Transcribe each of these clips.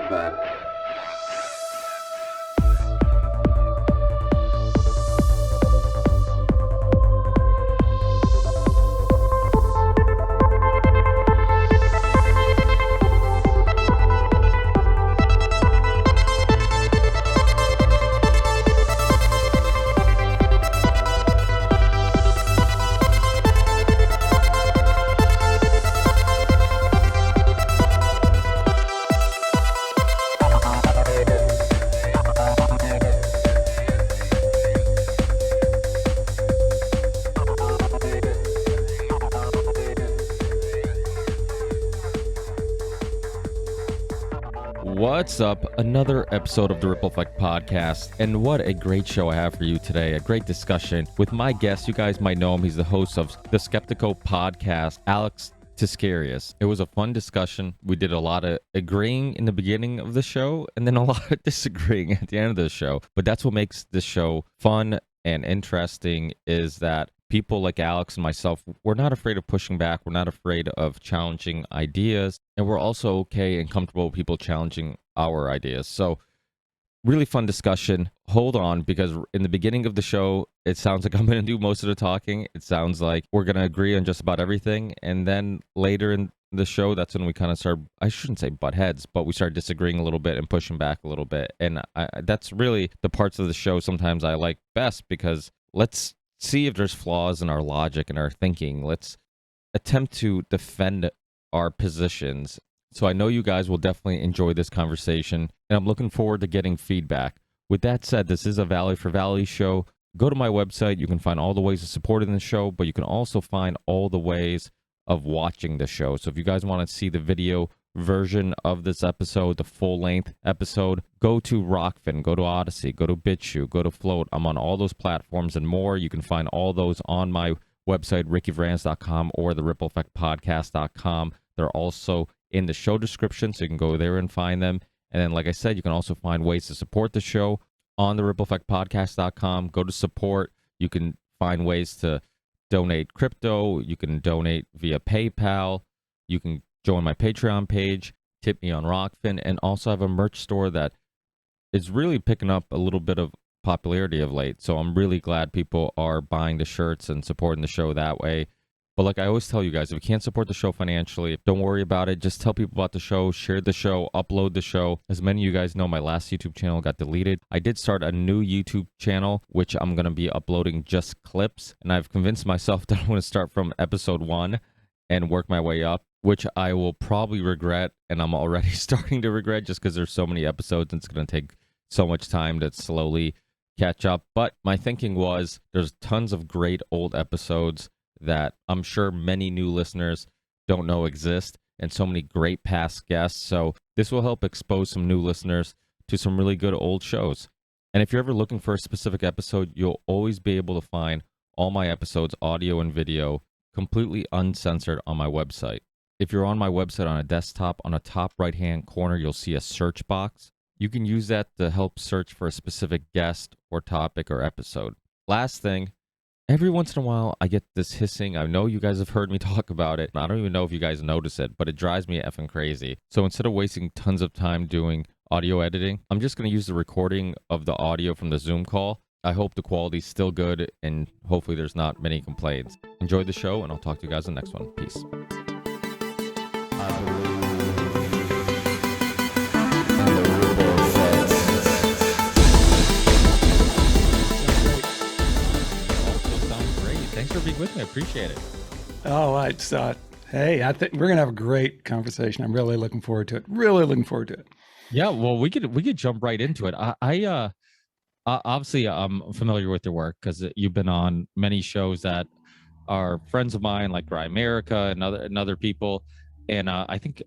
bad. What's up? Another episode of the Ripple Effect podcast, and what a great show I have for you today. A great discussion with my guest. You guys might know him. He's the host of the Skeptical podcast, Tsakiris. It was a fun discussion. We did a lot of agreeing in the beginning of the show and then a lot of disagreeing at the end of the show. But that's what makes this show fun and interesting, is that people like Alex and myself, we're not afraid of pushing back. We're not afraid of challenging ideas. And we're also okay and comfortable with people challenging our ideas. So really fun discussion. Hold on, because in the beginning of the show, it sounds like I'm going to do most of the talking. It sounds like we're going to agree on just about everything. And then later in the show, that's when we kind of start, I shouldn't say butt heads, but we start disagreeing a little bit and pushing back a little bit. And that's really the parts of the show sometimes I like best, because let's see if there's flaws in our logic and our thinking. Let's attempt to defend our positions. So I know you guys will definitely enjoy this conversation, and I'm looking forward to getting feedback. With that said, this is a Valley for Valley show. Go to my website. You can find all the ways of supporting the show, but you can also find all the ways of watching the show. So if you guys want to see the video version of this episode, the full-length episode, go to Rockfin, go to Odyssey, go to BitChute, go to Float. I'm on all those platforms and more. You can find all those on my website, rickyvransky.com, or the rippleeffectpodcast.com. They're also in the show description, so you can go there and find them. And then, like I said, you can also find ways to support the show on the rippleeffectpodcast.com. Go to support. You can find ways to donate crypto. You can donate via PayPal. You can join my Patreon page, tip me on Rockfin, and also have a merch store that is really picking up a little bit of popularity of late. So I'm really glad people are buying the shirts and supporting the show that way. But like I always tell you guys, if you can't support the show financially, don't worry about it. Just tell people about the show, share the show, upload the show. As many of you guys know, my last YouTube channel got deleted. I did start a new YouTube channel, which I'm going to be uploading just clips. And I've convinced myself that I'm going to start from episode 1 and work my way up, which I will probably regret, and I'm already starting to regret just because there's so many episodes and it's going to take so much time to slowly catch up. But my thinking was, there's tons of great old episodes that I'm sure many new listeners don't know exist, and so many great past guests. So this will help expose some new listeners to some really good old shows. And if you're ever looking for a specific episode, you'll always be able to find all my episodes, audio and video, completely uncensored on my website. If you're on my website on a desktop, on the top right-hand corner, you'll see a search box. You can use that to help search for a specific guest or topic or episode. Last thing, every once in a while, I get this hissing. I know you guys have heard me talk about it. I don't even know if you guys notice it, but it drives me effing crazy. So instead of wasting tons of time doing audio editing, I'm just going to use the recording of the audio from the Zoom call. I hope the quality's still good, and hopefully there's not many complaints. Enjoy the show, and I'll talk to you guys in the next one. Peace. Thanks for being with me. I appreciate it. Oh, hey, I think we're gonna have a great conversation. I'm really looking forward to it. Yeah, well, we could jump right into it. I obviously I'm familiar with your work because you've been on many shows that are friends of mine, like Rye America and other people. And I think,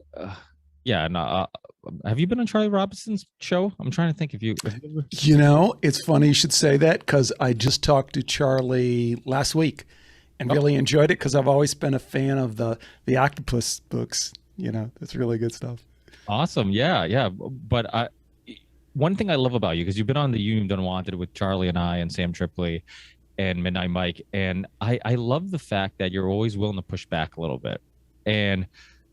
have you been on Charlie Robinson's show? I'm trying to think if you. You know, it's funny you should say that, because I just talked to Charlie last week and really enjoyed it, because I've always been a fan of the octopus books. You know, it's really good stuff. Awesome. Yeah. But one thing I love about you, because you've been on the Union Unwanted with Charlie and I and Sam Tripoli and Midnight Mike, and I love the fact that you're always willing to push back a little bit. And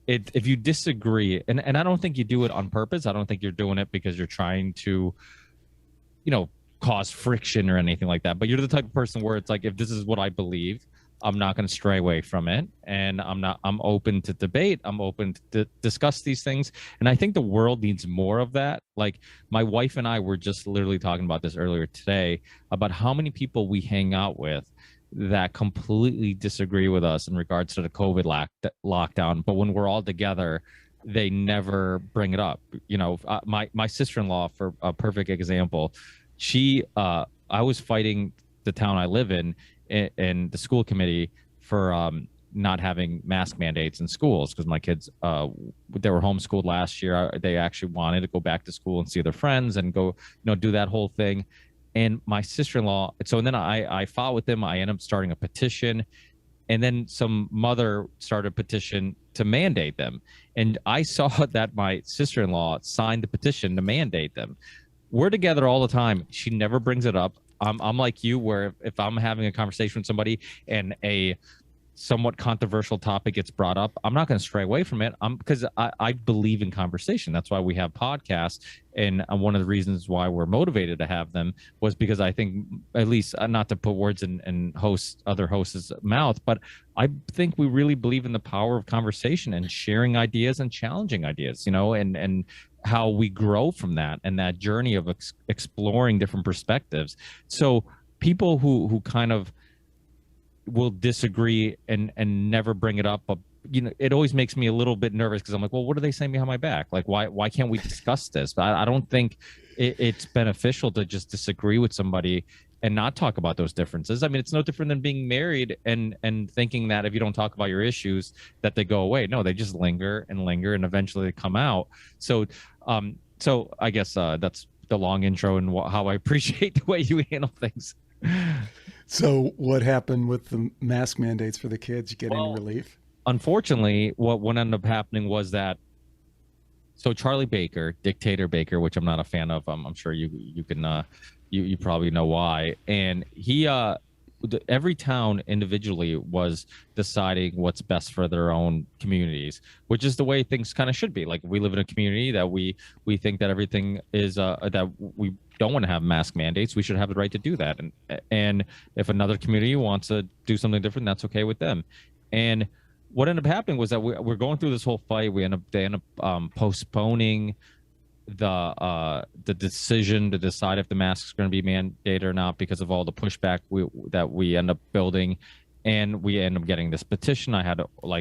if you disagree, and I don't think you do it on purpose. I don't think you're doing it because you're trying to, you know, cause friction or anything like that. But you're the type of person where it's like, if this is what I believe, I'm not going to stray away from it. And I'm open to debate. I'm open to discuss these things. And I think the world needs more of that. Like my wife and I were just literally talking about this earlier today about how many people we hang out with that completely disagree with us in regards to the COVID lockdown. But when we're all together, they never bring it up. You know, my sister-in-law, for a perfect example, I was fighting the town I live in the school committee for not having mask mandates in schools because my kids they were homeschooled last year. They actually wanted to go back to school and see their friends and go, you know, do that whole thing. And my sister-in-law, so then I fought with them. I ended up starting a petition, and then some mother started a petition to mandate them. And I saw that my sister-in-law signed the petition to mandate them. We're together all the time. She never brings it up. I'm like you, where if I'm having a conversation with somebody and a somewhat controversial topic gets brought up, I'm not going to stray away from it. Because I believe in conversation. That's why we have podcasts. And one of the reasons why we're motivated to have them was because I think, at least not to put words in other hosts' mouth, but I think we really believe in the power of conversation and sharing ideas and challenging ideas, you know, and how we grow from that and that journey of exploring different perspectives. So people who kind of will disagree and never bring it up, but you know, it always makes me a little bit nervous because I'm like, well, what are they saying behind my back? Like, why can't we discuss this? But I don't think it's beneficial to just disagree with somebody and not talk about those differences. I mean, it's no different than being married and thinking that if you don't talk about your issues that they go away. No, they just linger and eventually they come out. So so I guess that's the long intro and how I appreciate the way you handle things. So what happened with the mask mandates for the kids? You get any relief? Unfortunately, what ended up happening was that, so Charlie Baker, Dictator Baker, which I'm not a fan of, I'm sure you can you probably know why, and he every town individually was deciding what's best for their own communities, which is the way things kind of should be. Like, we live in a community that we think that everything is that we don't want to have mask mandates. We should have the right to do that. And if another community wants to do something different, that's okay with them. And what ended up happening was that we're going through this whole fight. They end up postponing the decision to decide if the mask is going to be mandated or not because of all the pushback that we end up building. And we end up getting this petition. I had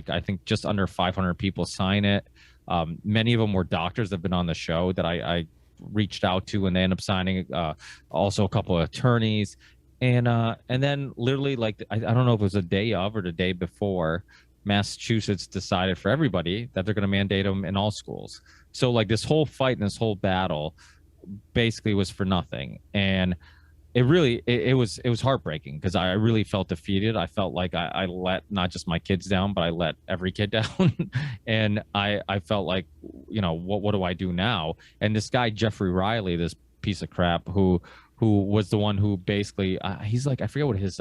I think just under 500 people sign it. Many of them were doctors that have been on the show that I reached out to, and they end up signing. Also a couple of attorneys, and then literally, like, I don't know if it was a day of or the day before, Massachusetts decided for everybody that they're going to mandate them in all schools. So like this whole fight and this whole battle basically was for nothing. And it really, it was heartbreaking because I really felt defeated. I felt like I let not just my kids down, but I let every kid down. And I felt like, you know, what do I do now? And this guy, Jeffrey Riley, this piece of crap who was the one who basically, he's like, I forget what his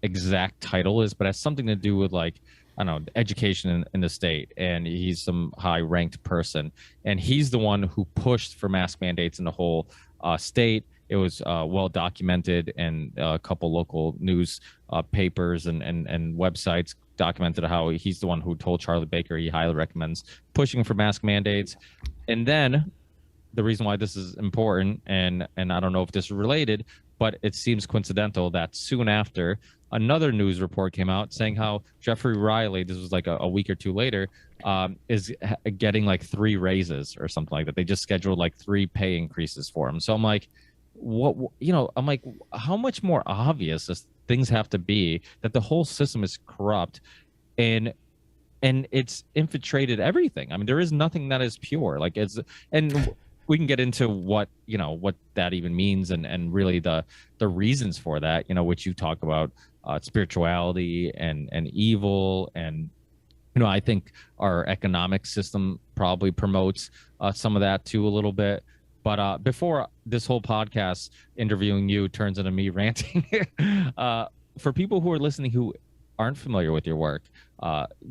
exact title is, but it has something to do with, like, I don't know, education in the state. And he's some high ranked person. And he's the one who pushed for mask mandates in the whole state. It was well documented, and a couple local news papers and websites documented how he's the one who told Charlie Baker he highly recommends pushing for mask mandates. And then the reason why this is important, and I don't know if this is related, but it seems coincidental that soon after, another news report came out saying how Jeffrey Riley, this was like a week or two later, is getting like 3 raises or something like that. They just scheduled like 3 pay increases for him. So I'm like, what, you know, I'm like, how much more obvious does things have to be that the whole system is corrupt and it's infiltrated everything? I mean, there is nothing that is pure. Like, and we can get into what, you know, what that even means and really the reasons for that, you know, which you talk about, spirituality and evil. And, you know, I think our economic system probably promotes some of that too a little bit. But before this whole podcast interviewing you turns into me ranting, for people who are listening who aren't familiar with your work,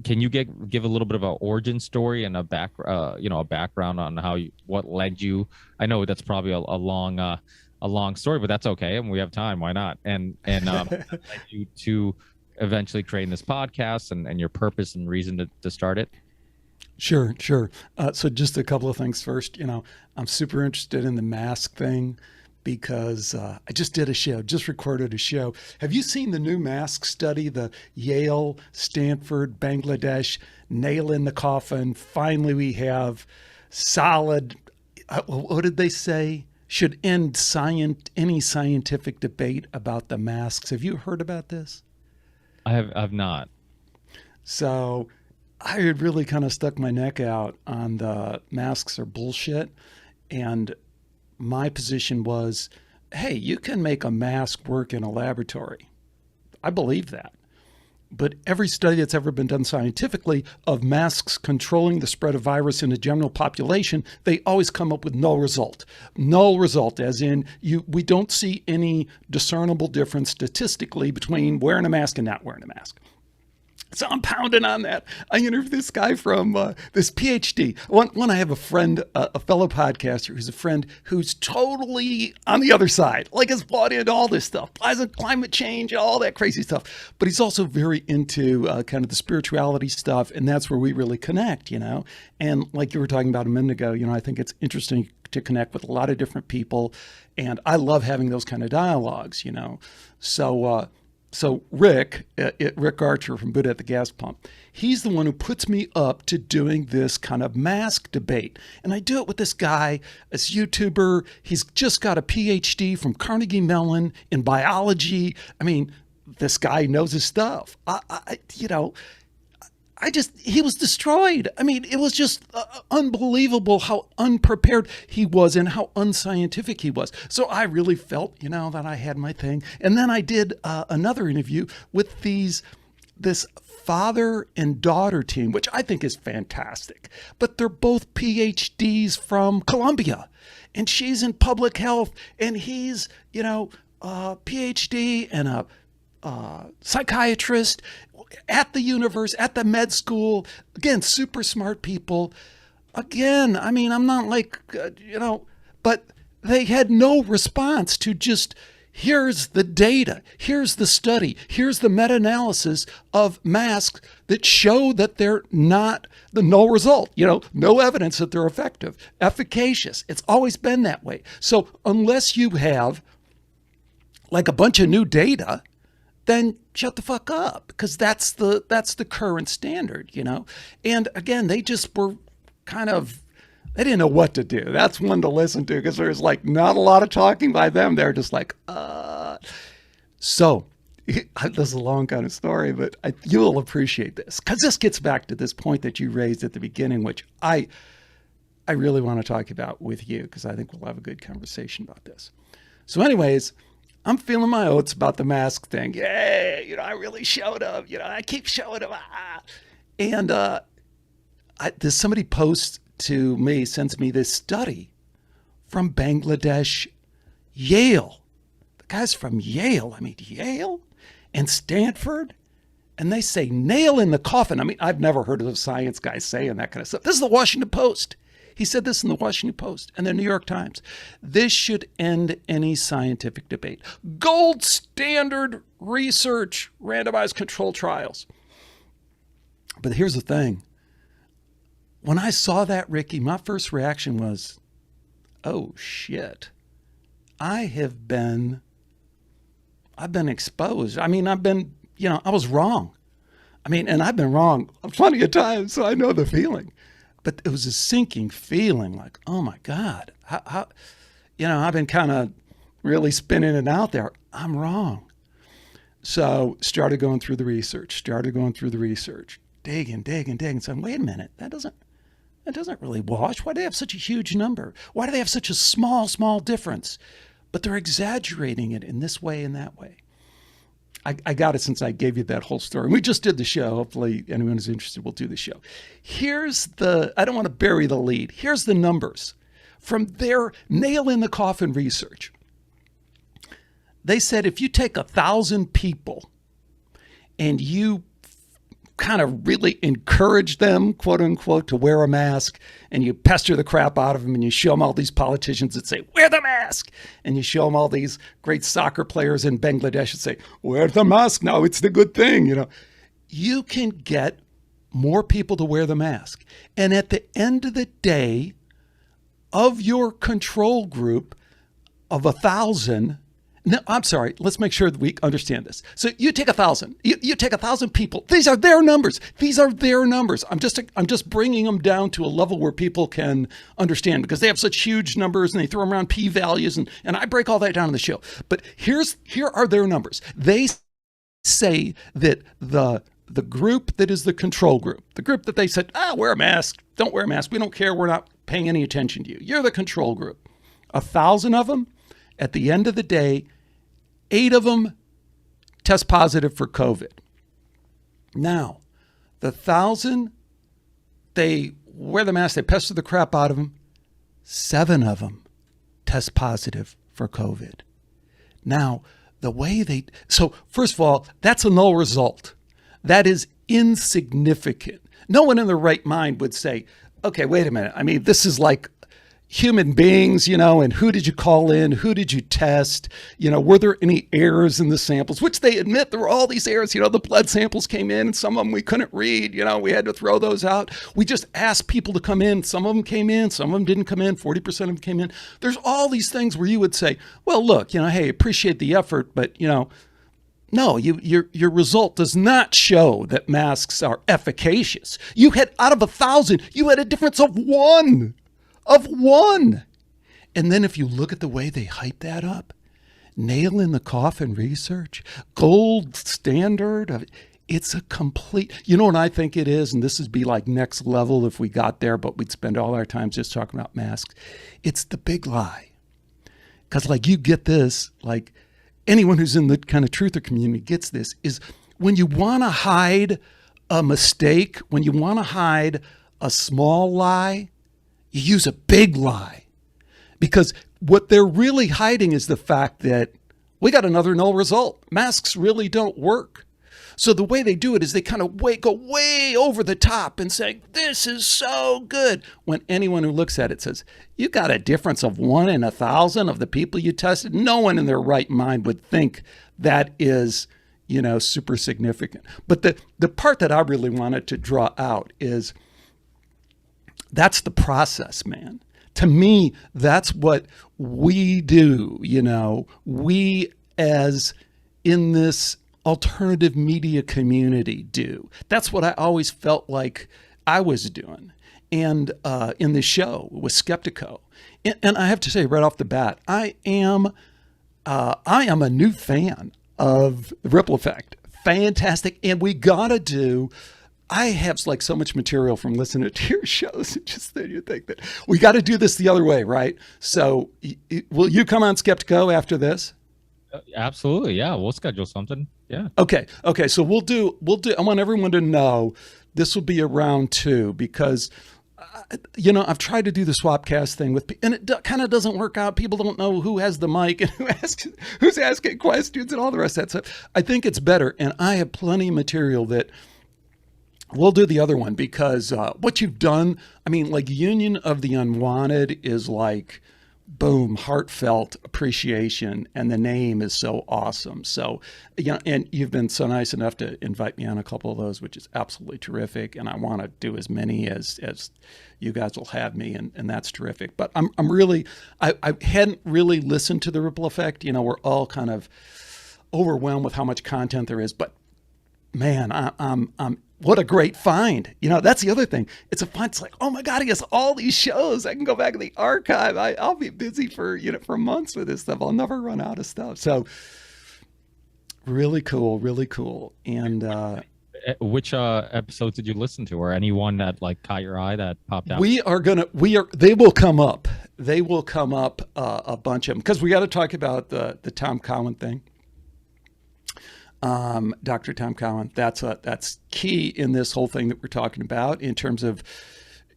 can you give a little bit of an origin story and a background on what led you? I know that's probably a long story, but that's okay, and we have time. Why not? And that led you to eventually creating this podcast and your purpose and reason to start it. Sure, sure. So just a couple of things first. I'm super interested in the mask thing because I just recorded a show. Have you seen the new mask study, the Yale, Stanford, Bangladesh, nail in the coffin? Finally, we have solid, what did they say? Should end any scientific debate about the masks. Have you heard about this? I've not. So I had really kind of stuck my neck out on the masks are bullshit. And my position was, hey, you can make a mask work in a laboratory. I believe that. But every study that's ever been done scientifically of masks controlling the spread of virus in the general population, they always come up with null result. Null result, as in we don't see any discernible difference statistically between wearing a mask and not wearing a mask. So I'm pounding on that. I interviewed this guy from this PhD. One, I have a friend, a fellow podcaster who's a friend who's totally on the other side, like has bought into all this stuff, climate change, all that crazy stuff. But he's also very into kind of the spirituality stuff. And that's where we really connect, And like you were talking about a minute ago, I think it's interesting to connect with a lot of different people. And I love having those kind of dialogues, So Rick Archer from Buddha at the Gas Pump, he's the one who puts me up to doing this kind of mask debate. And I do it with this guy, this YouTuber. He's just got a PhD from Carnegie Mellon in biology. I mean, this guy knows his stuff. He was destroyed. I mean, it was just unbelievable how unprepared he was and how unscientific he was. So I really felt, that I had my thing. And then I did another interview with this father and daughter team, which I think is fantastic. But they're both PhDs from Columbia. And she's in public health, and he's, a PhD and a psychiatrist at the med school. Again, super smart people. Again, I mean, I'm not like, but they had no response to just, here's the data, here's the study, here's the meta-analysis of masks that show that they're not the null result, no evidence that they're efficacious. It's always been that way. So unless you have like a bunch of new data, then shut the fuck up, because that's the current standard, And again, they just were they didn't know what to do. That's one to listen to, because there's like not a lot of talking by them. They're just like, So this is a long kind of story, but you'll appreciate this, because this gets back to this point that you raised at the beginning, which I really want to talk about with you, because I think we'll have a good conversation about this. So anyways, I'm feeling my oats about the mask thing. Yay, I really showed up. I keep showing up. And somebody sends me this study from Bangladesh, Yale. The guy's from Yale. I mean, Yale and Stanford. And they say nail in the coffin. I mean, I've never heard of a science guy saying that kind of stuff. This is the Washington Post. He said this in the Washington Post and the New York Times. This should end any scientific debate. Gold standard research, randomized control trials. But here's the thing. When I saw that, Ricky, my first reaction was, oh shit. I've been exposed. I mean, I was wrong. I mean, and I've been wrong plenty of times, so I know the feeling. But it was a sinking feeling like, oh my God, how I've been kind of really spinning it out there. I'm wrong. So started going through the research, digging, saying, wait a minute, that doesn't really wash. Why do they have such a huge number? Why do they have such a small difference? But they're exaggerating it in this way and that way. I got it since I gave you that whole story. We just did the show. Hopefully anyone who's interested will do the show. I don't want to bury the lead. Here's the numbers from their nail in the coffin research. They said if you take 1,000 people and you kind of really encourage them, quote unquote, to wear a mask, and you pester the crap out of them, and you show them all these politicians that say, wear the mask, and you show them all these great soccer players in Bangladesh that say, wear the mask now, it's the good thing, you can get more people to wear the mask. And at the end of the day, of your control group of 1,000, no, I'm sorry, let's make sure that we understand this. So you take 1,000, you take 1,000 people. These are their numbers. These are their numbers. I'm just bringing them down to a level where people can understand, because they have such huge numbers and they throw around p-values, and I break all that down in the show. But here are their numbers. They say that the group that is the control group, the group that they said, wear a mask, don't wear a mask, we don't care, we're not paying any attention to you. You're the control group. 1,000 of them, at the end of the day, 8 of them test positive for COVID. Now, the 1,000, they wear the mask, they pester the crap out of them. 7 of them test positive for COVID. Now, so first of all, that's a null result. That is insignificant. No one in their right mind would say, okay, wait a minute. I mean, this is like human beings, and who did you call in? Who did you test? Were there any errors in the samples? Which they admit there were all these errors. The blood samples came in and some of them we couldn't read. We had to throw those out. We just asked people to come in. Some of them came in, some of them didn't come in. 40% of them came in. There's all these things where you would say, well, look, hey, appreciate the effort, but, no, your result does not show that masks are efficacious. You had, out of 1,000, you had a difference of one. And then if you look at the way they hype that up, nail in the coffin research, gold standard, it's a complete, what I think it is, and this would be like next level if we got there, but we'd spend all our time just talking about masks. It's the big lie. Because you get this, anyone who's in the kind of truther community gets this, is when you want to hide a mistake, when you want to hide a small lie, you use a big lie. Because what they're really hiding is the fact that we got another null result. Masks really don't work. So the way they do it is they kind of go way over the top and say, this is so good. When anyone who looks at it says, you got a difference of 1 in 1,000 of the people you tested. No one in their right mind would think that is, super significant. But the part that I really wanted to draw out is that's the process, man. To me, that's what we do, we as in this alternative media community do. That's what I always felt like I was doing. And in the show with Skeptico. And I have to say right off the bat, I am a new fan of the Ripple Effect. Fantastic. And we gotta do, I have so much material from listening to your shows. Just that you think that we got to do this the other way, right? So will you come on Skeptico after this? Absolutely. Yeah. We'll schedule something. Yeah. Okay. So we'll do, I want everyone to know this will be a round 2 because, I've tried to do the Swapcast thing and it kind of doesn't work out. People don't know who has the mic and who's asking questions and all the rest of that stuff. I think it's better. And I have plenty of material that we'll do the other one because what you've done, Union of the Unwanted is boom, heartfelt appreciation, and the name is so awesome. So, and you've been so nice enough to invite me on a couple of those, which is absolutely terrific. And I want to do as many as you guys will have me, and that's terrific. But I'm really, I hadn't really listened to the Ripple Effect. We're all kind of overwhelmed with how much content there is, but man, I'm what a great find. That's the other thing. It's a find. It's oh my God, he has all these shows. I can go back in the archive. I'll be busy for months with this stuff. I'll never run out of stuff. So really cool. And which episodes did you listen to, or anyone that caught your eye that popped out? They will come up. They will come up a bunch of them because we got to talk about the Tom Cowan thing. Dr. Tom Cowan, that's key in this whole thing that we're talking about in terms of,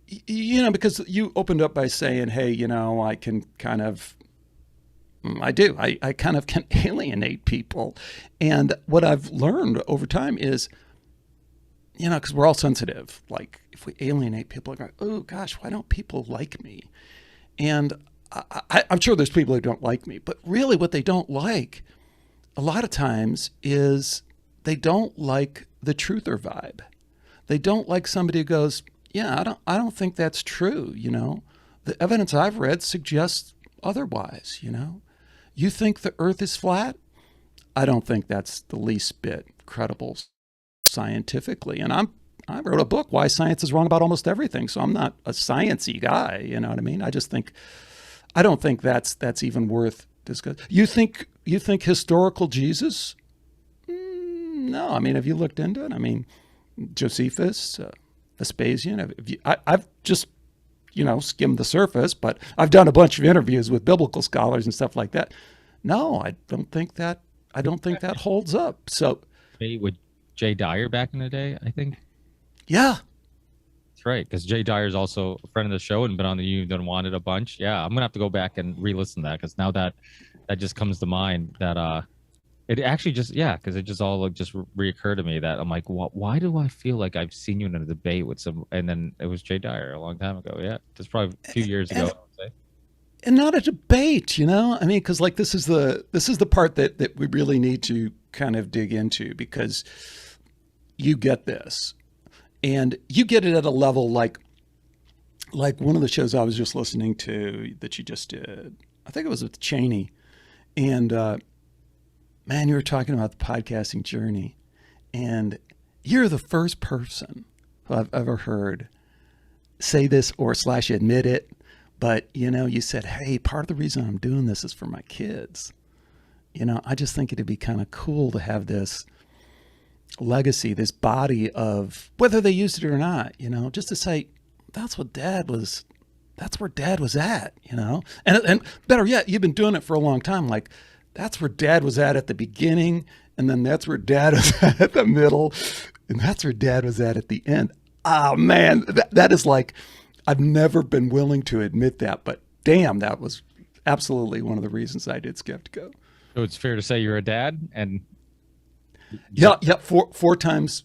because you opened up by saying, hey, I can kind of I do. I kind of can alienate people. And what I've learned over time is, because we're all sensitive. Like if we alienate people, like, oh gosh, why don't people like me? And I'm sure there's people who don't like me, but really what they don't like a lot of times is they don't like the truther vibe. They don't like somebody who goes, yeah, I don't think that's true. The evidence I've read suggests otherwise. You think the earth is flat? I don't think that's the least bit credible scientifically. And I wrote a book, Why Science is Wrong About Almost Everything. So I'm not a sciencey guy, you know what I mean? I don't think that's even worth discussing. You think historical Jesus? No. I mean, have you looked into it? I mean, Josephus, Vespasian. I've just, skimmed the surface, but I've done a bunch of interviews with biblical scholars and stuff like that. No, I don't think that holds up. So, With Jay Dyer back in the day, I think. Yeah. That's right, because Jay Dyer is also a friend of the show and been on the You Don't Want It a bunch. Yeah, I'm gonna have to go back and re-listen to that because now that just comes to mind that it actually just because it just all just reoccurred to me that I'm like, why do I feel like I've seen you in a debate with some, and then it was Jay Dyer a long time ago. Yeah, it's probably a few years ago. I would say. And not a debate, I mean, because like this is the part that we really need to kind of dig into, because you get this, and you get it at a level like one of the shows I was just listening to that you just did. I think it was with Cheney, and man, you were talking about the podcasting journey, and you're the first person who I've ever heard say this or / admit it. But, you said, hey, part of the reason I'm doing this is for my kids. I just think it'd be kind of cool to have this legacy, this body of, whether they used it or not, just to say, that's where dad was at, and better yet, you've been doing it for a long time. Like, that's where dad was at the beginning. And then that's where dad was at the middle. And that's where dad was at the end. Oh man, that is like, I've never been willing to admit that, but damn, that was absolutely one of the reasons I did Skeptico. So it's fair to say you're a dad, and yeah, four times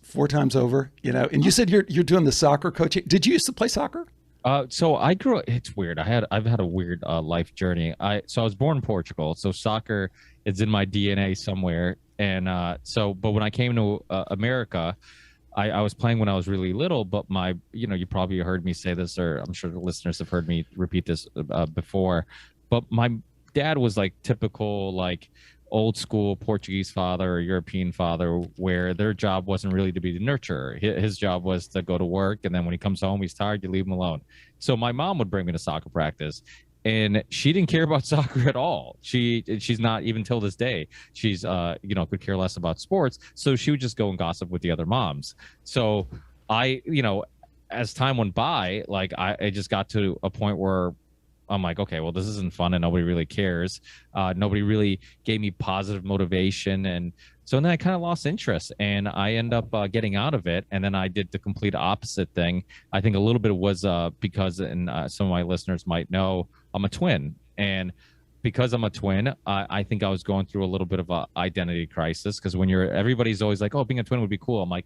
over, And you said you're doing the soccer coaching. Did you used to play soccer? So I grew up. It's weird. I've had a weird life journey. I was born in Portugal, so soccer is in my DNA somewhere. And but when I came to America, I was playing when I was really little, but you probably heard me say this, or I'm sure the listeners have heard me repeat this before, but my dad was like typical, like old school Portuguese father or European father, where their job wasn't really to be the nurturer. His job was to go to work, and then when he comes home, he's tired, you leave him alone. So my mom would bring me to soccer practice, and she didn't care about soccer at all. She's not, even till this day, she's could care less about sports. So she would just go and gossip with the other moms. So I, as time went by, like I just got to a point where I'm like, okay, well, this isn't fun and nobody really cares. Nobody really gave me positive motivation. And so then I kind of lost interest, and I end up getting out of it. And then I did the complete opposite thing. I think a little bit was because, and some of my listeners might know, I'm a twin. And because I'm a twin, I think I was going through a little bit of a identity crisis, because when everybody's always like, oh, being a twin would be cool. I'm like,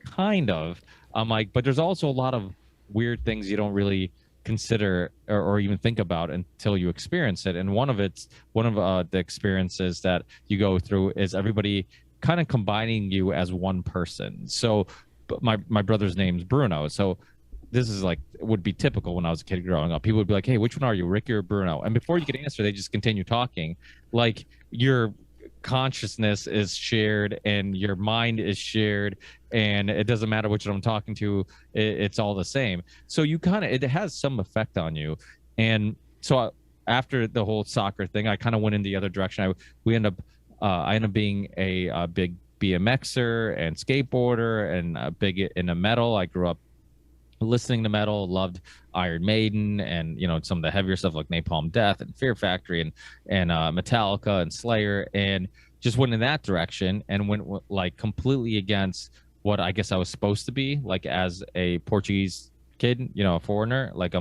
kind of. I'm like, but there's also a lot of weird things you don't really consider or even think about until you experience it. And one of the experiences that you go through is everybody kind of combining you as one person. So my brother's name's Bruno. So this is like, would be typical when I was a kid growing up. People would be like, hey, which one are you, Ricky or Bruno? And before you could answer, they just continue talking. Like, your consciousness is shared and your mind is shared, and it doesn't matter which one I'm talking to, it's all the same. So you it has some effect on you. And so after the whole soccer thing, I kind of went in the other direction. I ended up being a big BMXer and skateboarder, and big into metal. I grew up listening to metal, loved Iron Maiden, and some of the heavier stuff like Napalm Death and Fear Factory and Metallica and Slayer, and just went in that direction and went like completely against what I guess I was supposed to be, like as a Portuguese kid, a foreigner. Like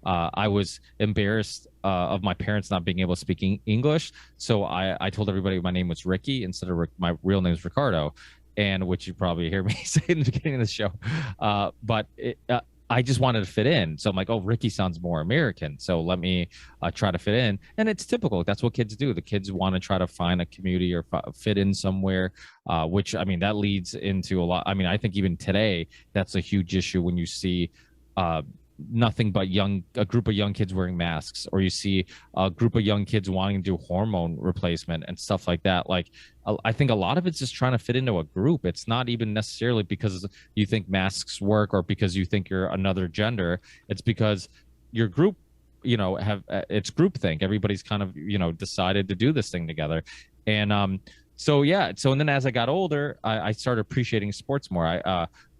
I was embarrassed of my parents not being able to speak English, so I told everybody my name was Ricky instead of my real name is Ricardo, and which you probably hear me say in the beginning of the show. But I just wanted to fit in. So I'm like, oh, Ricky sounds more American. So let me try to fit in. And it's typical. That's what kids do. The kids want to try to find a community or fit in somewhere, which, I mean, that leads into a lot. I mean, I think even today, that's a huge issue when you see uh, nothing but a group of young kids wearing masks, or you see a group of young kids wanting to do hormone replacement and stuff like that. Like, I think a lot of it's just trying to fit into a group. It's not even necessarily because you think masks work or because you think you're another gender. It's because your group, have it's groupthink. Everybody's kind of, decided to do this thing together. And so yeah, so and then as I got older, I started appreciating sports more.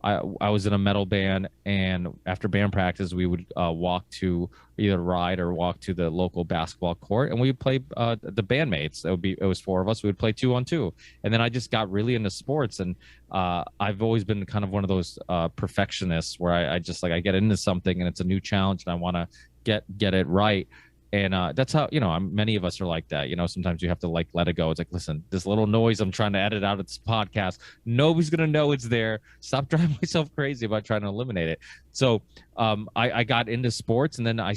I was in a metal band, and after band practice, we would walk to either ride or walk to the local basketball court, and we would play the bandmates. It was four of us. We would play 2-on-2, and then I just got really into sports, and I've always been kind of one of those perfectionists where I just like I get into something and it's a new challenge and I want to get it right. And that's how, many of us are like that. Sometimes you have to like let it go. It's like, listen, this little noise I'm trying to edit out of this podcast, nobody's going to know it's there. Stop driving myself crazy about trying to eliminate it. So I got into sports, and then I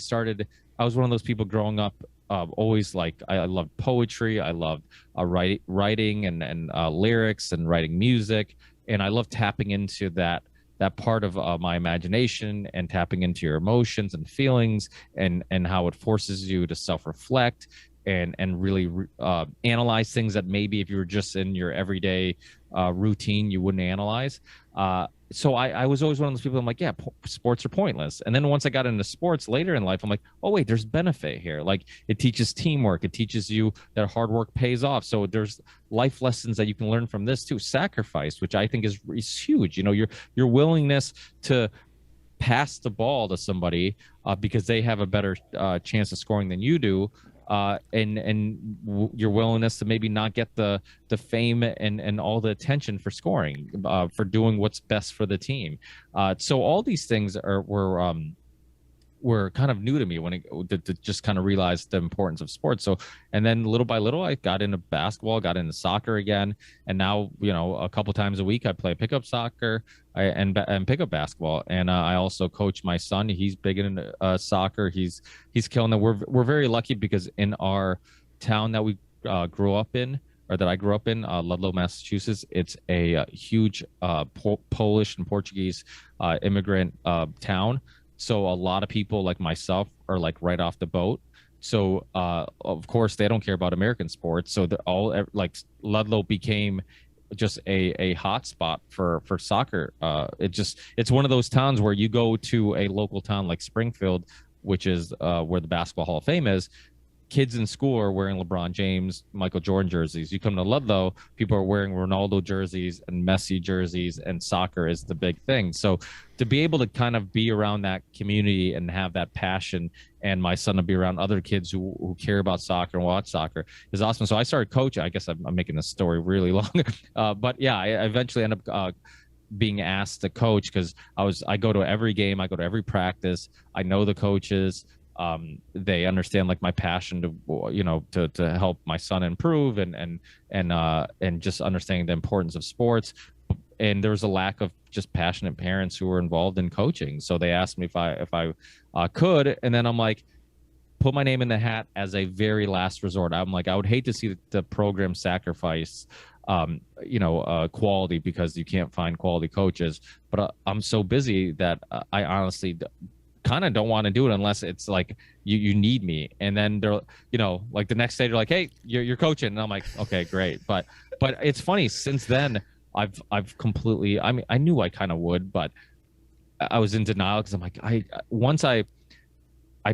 was one of those people growing up, always like, I loved poetry. I loved writing and lyrics and writing music. And I love tapping into that part of my imagination and tapping into your emotions and feelings, and how it forces you to self-reflect and really analyze things that maybe if you were just in your everyday routine you wouldn't analyze. So I was always one of those people. I'm like, yeah, sports are pointless. And then once I got into sports later in life, I'm like, oh wait, there's benefit here. Like, it teaches teamwork. It teaches you that hard work pays off. So there's life lessons that you can learn from this too. Sacrifice, which I think is huge. Your willingness to pass the ball to somebody because they have a better chance of scoring than you do. And your willingness to maybe not get the fame and all the attention for scoring, for doing what's best for the team. So all these things were kind of new to me when to just kind of realize the importance of sports. So, and then little by little, I got into basketball, got into soccer again. And now, a couple times a week I play pickup soccer and pickup basketball. And I also coach my son. He's big in soccer. He's killing it. We're very lucky because in our town that we grew up in, or that I grew up in, Ludlow, Massachusetts, it's a huge Polish and Portuguese immigrant town. So a lot of people like myself are like right off the boat. So of course they don't care about American sports. So they're all like, Ludlow became just a hot spot for soccer. It's one of those towns where you go to a local town like Springfield, which is where the Basketball Hall of Fame is. Kids in school are wearing LeBron James, Michael Jordan jerseys. You come to Ludlow, people are wearing Ronaldo jerseys and Messi jerseys, and soccer is the big thing. So to be able to kind of be around that community and have that passion, and my son to be around other kids who care about soccer and watch soccer is awesome. So I started coaching. I guess I'm making this story really long. But yeah, I eventually end up being asked to coach because I go to every game. I go to every practice. I know the coaches. They understand like my passion to help my son improve and just understanding the importance of sports. And there was a lack of just passionate parents who were involved in coaching. So they asked me if I could, and then I'm like, put my name in the hat as a very last resort. I'm like, I would hate to see the program sacrifice quality because you can't find quality coaches, but I'm so busy that I honestly kind of don't want to do it unless it's like you need me. And then they're like the next day they're like, hey, you're coaching, and I'm like, okay, great. But it's funny, since then I've completely, I mean, I knew I kind of would, but I was in denial because I'm like, once I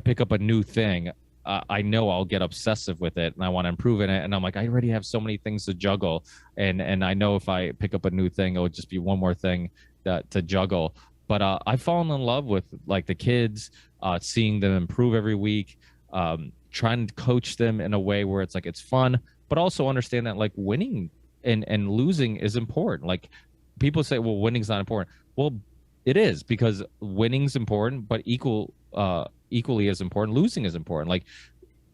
pick up a new thing, I know I'll get obsessive with it and I want to improve in it. And I'm like, I already have so many things to juggle. And I know if I pick up a new thing, it would just be one more thing to juggle. But I've fallen in love with like the kids, seeing them improve every week, trying to coach them in a way where it's like, it's fun, but also understand that like winning and losing is important. Like people say, well, winning's not important. Well, It is, because winning's important, but equally as important, losing is important. Like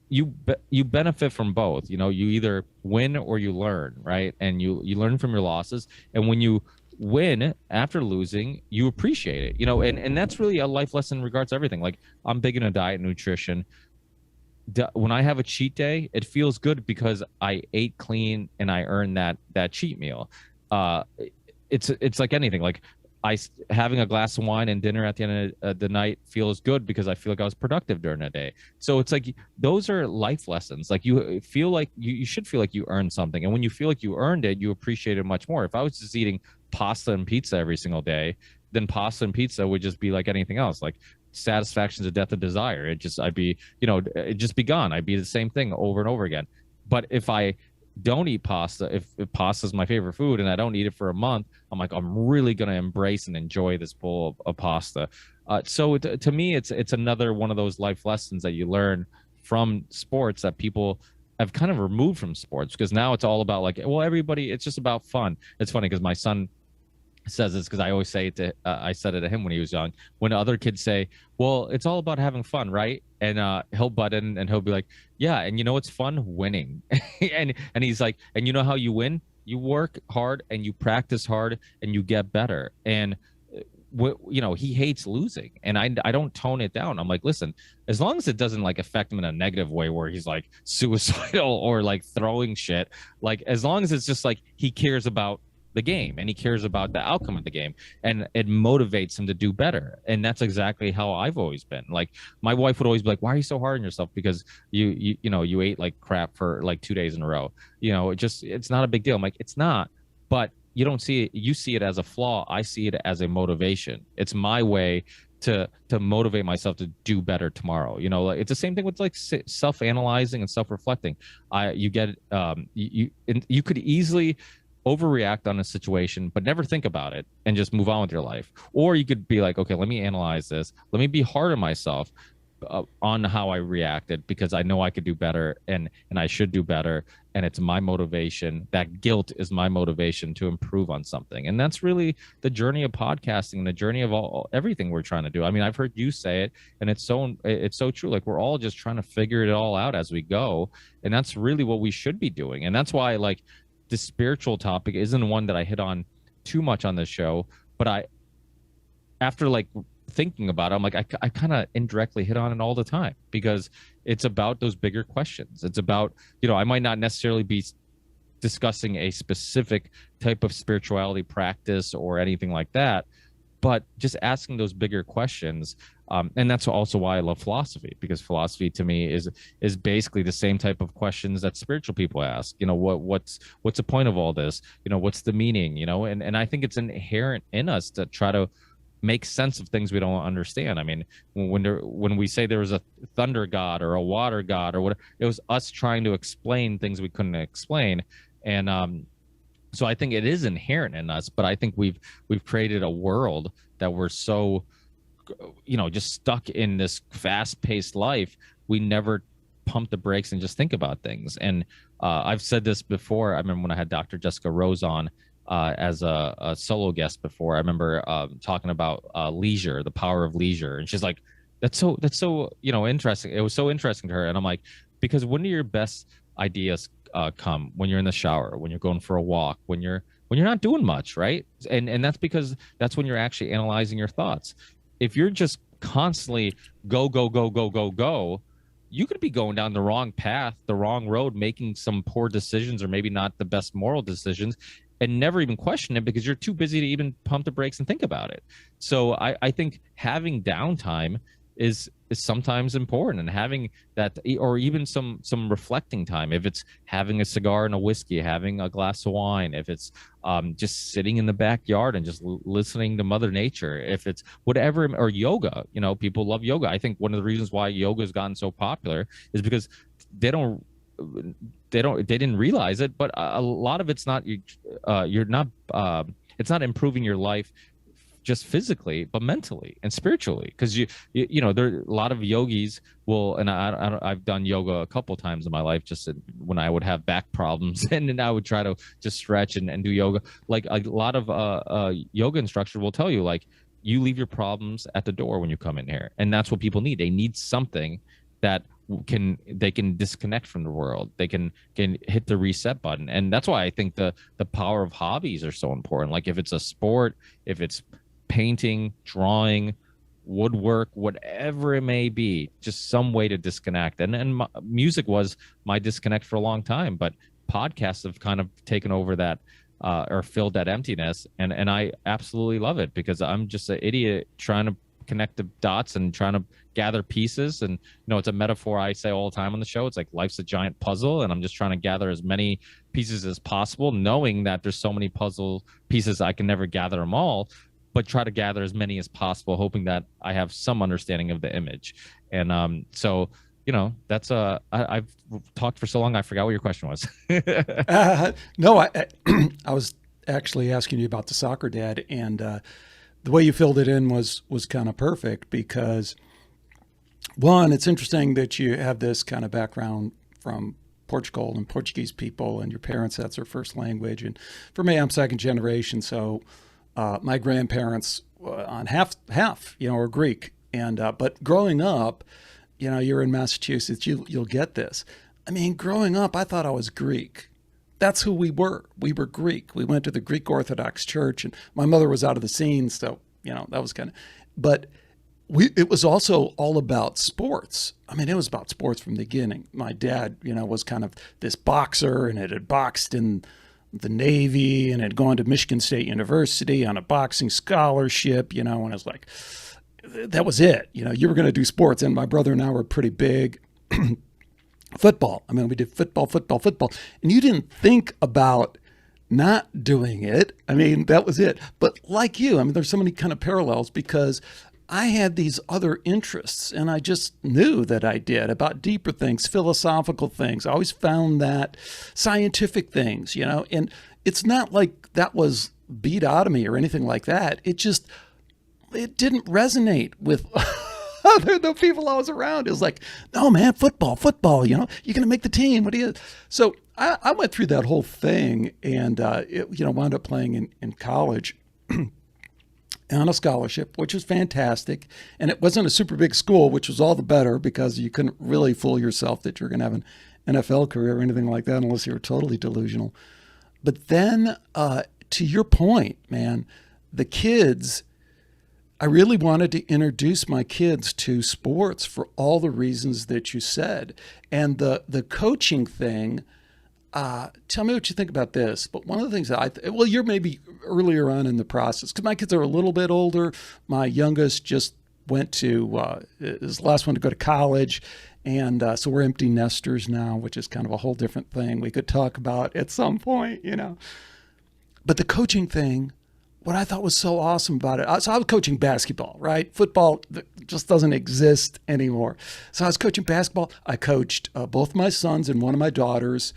you benefit from both. You know, you either win or you learn, right? And you learn from your losses. And when you win after losing, you appreciate it. You know, and that's really a life lesson in regards to everything. Like, I'm big into diet and nutrition. When I have a cheat day, it feels good because I ate clean and I earned that cheat meal. Uh, it's like anything. Like, having a glass of wine and dinner at the end of the night feels good because I feel like I was productive during the day. So it's like those are life lessons. Like, you feel like you should feel like you earned something, and when you feel like you earned it, you appreciate it much more. If I was just eating pasta and pizza every single day, then pasta and pizza would just be like anything else. Like, satisfaction is the death of desire. I'd be, it'd just be gone. I'd be the same thing over and over again. But if I don't eat pasta, if pasta is my favorite food and I don't eat it for a month, I'm like, I'm really going to embrace and enjoy this bowl of pasta. So to me, it's another one of those life lessons that you learn from sports that people have kind of removed from sports, because now it's all about, like, well, everybody, it's just about fun. It's funny because my son says this, because I always say it to I said it to him when he was young. When other kids say, well, it's all about having fun, right? And he'll butt in and he'll be like, yeah, and you know what's fun? Winning. and he's like, and you know how you win? You work hard and you practice hard and you get better. And he hates losing, and I don't tone it down. I'm like, listen, as long as it doesn't like affect him in a negative way where he's like suicidal or like throwing shit, like, as long as it's just like he cares about the game and he cares about the outcome of the game and it motivates him to do better. And that's exactly how I've always been. Like, my wife would always be like, why are you so hard on yourself? Because you ate like crap for like 2 days in a row. It's not a big deal. I'm like, it's not, but you don't see it. You see it as a flaw. I see it as a motivation. It's my way to motivate myself to do better tomorrow. It's the same thing with like self-analyzing and self-reflecting. You could easily overreact on a situation but never think about it and just move on with your life. Or you could be like, okay, let me analyze this, let me be hard on myself on how I reacted, because I know I could do better and I should do better, and it's my motivation. That guilt is my motivation to improve on something. And that's really the journey of podcasting, the journey of everything we're trying to do. I mean, I've heard you say it, and it's so true. Like, we're all just trying to figure it all out as we go, and that's really what we should be doing. And that's why, like, the spiritual topic isn't one that I hit on too much on this show, but after like thinking about it, I'm like, I kind of indirectly hit on it all the time, because it's about those bigger questions. It's about, I might not necessarily be discussing a specific type of spirituality practice or anything like that, but just asking those bigger questions. And that's also why I love philosophy, because philosophy to me is basically the same type of questions that spiritual people ask. What's the point of all this? What's the meaning? And I think it's inherent in us to try to make sense of things we don't understand. I mean, when we say there was a thunder god or a water god or whatever, it was us trying to explain things we couldn't explain. And so I think it is inherent in us, but I think we've created a world that we're so, just stuck in this fast-paced life. We never pump the brakes and just think about things. And I've said this before. I remember when I had Dr. Jessica Rose on as a solo guest before. I remember talking about leisure, the power of leisure, and she's like, "That's so interesting." It was so interesting to her, and I'm like, because when do your best ideas come? When you're in the shower, when you're going for a walk, when you're not doing much, right? And that's because that's when you're actually analyzing your thoughts. If you're just constantly go, you could be going down the wrong path, the wrong road, making some poor decisions or maybe not the best moral decisions, and never even question it because you're too busy to even pump the brakes and think about it. So I think having downtime is sometimes important, and having that, or even some reflecting time, if it's having a cigar and a whiskey, having a glass of wine, if it's just sitting in the backyard and just listening to Mother Nature, if it's whatever, or yoga. People love yoga. I think one of the reasons why yoga has gotten so popular is because they didn't realize it, but a lot of it's not it's not improving your life just physically, but mentally and spiritually. Because there are a lot of yogis will, and I've done yoga a couple times in my life, just when I would have back problems, and then I would try to just stretch and do yoga. Like a lot of yoga instructors will tell you, like, you leave your problems at the door when you come in here. And that's what people need. They need something that they can disconnect from the world. They can hit the reset button. And that's why I think the power of hobbies are so important. Like if it's a sport, if it's painting, drawing, woodwork, whatever it may be, just some way to disconnect. And music was my disconnect for a long time, but podcasts have kind of taken over that, or filled that emptiness. And I absolutely love it, because I'm just an idiot trying to connect the dots and trying to gather pieces. And it's a metaphor I say all the time on the show. It's like life's a giant puzzle, and I'm just trying to gather as many pieces as possible, knowing that there's so many puzzle pieces I can never gather them all, but try to gather as many as possible, hoping that I have some understanding of the image. And so that's I've talked for so long, I forgot what your question was. No, I was actually asking you about the soccer dad, and the way you filled it in was kind of perfect, because one, it's interesting that you have this kind of background from Portugal and Portuguese people, and your parents, that's their first language. And for me, I'm second generation, so my grandparents on half, are Greek. And but growing up, you're in Massachusetts, you'll get this. I mean, growing up, I thought I was Greek. That's who we were. We were Greek. We went to the Greek Orthodox Church, and my mother was out of the scene, so that was kind of. But it was also all about sports. I mean, it was about sports from the beginning. My dad, was kind of this boxer, and had boxed in the Navy, and had gone to Michigan State University on a boxing scholarship. And I was like, that was it. You were going to do sports, and my brother and I were pretty big. Football. I mean, we did football. And you didn't think about not doing it. I mean, that was it. But like you, I mean, there's so many kind of parallels, because I had these other interests, and I just knew that I did, about deeper things, philosophical things. I always found that scientific things, and it's not like that was beat out of me or anything like that. It didn't resonate with the people I was around. It was like, no, man, football, you're going to make the team. What do you? So I went through that whole thing, and wound up playing in college on a scholarship, which was fantastic. And it wasn't a super big school, which was all the better, because you couldn't really fool yourself that you're going to have an NFL career or anything like that unless you were totally delusional. But then to your point, man, the kids, I really wanted to introduce my kids to sports for all the reasons that you said. And the coaching thing, tell me what you think about this. But one of the things that you're maybe earlier on in the process, because my kids are a little bit older. My youngest just went to, is the last one to go to college. And so we're empty nesters now, which is kind of a whole different thing we could talk about at some point, But the coaching thing, what I thought was so awesome about it, so I was coaching basketball, right? Football just doesn't exist anymore. So I was coaching basketball. I coached both my sons and one of my daughters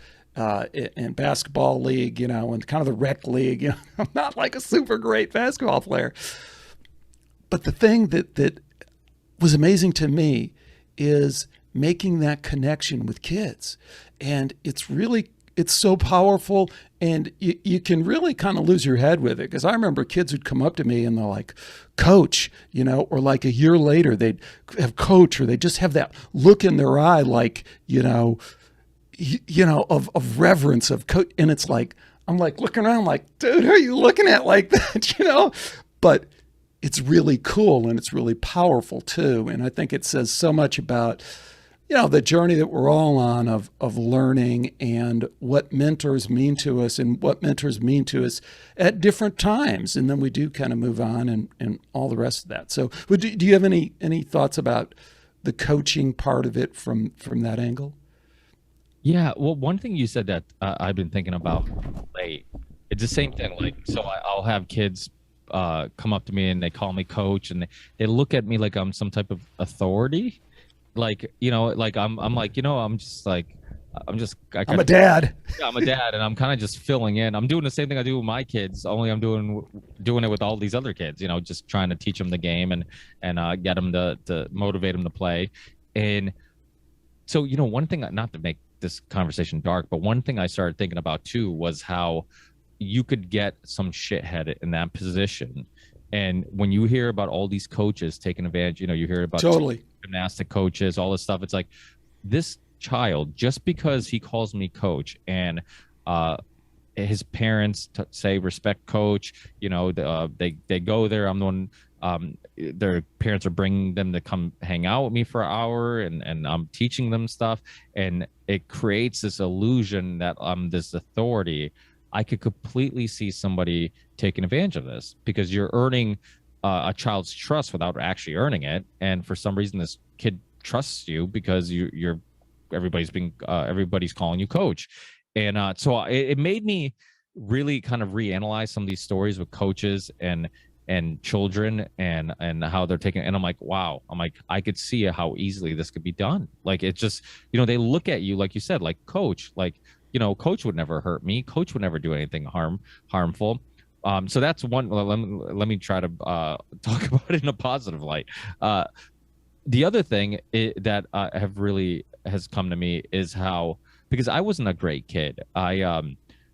in basketball league, and kind of the rec league. I'm not like a super great basketball player. But the thing that was amazing to me is making that connection with kids. And it's so powerful, and you can really kind of lose your head with it. Because I remember kids would come up to me and they're like, coach, or like a year later they'd have coach, or they just have that look in their eye, like, of reverence of coach. And it's like, I'm like looking around like, dude, who are you looking at like that, But it's really cool, and it's really powerful too. And I think it says so much about, the journey that we're all on of learning, and what mentors mean to us, and what mentors mean to us at different times. And then we do kind of move on and all the rest of that. So do you have any thoughts about the coaching part of it from that angle? Yeah, well, one thing you said that I've been thinking about late, it's the same thing. Like, so I'll have kids come up to me and they call me coach, and they look at me like I'm some type of authority. Like, like I'm like, I'm a dad. Yeah, I'm a dad, and I'm kind of just filling in. I'm doing the same thing I do with my kids, only I'm doing it with all these other kids, just trying to teach them the game and get them to motivate them to play. And so, one thing, not to make this conversation dark, but one thing I started thinking about too was how you could get some shithead in that position And when you hear about all these coaches taking advantage, you hear about Totally. gymnastic coaches, all this stuff. It's like this child, just because he calls me coach and uh, his parents say respect coach, they go there. I'm the one. Their parents are bringing them to come hang out with me for an hour, and I'm teaching them stuff, and it creates this illusion that I'm this authority. I could completely see somebody taking advantage of this because you're earning a child's trust without actually earning it, and for some reason this kid trusts you because you're everybody's calling you coach. And so it made me really kind of reanalyze some of these stories with coaches and children and how they're taking, and I'm like, wow, I could see how easily this could be done. Like, it's just, they look at you, like you said, like coach, like, coach would never hurt me, coach would never do anything harmful. So that's one. Let me try to talk about it in a positive light. The other thing that has come to me is how, because I wasn't a great kid. I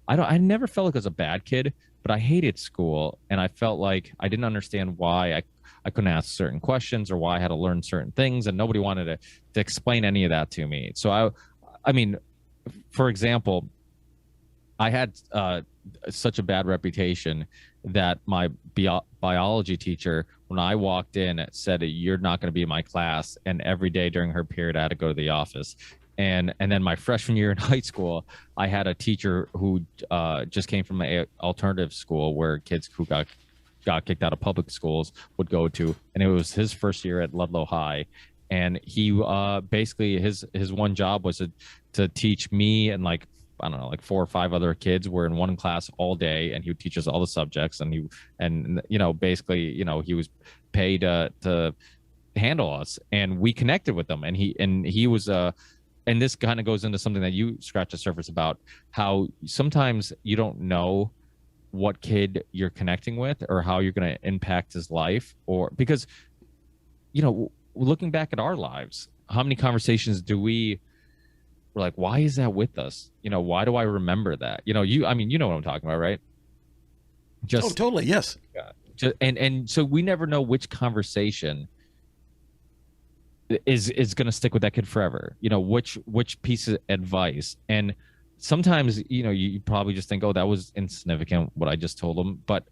never felt like I was a bad kid, but I hated school, and I felt like I didn't understand why I couldn't ask certain questions or why I had to learn certain things, and nobody wanted to explain any of that to me. So I mean, for example, I had such a bad reputation that my biology teacher, when I walked in, said, "You're not going to be in my class," and every day during her period, I had to go to the office. And then my freshman year in high school, I had a teacher who just came from an alternative school where kids who got kicked out of public schools would go to, and it was his first year at Ludlow High, and he basically his one job was to teach me and, like, I don't know, like 4 or 5 other kids. Were in one class all day, and he would teach us all the subjects, and basically he was paid to handle us, and we connected with them, and he was and this kind of goes into something that you scratched the surface about, how sometimes you don't know what kid you're connecting with or how you're going to impact his life, or because looking back at our lives, how many conversations do we're like, why is that with us? Why do I remember that? You know what I'm talking about, right? Oh, totally. Yes. Yeah. And so we never know which conversation is going to stick with that kid forever. Which piece of advice. And sometimes, you probably just think, oh, that was insignificant, what I just told them. But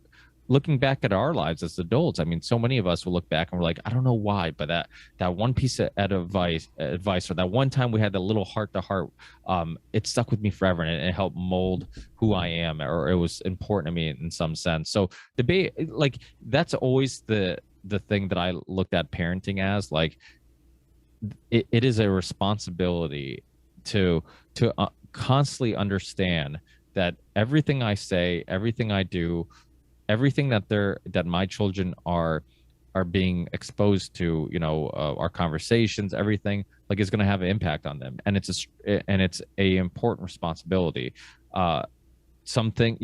looking back at our lives as adults, I mean, so many of us will look back and we're like, I don't know why, but that one piece of advice, or that one time we had that little heart to heart, it stuck with me forever, and it helped mold who I am, or it was important to me in some sense. So debate, like, that's always the thing that I looked at parenting as. Like, it is a responsibility to constantly understand that everything I say, everything I do, everything that my children are being exposed to, our conversations, everything, like, is going to have an impact on them, and it's a important responsibility. Something,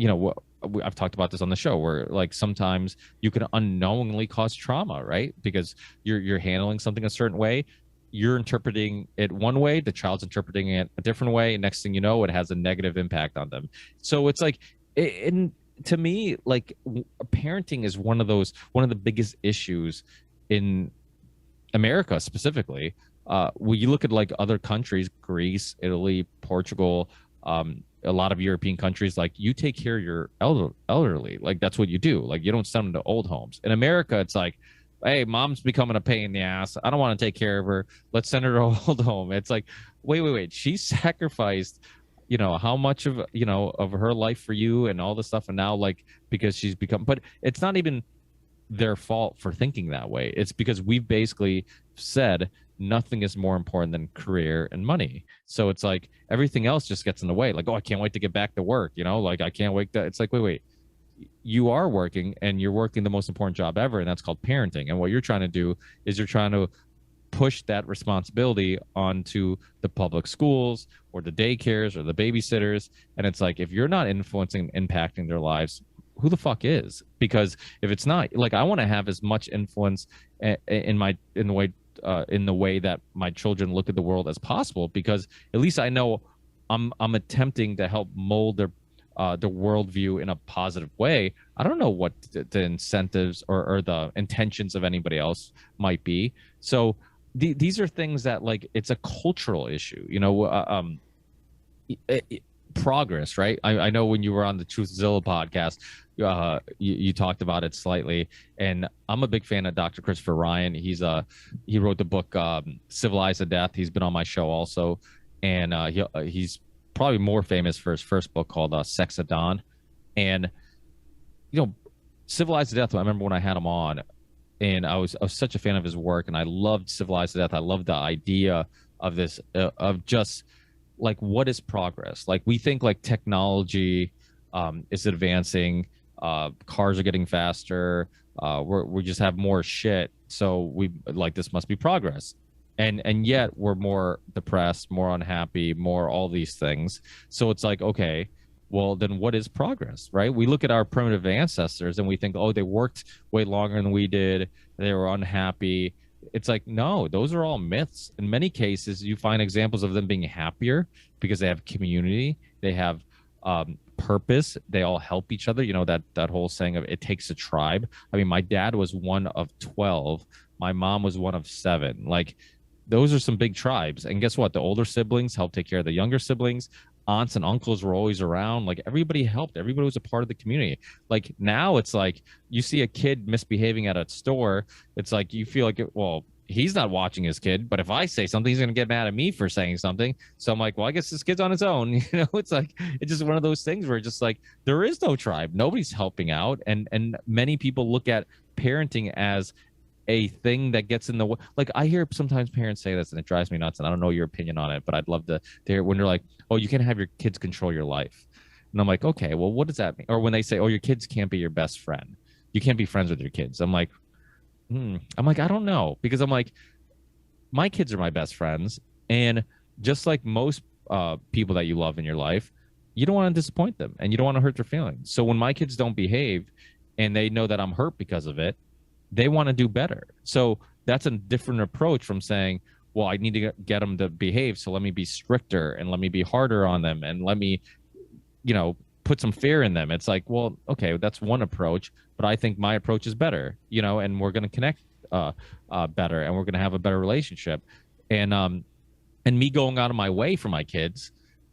I've talked about this on the show, where, like, sometimes you can unknowingly cause trauma, right? Because you're handling something a certain way, you're interpreting it one way, the child's interpreting it a different way, and next thing you know, it has a negative impact on them. So it's like, to me, like, parenting is one of the biggest issues in America specifically. When you look at, like, other countries, Greece, Italy, Portugal, a lot of European countries, like, you take care of your elderly, like, that's what you do. Like, you don't send them to old homes. In America, it's like, hey, mom's becoming a pain in the ass, I don't want to take care of her, let's send her to old home. It's like, wait, she sacrificed how much of of her life for you and all this stuff, and now, like, because she's become, but it's not even their fault for thinking that way. It's because we've basically said nothing is more important than career and money. So it's like everything else just gets in the way. Like, oh, I can't wait to get back to work, like, I can't wait to, it's like, wait, you are working, and you're working the most important job ever, and that's called parenting. And what you're trying to do is you're trying to push that responsibility onto the public schools or the daycares or the babysitters. And it's like, if you're not influencing, impacting their lives, who the fuck is? Because if it's not, like, I want to have as much influence in the way that my children look at the world as possible, because at least I know I'm attempting to help mold the worldview in a positive way, I don't know what the incentives or the intentions of anybody else might be. So these are things that, like, it's a cultural issue, progress, right? I know when you were on the Truthzilla podcast, you talked about it slightly, and I'm a big fan of Dr. Christopher Ryan. He wrote the book Civilized to Death. He's been on my show also, and he's probably more famous for his first book called Sex at Dawn. And Civilized to Death, I remember when I had him on, and I was such a fan of his work, and I loved Civilized to Death. I loved the idea of this, of just like, what is progress? Like, we think like technology is advancing, cars are getting faster, we just have more shit, so we like, this must be progress, and yet we're more depressed, more unhappy, more all these things. So it's like, okay, well, then what is progress, right? We look at our primitive ancestors and we think, oh, they worked way longer than we did, they were unhappy. It's like, no, those are all myths. In many cases, you find examples of them being happier because they have community, they have purpose, they all help each other. That whole saying of it takes a tribe. I mean, my dad was one of 12, my mom was one of 7. Like, those are some big tribes. And guess what? The older siblings help take care of the younger siblings. Aunts and uncles were always around. Like, everybody helped. Everybody was a part of the community. Like, now it's like, you see a kid misbehaving at a store, it's like, you feel like, well, he's not watching his kid, but if I say something, he's going to get mad at me for saying something. So I'm like, well, I guess this kid's on his own. It's like, it's just one of those things where it's just like, there is no tribe. Nobody's helping out. And many people look at parenting as a thing that gets in the way. Like, I hear sometimes parents say this and it drives me nuts, and I don't know your opinion on it, but I'd love to hear when they're like, oh, you can't have your kids control your life. And I'm like, okay, well, what does that mean? Or when they say, oh, your kids can't be your best friend, you can't be friends with your kids. I'm like, I don't know, because I'm like, my kids are my best friends, and just like most people that you love in your life, you don't want to disappoint them and you don't want to hurt their feelings. So when my kids don't behave and they know that I'm hurt because of it, they want to do better. So that's a different approach from saying, well, I need to get them to behave, so let me be stricter and let me be harder on them and let me, put some fear in them. It's like, well, okay, that's one approach, but I think my approach is better, and we're going to connect better, and we're going to have a better relationship. And me going out of my way for my kids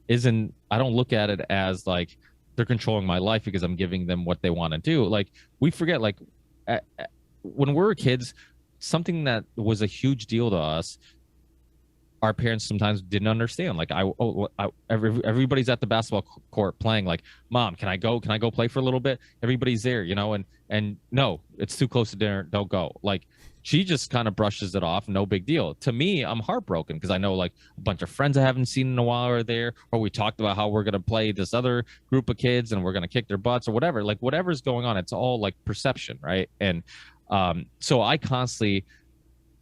I don't look at it as like they're controlling my life because I'm giving them what they want to do. Like, we forget, like, when we were kids, something that was a huge deal to us, our parents sometimes didn't understand. Like, everybody's at the basketball court playing. Like, Mom, can I go play for a little bit? Everybody's there, and no, it's too close to dinner, don't go. Like, she just kind of brushes it off, no big deal. To me, I'm heartbroken because I know, like, a bunch of friends I haven't seen in a while are there, or we talked about how we're going to play this other group of kids and we're going to kick their butts or whatever. Like, whatever's going on, it's all like perception, right? And so I constantly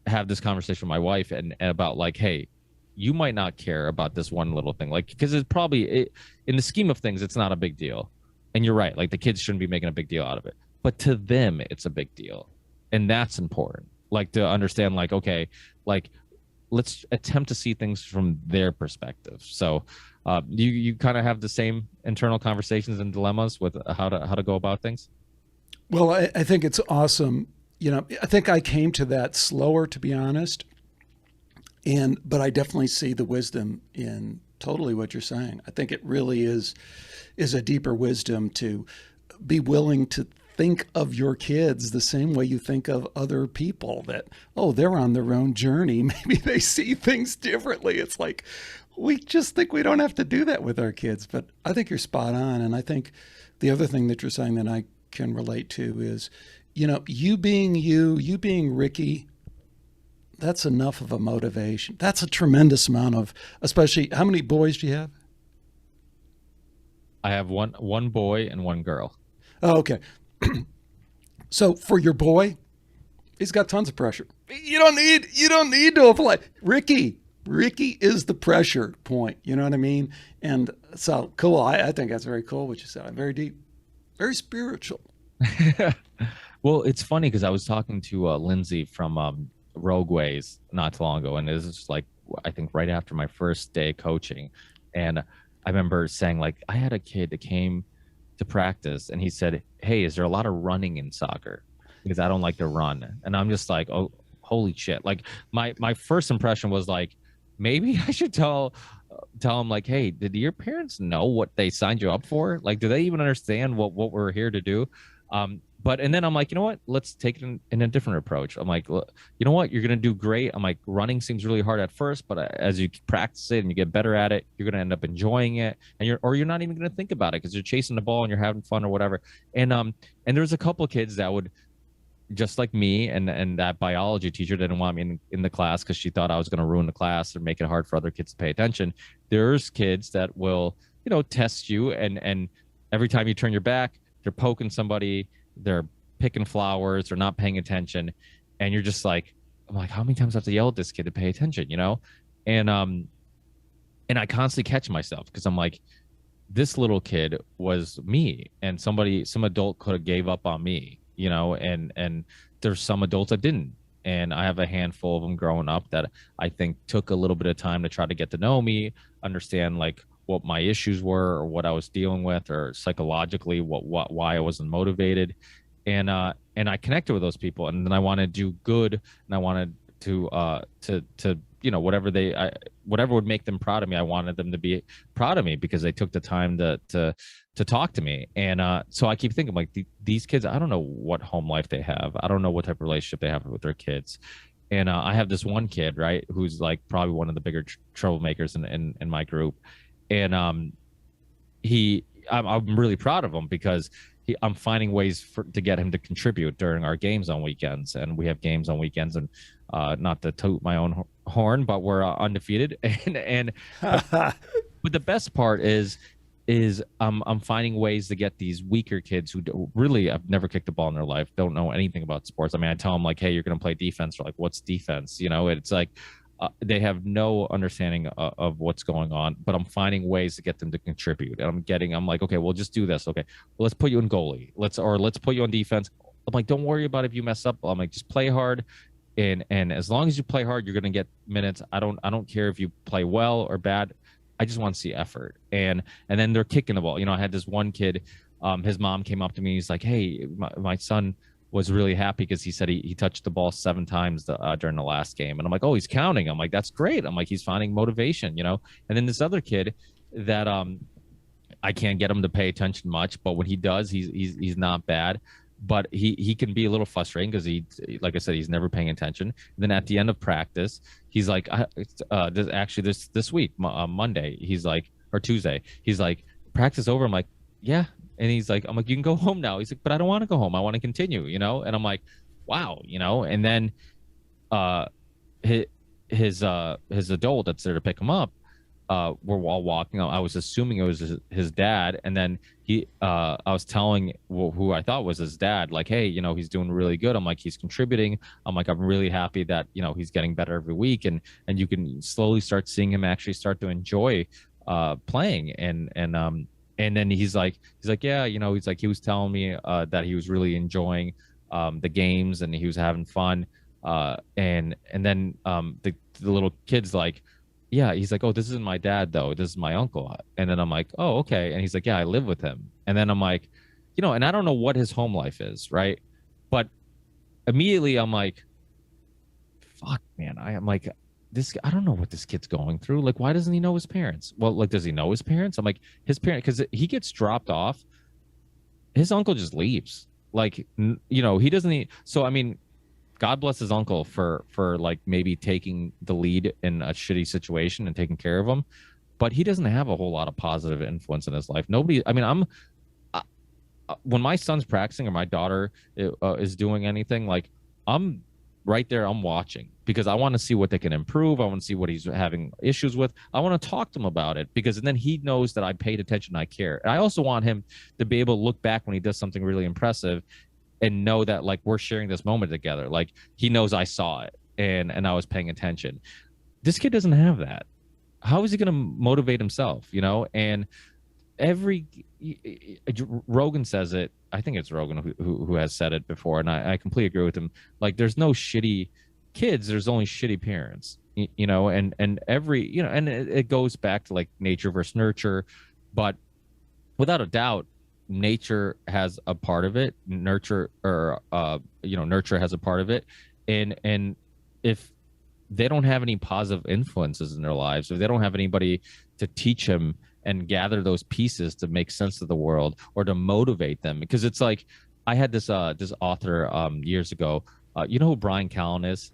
have this conversation with my wife and about, like, hey, you might not care about this one little thing, like, because it's probably in the scheme of things, it's not a big deal. And you're right, like, the kids shouldn't be making a big deal out of it, but to them, it's a big deal, and that's important. Like, to understand, like, okay, like, let's attempt to see things from their perspective. So you kind of have the same internal conversations and dilemmas with how to go about things. Well, I think it's awesome. I think I came to that slower, to be honest. But I definitely see the wisdom in totally what you're saying. I think it really is a deeper wisdom to be willing to think of your kids the same way you think of other people, that, oh, they're on their own journey. Maybe they see things differently. It's like, we just think we don't have to do that with our kids. But I think you're spot on. And I think the other thing that you're saying that I can relate to is, you being Ricky, that's enough of a motivation. That's a tremendous amount of, especially, how many boys do you have? I have one boy and one girl. Oh, okay. So for your boy, he's got tons of pressure. You don't need to apply. Ricky is the pressure point. You know what I mean? And so cool. I think that's very cool what you said. I'm very deep, very spiritual. Well, it's funny because I was talking to Lindsay from Rogue Ways not too long ago, and this is like, I think right after my first day coaching, and I remember saying, like, I had a kid that came to practice, and he said, "Hey, is there a lot of running in soccer? Because I don't like to run." And I'm just like, "Oh, holy shit!" Like my first impression was like, maybe I should tell him like, "Hey, did your parents know what they signed you up for? Like, do they even understand what we're here to do?" But and then I'm like, you know what? Let's take it in a different approach. I'm like, "Look, you know what? You're gonna do great." I'm like, running seems really hard at first, but as you practice it and you get better at it, you're gonna end up enjoying it, and you're not even gonna think about it because you're chasing the ball and you're having fun or whatever. And there's a couple of kids that would, just like me, and that biology teacher didn't want me in the class because she thought I was going to ruin the class or make it hard for other kids to pay attention. There's kids that will, test you, and every time you turn your back, they're poking somebody, they're picking flowers, they're not paying attention, and you're just like, I'm like, how many times do I have to yell at this kid to pay attention? And I constantly catch myself because I'm like, this little kid was me, and some adult could have gave up on me, and there's some adults that didn't. And I have a handful of them growing up that I think took a little bit of time to try to get to know me, understand like what my issues were or what I was dealing with, or psychologically why I wasn't motivated. And I connected with those people, and then I wanted to do good, and I wanted to whatever would make them proud of me. I wanted them to be proud of me because they took the time to talk to me. And so I keep thinking like these kids, I don't know what home life they have. I don't know what type of relationship they have with their kids. And I have this one kid, right, who's like probably one of the bigger troublemakers in my group. And I'm really proud of him because I'm finding ways to get him to contribute during our games on weekends, and we have games on weekends. And not to toot my own horn, but we're undefeated. And but the best part is I'm finding ways to get these weaker kids who really have never kicked the ball in their life, don't know anything about sports. I mean, I tell them like, hey, you're going to play defense. They're like, what's defense? It's like they have no understanding of what's going on, but I'm finding ways to get them to contribute. And I'm like, okay, we'll just do this. Okay, well, let's put you in goalie. Let's put you on defense. I'm like, don't worry about if you mess up. I'm like, just play hard. And as long as you play hard, you're going to get minutes. I don't care if you play well or bad. I just want to see effort. And then they're kicking the ball. I had this one kid, his mom came up to me. He's like, hey, my son was really happy because he said he touched the ball 7 times during the last game. And I'm like, oh, he's counting. I'm like, that's great. I'm like, he's finding motivation, And then this other kid that I can't get him to pay attention much, but when he does, he's not bad. But he can be a little frustrating because like I said, he's never paying attention. And then at the end of practice, he's like, this week, Monday, he's like, or Tuesday, he's like, practice over. I'm like, yeah. And I'm like, you can go home now. He's like, but I don't want to go home. I want to continue, And I'm like, wow, And then his adult that's there to pick him up, we're all walking. I was assuming it was his dad, and then I was telling who I thought was his dad, like, hey, he's doing really good. I'm like, he's contributing. I'm like, I'm really happy that he's getting better every week, and you can slowly start seeing him actually start to enjoy playing. And then he's like, yeah, he's like, he was telling me that he was really enjoying the games and he was having fun. And then the little kid's like, yeah, he's like, oh, this isn't my dad though, this is my uncle. And then I'm like, oh, okay. And he's like, yeah, I live with him. And then I'm like, and I don't know what his home life is, right? But immediately I'm like, fuck, man. I'm like, I don't know what this kid's going through. Like, why doesn't he know his parents? Well, like, does he know his parents? I'm like, his parent, because he gets dropped off, his uncle just leaves. Like, he doesn't need. So I mean, God bless his uncle for like maybe taking the lead in a shitty situation and taking care of him, but he doesn't have a whole lot of positive influence in his life. Nobody. I mean, when my son's practicing or my daughter is doing anything, like, I'm right there, I'm watching because I want to see what they can improve. I want to see what he's having issues with. I want to talk to him about it because then he knows that I paid attention, I care. And I also want him to be able to look back when he does something really impressive and know that like we're sharing this moment together. Like he knows I saw it and I was paying attention. This kid doesn't have that. How is he going to motivate himself, And Rogan says it. I think it's Rogan who has said it before, and I completely agree with him. Like, there's no shitty kids. There's only shitty parents, and every, and it goes back to like nature versus nurture, but without a doubt, nature has a part of it, nurture, or nurture has a part of it, and if they don't have any positive influences in their lives, if they don't have anybody to teach them and gather those pieces to make sense of the world or to motivate them, because it's like I had this author years ago. You know who Brian Callen is?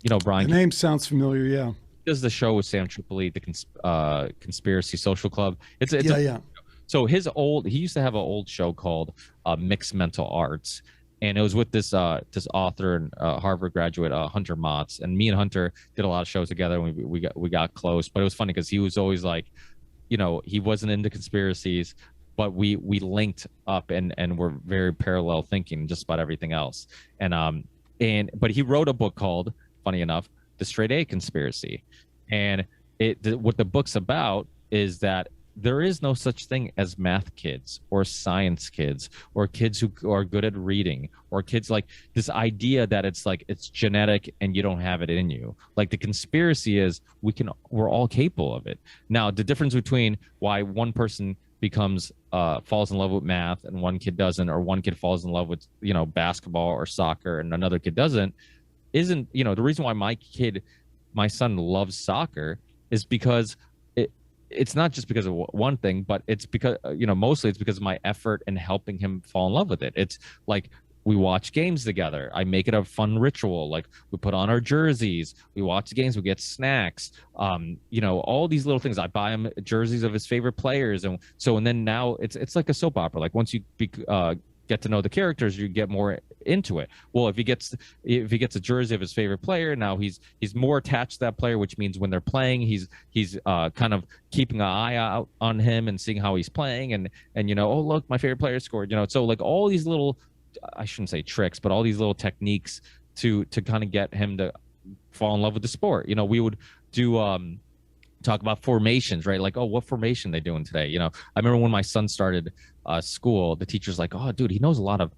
You know The Brian name sounds familiar. Yeah. does the show with Sam Tripoli, the Conspiracy Social Club. It's Yeah. a Yeah. so he used to have an old show called Mixed Mental Arts, and it was with this author and Harvard graduate Hunter Motz, and me and Hunter did a lot of shows together, and we got close. But it was funny because he was always like, he wasn't into conspiracies, but we linked up and were very parallel thinking just about everything else. But he wrote a book called, funny enough, The Straight A Conspiracy, and what the book's about is that there is no such thing as math kids or science kids or kids who are good at reading or kids like this idea that it's like it's genetic and you don't have it in you. Like the conspiracy is we're all capable of it. Now, the difference between why one person becomes falls in love with math and one kid doesn't, or one kid falls in love with basketball or soccer and another kid doesn't, isn't the reason why my son loves soccer is because it's not just because of one thing, but it's because mostly it's because of my effort in helping him fall in love with it. It's like we watch games together. I make it a fun ritual. Like we put on our jerseys, we watch the games, we get snacks, all these little things. I buy him jerseys of his favorite players, and then now it's like a soap opera. Like once you get to know the characters, you get more into it. Well, if he gets a jersey of his favorite player, now he's more attached to that player, which means when they're playing, he's kind of keeping an eye out on him and seeing how he's playing, and oh look, my favorite player scored. So like all these little, I shouldn't say tricks, but all these little techniques to kind of get him to fall in love with the sport. We would do talk about formations, right? Like, oh, what formation they doing today? I remember when my son started school, the teacher's like, oh, dude, he knows a lot of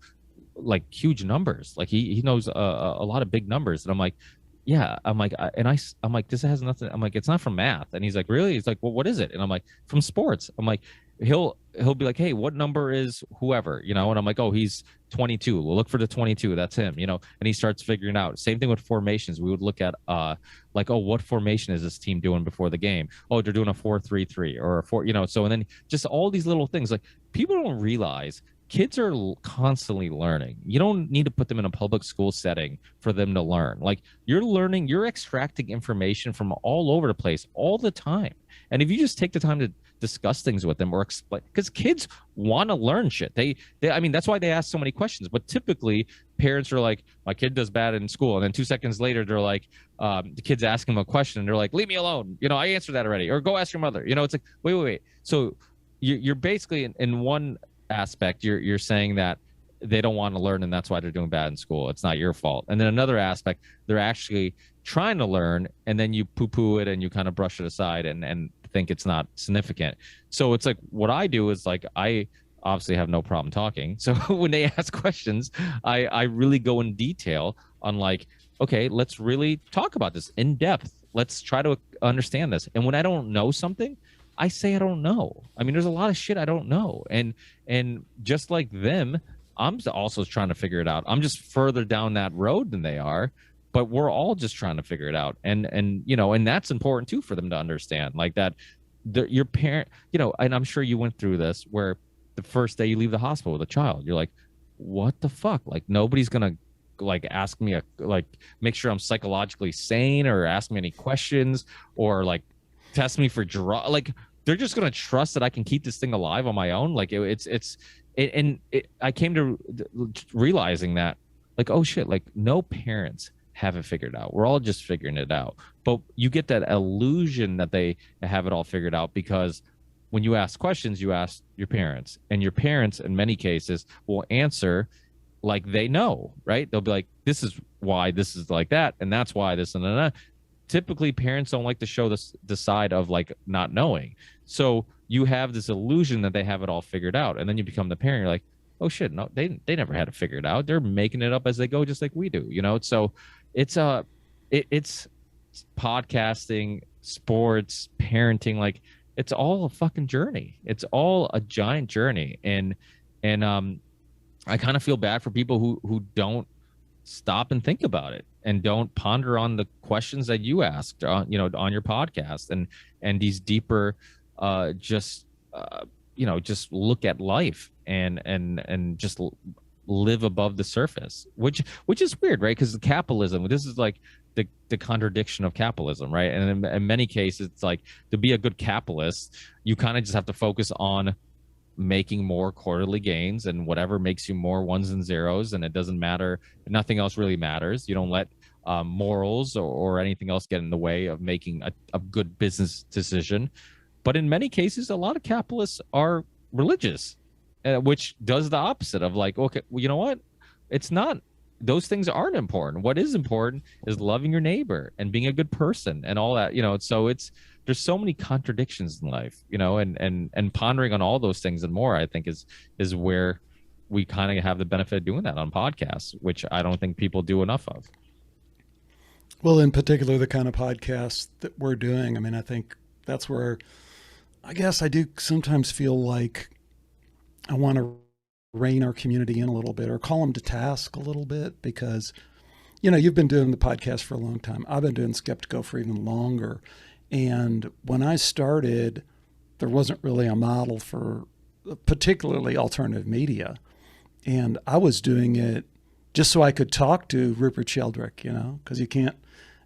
like huge numbers. Like he knows a lot of big numbers. And I'm like, yeah. I'm like, this has nothing. I'm like, it's not from math. And he's like, really? He's like, well, what is it? And I'm like, from sports. I'm like, he'll be like, hey, what number is whoever? And I'm like, oh, he's 22. We'll look for the 22. That's him. And he starts figuring out. Same thing with formations. We would look at like, oh, what formation is this team doing before the game? Oh, they're doing a 4-3-3 or a 4. So and then just all these little things. Like people don't realize kids are constantly learning. You don't need to put them in a public school setting for them to learn. Like you're extracting information from all over the place all the time. And if you just take the time to discuss things with them or explain, because kids want to learn shit. I mean, that's why they ask so many questions. But typically parents are like, my kid does bad in school. And then 2 seconds later, they're like, the kid's asking them a question and they're like, leave me alone. I answered that already. Or go ask your mother. It's like, wait. So you're basically in one aspect, you're saying that they don't want to learn and that's why they're doing bad in school. It's not your fault. And then another aspect, they're actually trying to learn and then you poo-poo it and you kind of brush it aside and think it's not significant. So it's like what I do is like I obviously have no problem talking. So when they ask questions, I really go in detail on like, okay, let's really talk about this in depth. Let's try to understand this. And when I don't know something, I say I don't know. I mean, there's a lot of shit I don't know. And just like them, I'm also trying to figure it out. I'm just further down that road than they are, but we're all just trying to figure it out. And that's important too for them to understand, like that your parent, and I'm sure you went through this where the first day you leave the hospital with a child, you're like, what the fuck? Like nobody's going to like ask me make sure I'm psychologically sane or ask me any questions or like test me for like they're just going to trust that I can keep this thing alive on my own. Like I came to realizing that like, oh shit, like no parents have it figured out. We're all just figuring it out. But you get that illusion that they have it all figured out because when you ask questions, you ask your parents, and your parents in many cases will answer like they know, right? They'll be like, this is why this is like that. And that's why this and that. Typically parents don't like to show the side of like not knowing. So you have this illusion that they have it all figured out. And then you become the parent. You're like, oh shit, no, they never had it figured out. They're making it up as they go, just like we do, So it's podcasting, sports, parenting. Like it's all a fucking journey. It's all a giant journey. And I kind of feel bad for people who don't stop and think about it and don't ponder on the questions that you asked on your podcast, and these deeper just just look at life and just live above the surface, which is weird, right? Because capitalism, this is like the contradiction of capitalism, right? And in many cases, it's like, to be a good capitalist, you kind of just have to focus on making more quarterly gains, and whatever makes you more ones and zeros, and it doesn't matter, nothing else really matters. You don't let morals or anything else get in the way of making a good business decision. But in many cases, a lot of capitalists are religious, which does the opposite of like, okay, well, you know what? It's not, those things aren't important. What is important is loving your neighbor and being a good person and all that, so there's so many contradictions in life, and pondering on all those things and more, I think is where we kind of have the benefit of doing that on podcasts, which I don't think people do enough of. Well, in particular, the kind of podcasts that we're doing, I mean, I think that's where I guess I do sometimes feel like I want to rein our community in a little bit or call them to task a little bit, because, you've been doing the podcast for a long time. I've been doing Skeptico for even longer. And when I started, there wasn't really a model for particularly alternative media. And I was doing it just so I could talk to Rupert Sheldrake, because you can't.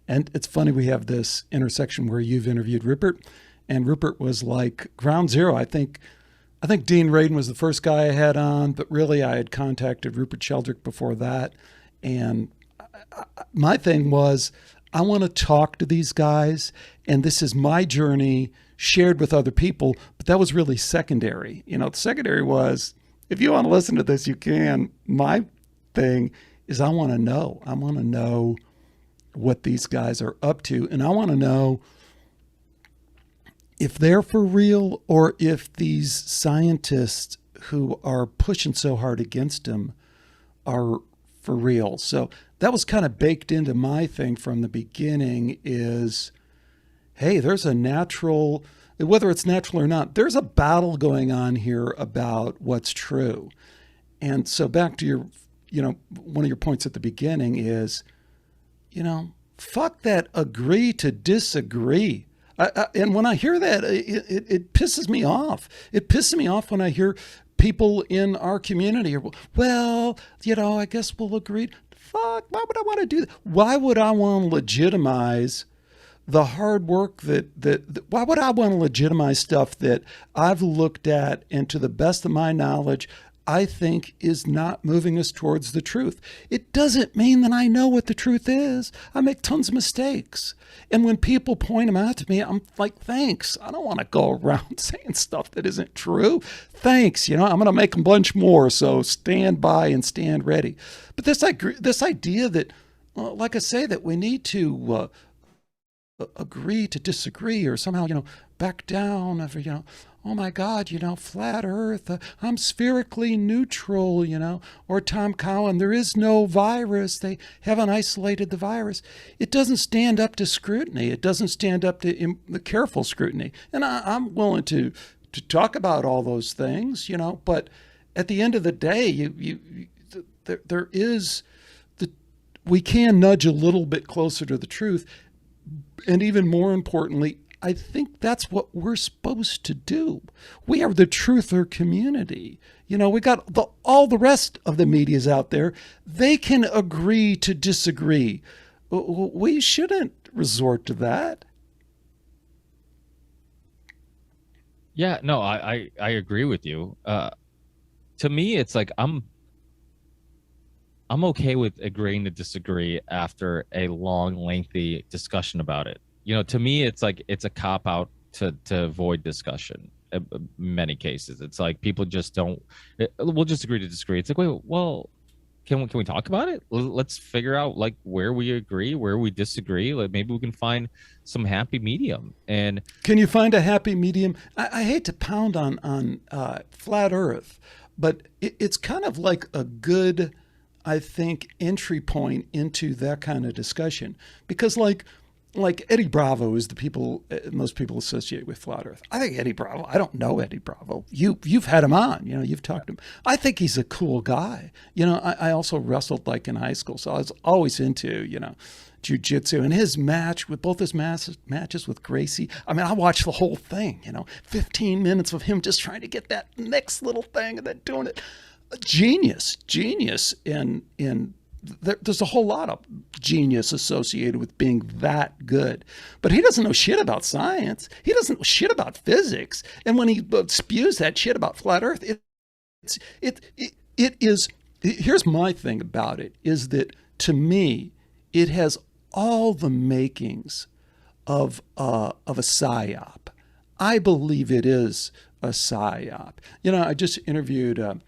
And it's funny, we have this intersection where you've interviewed Rupert, and Rupert was like ground zero. I think Dean Radin was the first guy I had on, but really I had contacted Rupert Sheldrake before that. And my thing was, I want to talk to these guys, and this is my journey shared with other people. But that was really secondary. The secondary was, if you want to listen to this, you can. My thing is, I want to know. I want to know what these guys are up to, and I want to know if they're for real or if these scientists who are pushing so hard against them are for real. So that was kind of baked into my thing from the beginning is, hey, there's a natural, whether it's natural or not, there's a battle going on here about what's true. And so back to your, one of your points at the beginning is, fuck that agree to disagree. And when I hear that, it pisses me off. It pisses me off when I hear people in our community are, well, I guess we'll agree. Fuck, why would I want to do that? Why would I want to legitimize the hard work that why would I want to legitimize stuff that I've looked at and to the best of my knowledge, I think is not moving us towards the truth? It doesn't mean that I know what the truth is. I make tons of mistakes. And when people point them out to me, I'm like, thanks. I don't want to go around saying stuff that isn't true. Thanks. I'm going to make a bunch more. So stand by and stand ready. But this idea that, like I say, that we need to agree to disagree or somehow, back down of, oh my God, flat earth, I'm spherically neutral, or Tom Cowan, there is no virus. They haven't isolated the virus. It doesn't stand up to scrutiny. It doesn't stand up to the careful scrutiny. And I'm willing to talk about all those things, but at the end of the day, there is we can nudge a little bit closer to the truth. And even more importantly, I think that's what we're supposed to do. We are the truther community. We got all the rest of the media's out there. They can agree to disagree. We shouldn't resort to that. Yeah, no, I agree with you. To me, it's like I'm okay with agreeing to disagree after a long, lengthy discussion about it. To me, it's like it's a cop out to avoid discussion. In many cases, it's like people just don't. We'll just agree to disagree. It's like, wait, well, can we talk about it? Let's figure out like where we agree, where we disagree. Like maybe we can find some happy medium. And can you find a happy medium? I hate to pound on flat Earth, but it's kind of like a good, I think, entry point into that kind of discussion, because like like Eddie Bravo is the people most people associate with flat Earth. I think Eddie Bravo. I don't know Eddie Bravo. You've had him on. You've talked to him. I think he's a cool guy. I also wrestled like in high school, so I was always into jiu-jitsu, and his match with both his matches with Gracie. I mean, I watched the whole thing. 15 minutes of him just trying to get that next little thing and then doing it. Genius in. There's a whole lot of genius associated with being that good, but he doesn't know shit about science. He doesn't know shit about physics. And when he spews that shit about flat Earth, it is. Here's my thing about it: is that to me, it has all the makings of a psyop. I believe it is a psyop. I just interviewed a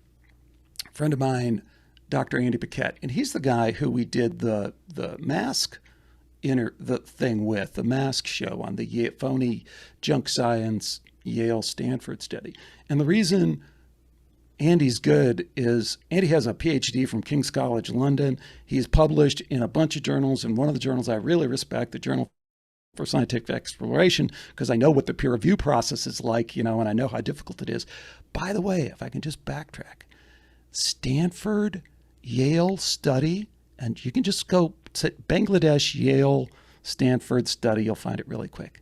friend of mine, Dr. Andy Paquette, and he's the guy who we did the mask the thing with, the mask show on the phony junk science Yale Stanford study. And the reason Andy's good is Andy has a PhD from King's College London. He's published in a bunch of journals, and one of the journals I really respect, the Journal for Scientific Exploration, because I know what the peer review process is like, and I know how difficult it is. By the way, if I can just backtrack, Stanford Yale study, and you can just go to Bangladesh, Yale, Stanford study. You'll find it really quick.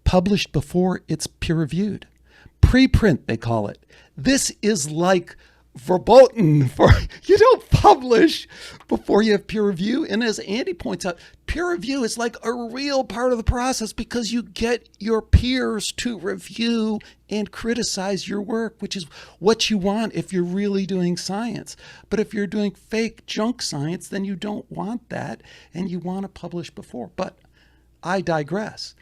Published before it's peer reviewed. Preprint, they call it. This is like verboten you don't publish before you have peer review. And as Andy points out, peer review is like a real part of the process because you get your peers to review and criticize your work, which is what you want if you're really doing science. But if you're doing fake junk science, then you don't want that and you want to publish before. But I digress,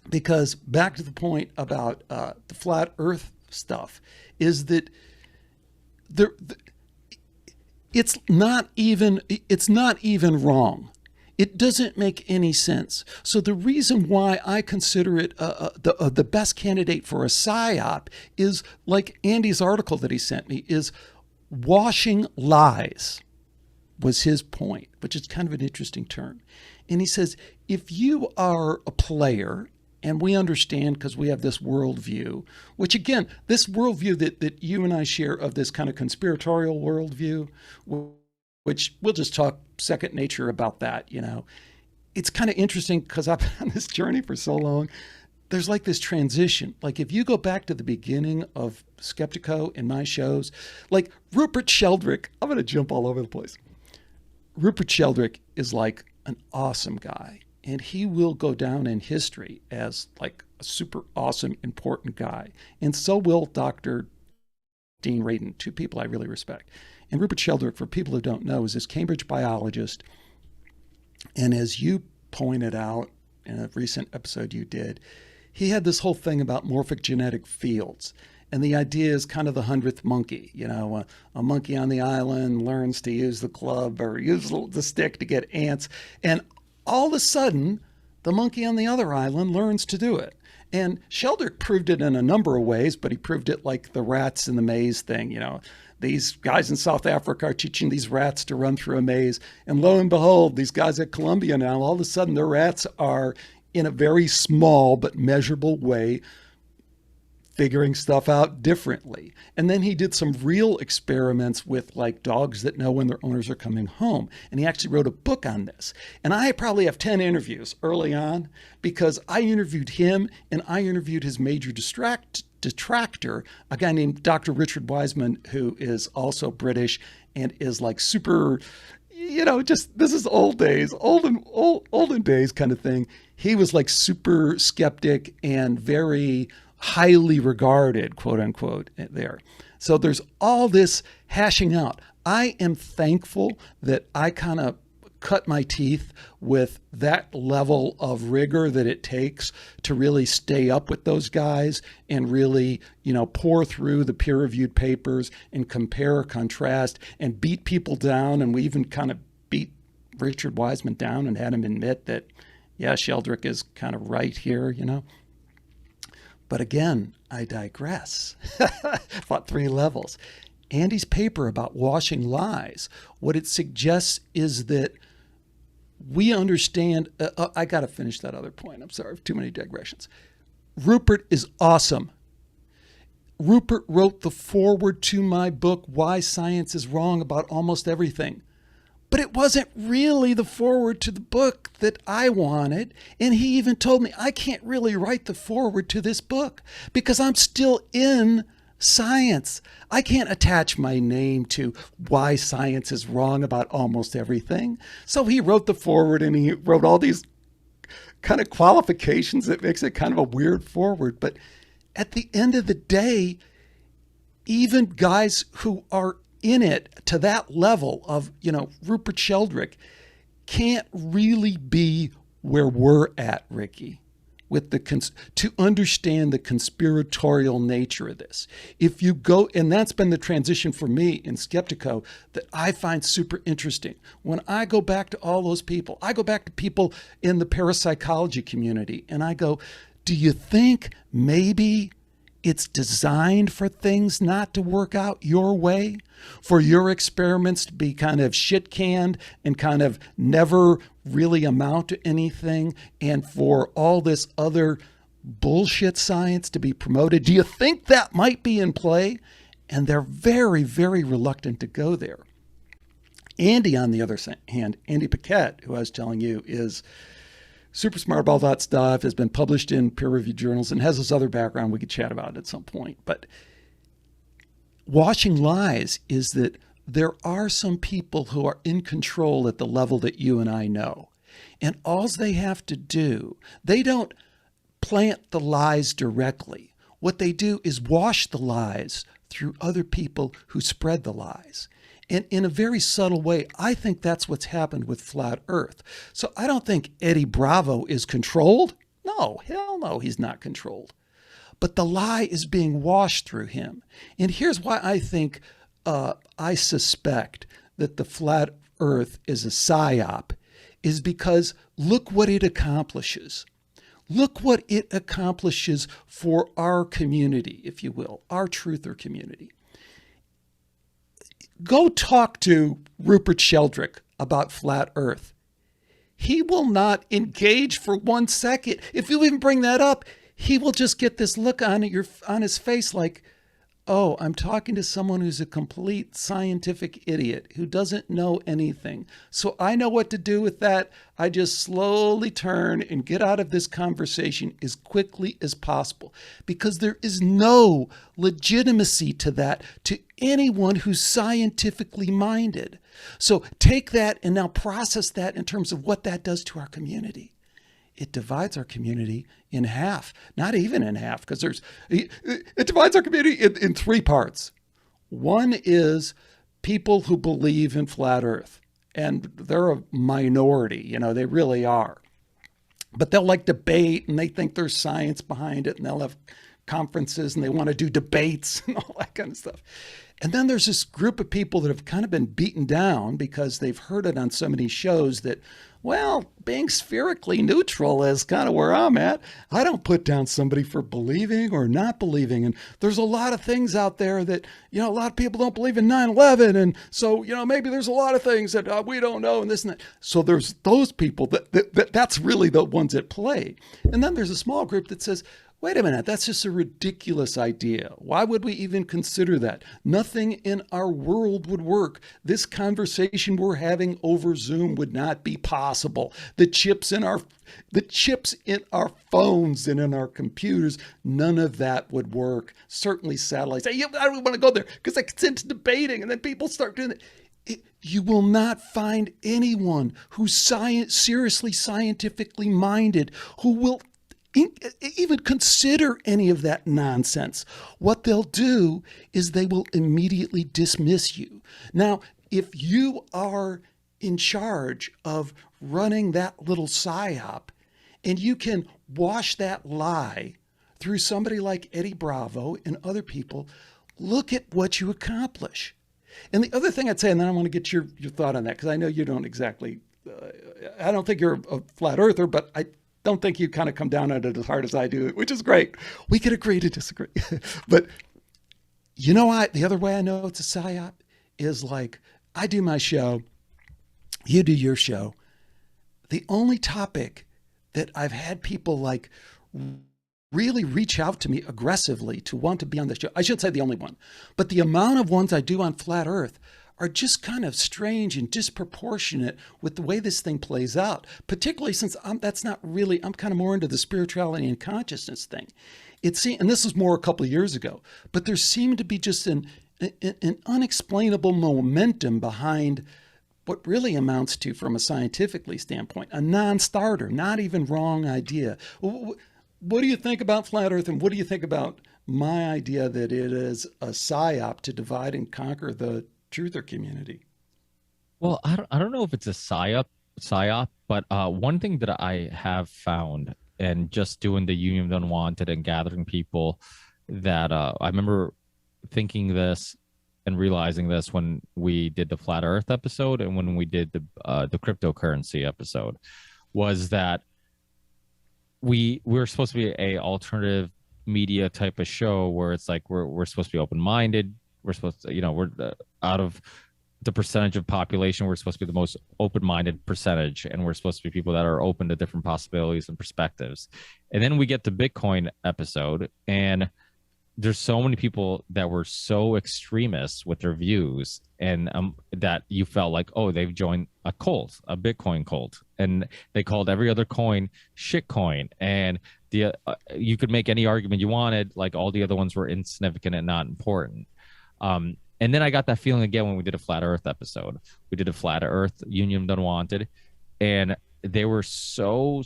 because back to the point about the flat Earth stuff is that it's not even wrong. It doesn't make any sense. So the reason why I consider it the best candidate for a psyop is, like Andy's article that he sent me, is washing lies was his point, which is kind of an interesting term. And he says, if you are a player, and we understand because we have this worldview, which again, this worldview that you and I share of this kind of conspiratorial worldview, which we'll just talk second nature about that, It's kind of interesting because I've been on this journey for so long. There's like this transition. Like if you go back to the beginning of Skeptico in my shows, like Rupert Sheldrake, I'm going to jump all over the place. Rupert Sheldrake is like an awesome guy. And he will go down in history as like a super awesome, important guy. And so will Dr. Dean Radin, two people I really respect. And Rupert Sheldrake, for people who don't know, is this Cambridge biologist. And as you pointed out in a recent episode you did, he had this whole thing about morphic genetic fields. And the idea is kind of the 100th monkey. A monkey on the island learns to use the club or use the stick to get ants. And all of a sudden, the monkey on the other island learns to do it. And Sheldrake proved it in a number of ways, but he proved it like the rats in the maze thing. These guys in South Africa are teaching these rats to run through a maze. And lo and behold, these guys at Columbia now, all of a sudden their rats are in a very small but measurable way figuring stuff out differently. And then he did some real experiments with like dogs that know when their owners are coming home. And he actually wrote a book on this. And I probably have 10 interviews early on because I interviewed him and I interviewed his major detractor, a guy named Dr. Richard Wiseman, who is also British and is like super, just this is olden days kind of thing. He was like super skeptic and very highly regarded, quote unquote, there. So there's all this hashing out. I am thankful that I kind of cut my teeth with that level of rigor that it takes to really stay up with those guys and really, pour through the peer-reviewed papers and compare, contrast, and beat people down. And we even kind of beat Richard Wiseman down and had him admit that, yeah, Sheldrake is kind of right here, But again, I digress. About 3 levels. Andy's paper about washing lies, what it suggests is that we understand. I got to finish that other point. I'm sorry, too many digressions. Rupert is awesome. Rupert wrote the foreword to my book, Why Science is Wrong About Almost Everything. But it wasn't really the foreword to the book that I wanted. And he even told me I can't really write the foreword to this book because I'm still in science. I can't attach my name to Why Science is Wrong About Almost Everything. So he wrote the foreword, and he wrote all these kind of qualifications that makes it kind of a weird foreword. But at the end of the day, even guys who are in it to that level of, Rupert Sheldrake can't really be where we're at, Ricky, with to understand the conspiratorial nature of this. If you go, and that's been the transition for me in Skeptico that I find super interesting. When I go back to all those people, I go back to people in the parapsychology community, and I go, do you think maybe it's designed for things not to work out your way, for your experiments to be kind of shit canned and kind of never really amount to anything, and for all this other bullshit science to be promoted? Do you think that might be in play? And they're very, very reluctant to go there. Andy, on the other hand, Andy Paquette, who I was telling you is super smart about that stuff, has been published in peer-reviewed journals, and has this other background we could chat about at some point. But washing lies is that there are some people who are in control at the level that you and I know. And all they have to do, they don't plant the lies directly. What they do is wash the lies through other people who spread the lies. And in a very subtle way, I think that's what's happened with Flat Earth. So I don't think Eddie Bravo is controlled. No, hell no, he's not controlled. But the lie is being washed through him. And here's why I think, I suspect that the Flat Earth is a psyop, is because look what it accomplishes. Look what it accomplishes for our community, if you will, our truther community. Go talk to Rupert Sheldrake about Flat Earth. He will not engage for 1 second. If you even bring that up, he will just get this look on his face like, oh, I'm talking to someone who's a complete scientific idiot who doesn't know anything. So I know what to do with that. I just slowly turn and get out of this conversation as quickly as possible, because there is no legitimacy to that to anyone who's scientifically minded. So take that and now process that in terms of what that does to our community. It divides our community in half, not even in half, because it divides our community in 3 parts. One is people who believe in flat Earth, and they're a minority, they really are. But they'll like debate, and they think there's science behind it, and they'll have conferences, and they want to do debates and all that kind of stuff. And then there's this group of people that have kind of been beaten down because they've heard it on so many shows that, well, being spherically neutral is kind of where I'm at. I don't put down somebody for believing or not believing. And there's a lot of things out there that, a lot of people don't believe in 9/11. And so, maybe there's a lot of things that we don't know and this and that. So there's those people that's really the ones at play. And then there's a small group that says, wait a minute, that's just a ridiculous idea. Why would we even consider that? Nothing in our world would work. This conversation we're having over Zoom would not be possible. The chips in our phones and in our computers, none of that would work. Certainly satellites. I don't want to go there because I get into debating, and then people start doing it. You will not find anyone who's seriously scientifically minded who will even consider any of that nonsense. What they'll do is they will immediately dismiss you. Now, if you are in charge of running that little psyop, and you can wash that lie through somebody like Eddie Bravo and other people, look at what you accomplish. And the other thing I'd say, and then I want to get your thought on that, because I know you don't exactly, I don't think you're a flat earther, but I don't think you kind of come down on it as hard as I do, which is great. We could agree to disagree. But the other way I know it's a psyop is like, I do my show, you do your show. the only topic that I've had people like really reach out to me aggressively to want to be on the show. I should say the only one, but the amount of ones I do on flat Earth are just kind of strange and disproportionate with the way this thing plays out, particularly since I'm kind of more into the spirituality and consciousness thing. And this was more a couple of years ago, but there seemed to be just an unexplainable momentum behind what really amounts to, from a scientifically standpoint, a non-starter, not even wrong idea. What do you think about flat Earth, and what do you think about my idea that it is a psyop to divide and conquer the truther community? Well, I don't know if it's a psyop, but one thing that I have found, and just doing the Union of the Unwanted and gathering people, that I remember thinking this and realizing this when we did the flat Earth episode and when we did the cryptocurrency episode, was that we're supposed to be a alternative media type of show where it's like we're supposed to be open-minded. We're supposed to, we're out of the percentage of population, we're supposed to be the most open-minded percentage, and we're supposed to be people that are open to different possibilities and perspectives. And then we get the Bitcoin episode, and there's so many people that were so extremist with their views, and that you felt like, oh, they've joined a cult, a Bitcoin cult, and they called every other coin shitcoin, and you could make any argument you wanted, like all the other ones were insignificant and not important. And then I got that feeling again when we did a flat Earth episode. We did a flat Earth Union of the Unwanted, and they so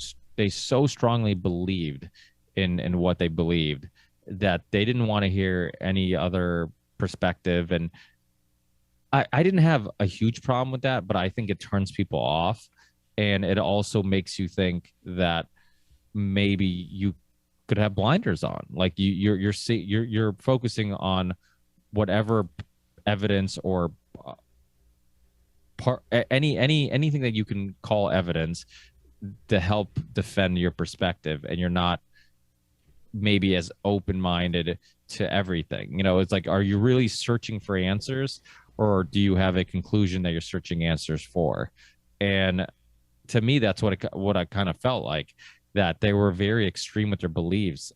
strongly believed in what they believed that they didn't want to hear any other perspective. And I didn't have a huge problem with that, but I think it turns people off, and it also makes you think that maybe you could have blinders on, like you're focusing on whatever evidence or anything that you can call evidence to help defend your perspective, and you're not maybe as open-minded to everything. It's like, are you really searching for answers, or do you have a conclusion that you're searching answers for? And to me, that's what I kind of felt like, that they were very extreme with their beliefs.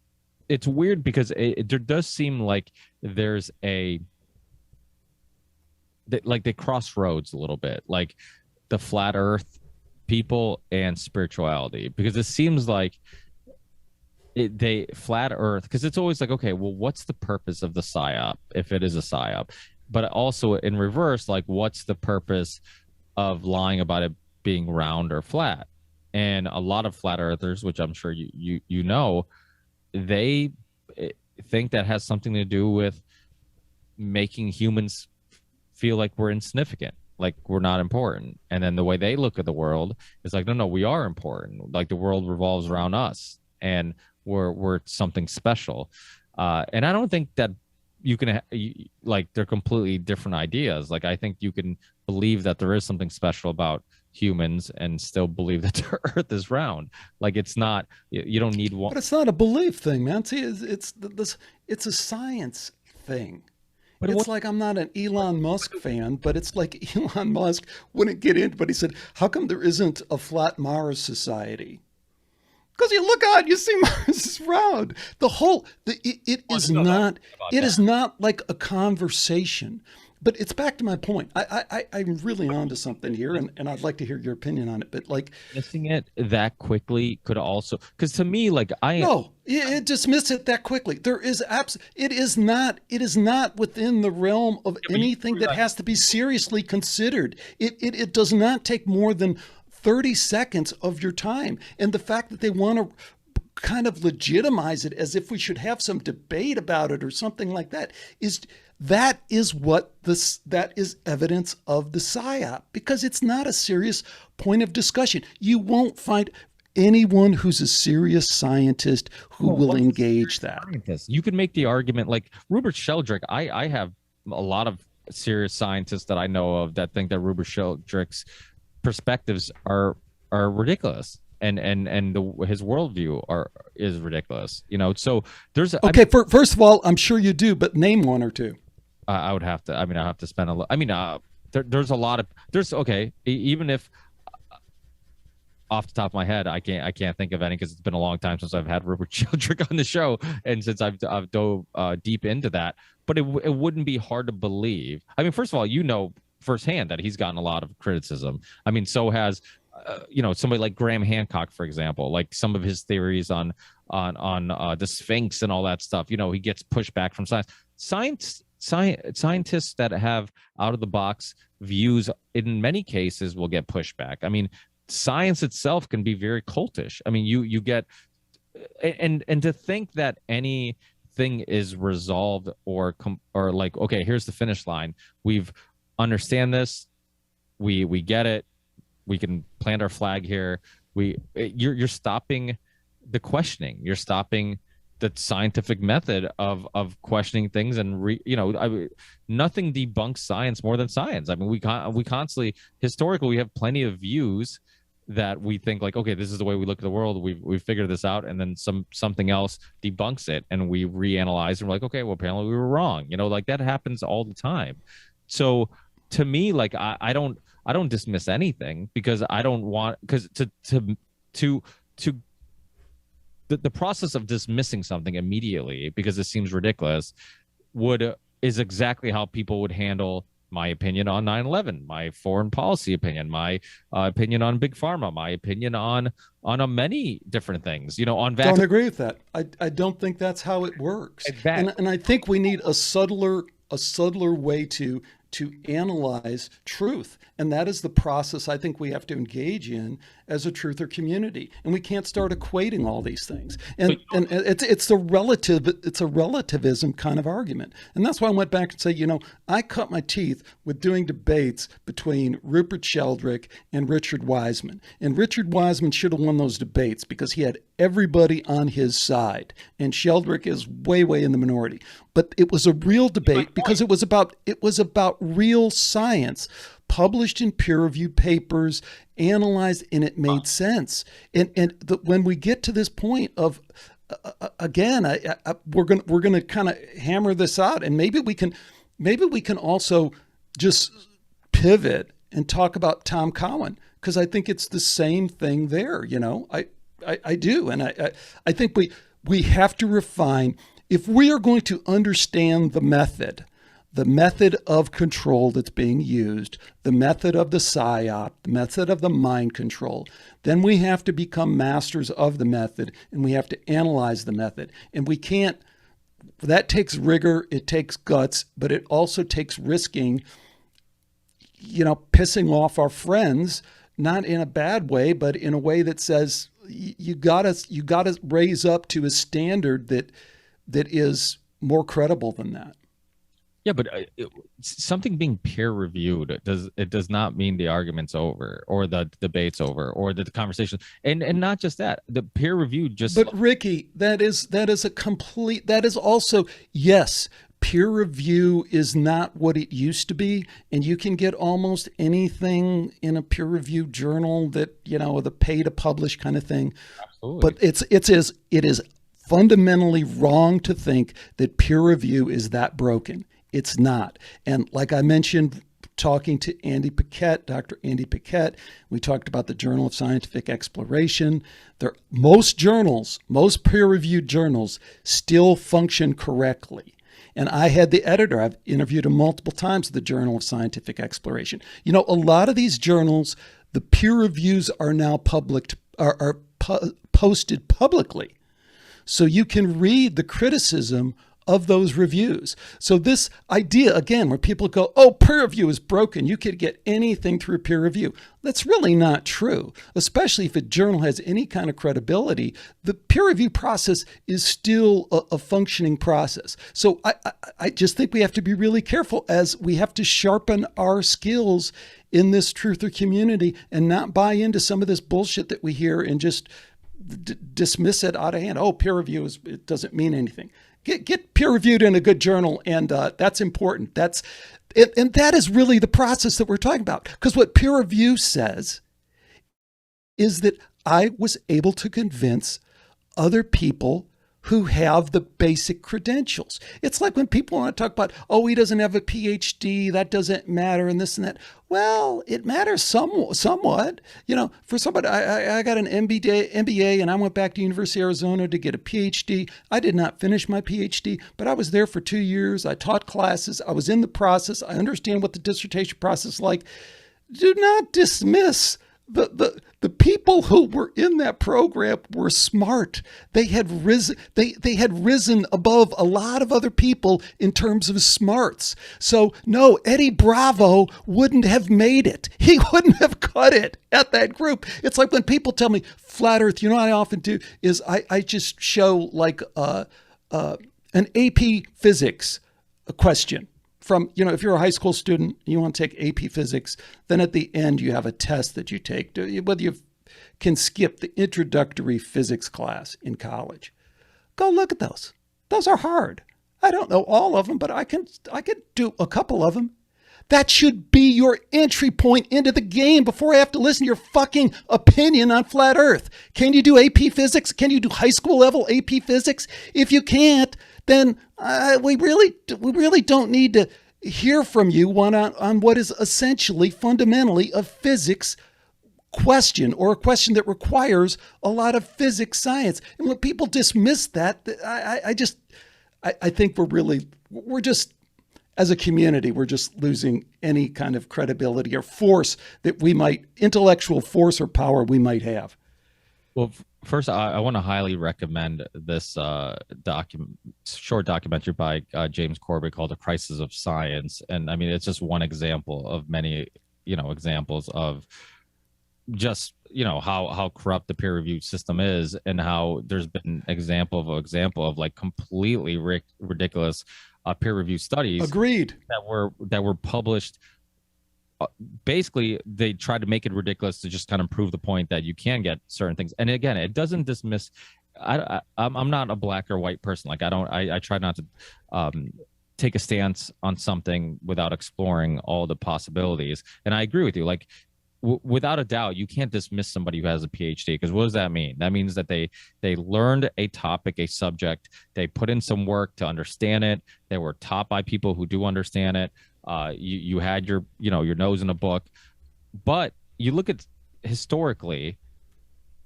It's weird because there does seem like there's they cross roads a little bit, like the flat Earth people and spirituality, because it seems like they flat Earth, because it's always like, okay, well, what's the purpose of the psyop if it is a psyop? But also in reverse, like, what's the purpose of lying about it being round or flat? And a lot of flat earthers, which I'm sure you know, they think that has something to do with making humans feel like we're insignificant, like we're not important. And then the way they look at the world is like, no, we are important. Like the world revolves around us, and we're something special. And I don't think that you can like, they're completely different ideas. Like, I think you can believe that there is something special about humans and still believe that the Earth is round. Like, it's not, you don't need one. But it's not a belief thing, man. See, it's a science thing. But it's like, I'm not an Elon Musk fan, but it's like Elon Musk wouldn't get into, but he said, how come there isn't a flat Mars society? Because you look out, you see Mars is round. It is not like a conversation. But it's back to my point. I'm really onto something here, and I'd like to hear your opinion on it. But like, missing it that quickly could also, because to me, like, dismiss it that quickly. It is not within the realm of anything that has to be seriously considered. It does not take more than 30 seconds of your time. And the fact that they want to kind of legitimize it as if we should have some debate about it or something like that is evidence of the psyop, because it's not a serious point of discussion. You won't find anyone who's a serious scientist who will engage that. You can make the argument, like Rupert Sheldrake. I have a lot of serious scientists that I know of that think that Rupert Sheldrake's perspectives are ridiculous, and his worldview is ridiculous. So there's first of all, I'm sure you do, but name one or two. I would have to. I have to spend a lot. There's a lot of. Even if off the top of my head, I can't think of any because it's been a long time since I've had Rupert Sheldrake on the show, and since I've dove deep into that. But it wouldn't be hard to believe. I mean, first of all, firsthand that he's gotten a lot of criticism. I mean, so has somebody like Graham Hancock, for example. Like some of his theories on the Sphinx and all that stuff. He gets pushback from scientists that have out of the box views in many cases will get pushback. I mean, science itself can be very cultish. I mean, you get and to think that anything is resolved or like, okay, here's the finish line. We've understand this. We get it. We can plant our flag here. You're stopping the questioning. You're stopping the scientific method of questioning things, and nothing debunks science more than science. I mean, we constantly, historically, we have plenty of views that we think like, okay, this is the way we look at the world. We've figured this out, and then something else debunks it, and we reanalyze, and we're like, okay, well, apparently we were wrong. Like that happens all the time. So to me, like I don't dismiss anything because I don't want, because the process of dismissing something immediately because it seems ridiculous is exactly how people would handle my opinion on 9/11, my foreign policy opinion, my opinion on big pharma, my opinion on many different things. On don't agree with that. I don't think that's how it works. And I think we need a subtler way to analyze truth. And that is the process I think we have to engage in as a truther community. And we can't start equating all these things. And it's a relativism kind of argument. And that's why I went back and said, I cut my teeth with doing debates between Rupert Sheldrake and Richard Wiseman. And Richard Wiseman should have won those debates because he had everybody on his side. And Sheldrake is way, way in the minority. But it was a real debate because it was about real science published in peer-reviewed papers, analyzed, and it made sense. When we get to this point of, again, we're going to kind of hammer this out, and maybe we can also just pivot and talk about Tom Cowan, because I think it's the same thing there. I do, and I think we have to refine. If we are going to understand the method of control that's being used, the method of the psyop, the method of the mind control, then we have to become masters of the method, and we have to analyze the method. And we can't, that takes rigor, it takes guts, but it also takes risking, pissing off our friends, not in a bad way, but in a way that says you gotta raise up to a standard that is more credible than that. Yeah, but something being peer reviewed does not mean the argument's over or the debate's over or the conversation, and not just that, the peer review just. But Ricky, that is also, yes, peer review is not what it used to be, and you can get almost anything in a peer reviewed journal that the pay to publish kind of thing. Absolutely. But it is fundamentally wrong to think that peer review is that broken. It's not. And like I mentioned, talking to Dr. Andy Paquette, we talked about the Journal of Scientific Exploration. Most peer-reviewed journals still function correctly. And I had the editor, I've interviewed him multiple times, the Journal of Scientific Exploration. A lot of these journals, the peer reviews are now posted publicly. So you can read the criticism of those reviews. So this idea, again, where people go, oh, peer review is broken, you could get anything through peer review. That's really not true, especially if a journal has any kind of credibility. The peer review process is still a functioning process. So I just think we have to be really careful as we have to sharpen our skills in this truther community and not buy into some of this bullshit that we hear and just dismiss it out of hand. Oh, peer review it doesn't mean anything. Get peer reviewed in a good journal, and that's important. And that is really the process that we're talking about. Because what peer review says is that I was able to convince other people who have the basic credentials. It's like when people want to talk about, oh, he doesn't have a PhD, that doesn't matter, and this and that. Well, it matters somewhat. For somebody, I got an MBA, and I went back to University of Arizona to get a PhD. I did not finish my PhD, but I was there for 2 years. I taught classes. I was in the process. I understand what the dissertation process is like. Do not dismiss the people who were in that program were smart. They had risen. They had risen above a lot of other people in terms of smarts. So no, Eddie Bravo wouldn't have made it. He wouldn't have cut it at that group. It's like when people tell me flat Earth. What I often do is I just show like an AP Physics question. From, if you're a high school student, you want to take AP Physics, then at the end you have a test that you take, whether you can skip the introductory physics class in college. Go look at those. Those are hard. I don't know all of them, but I can do a couple of them. That should be your entry point into the game before I have to listen to your fucking opinion on flat Earth. Can you do AP Physics? Can you do high school level AP Physics? If you can't, then we really don't need to hear from you on what is essentially fundamentally a physics question, or a question that requires a lot of physics science. And when people dismiss that, I think we're just as a community, we're just losing any kind of credibility or force that intellectual force or power we might have. Well, first, I want to highly recommend this short documentary by James Corbett called "The Crisis of Science," and I mean it's just one example of many, examples of just how corrupt the peer-reviewed system is, and how there's been example of like completely ridiculous peer-reviewed studies. Agreed. That were published. Basically, they tried to make it ridiculous to just kind of prove the point that you can get certain things. And again, it doesn't dismiss. I'm not a black or white person. Like I try not to take a stance on something without exploring all the possibilities. And I agree with you. Like without a doubt, you can't dismiss somebody who has a PhD, because what does that mean? That means that they learned a topic, a subject. They put in some work to understand it. They were taught by people who do understand it. You had your nose in a book. But you look at historically,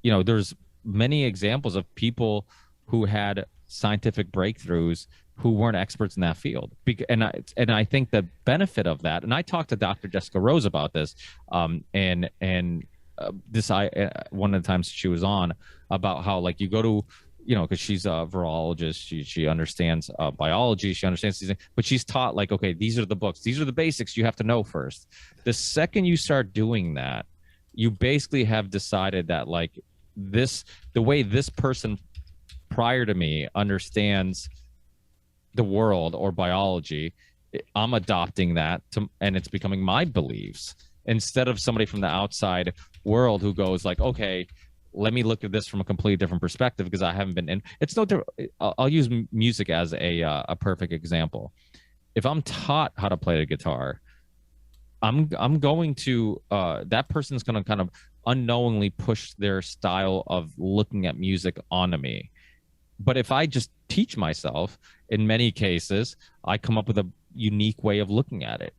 there's many examples of people who had scientific breakthroughs who weren't experts in that field. And I think the benefit of that, and I talked to Dr. Jessica Rose about this, one of the times she was on, about how like you go to, because she's a virologist, she understands biology, she understands these things, but she's taught like, okay, these are the books, these are the basics you have to know first. The second you start doing that, you basically have decided that like the way this person prior to me understands the world or biology, I'm adopting that and it's becoming my beliefs, instead of somebody from the outside world who goes like, okay, let me look at this from a completely different perspective, because I haven't been in. It's no different. I'll use music as a perfect example. If I'm taught how to play the guitar, I'm going to that person's going to kind of unknowingly push their style of looking at music onto me. But if I just teach myself, in many cases, I come up with a unique way of looking at it.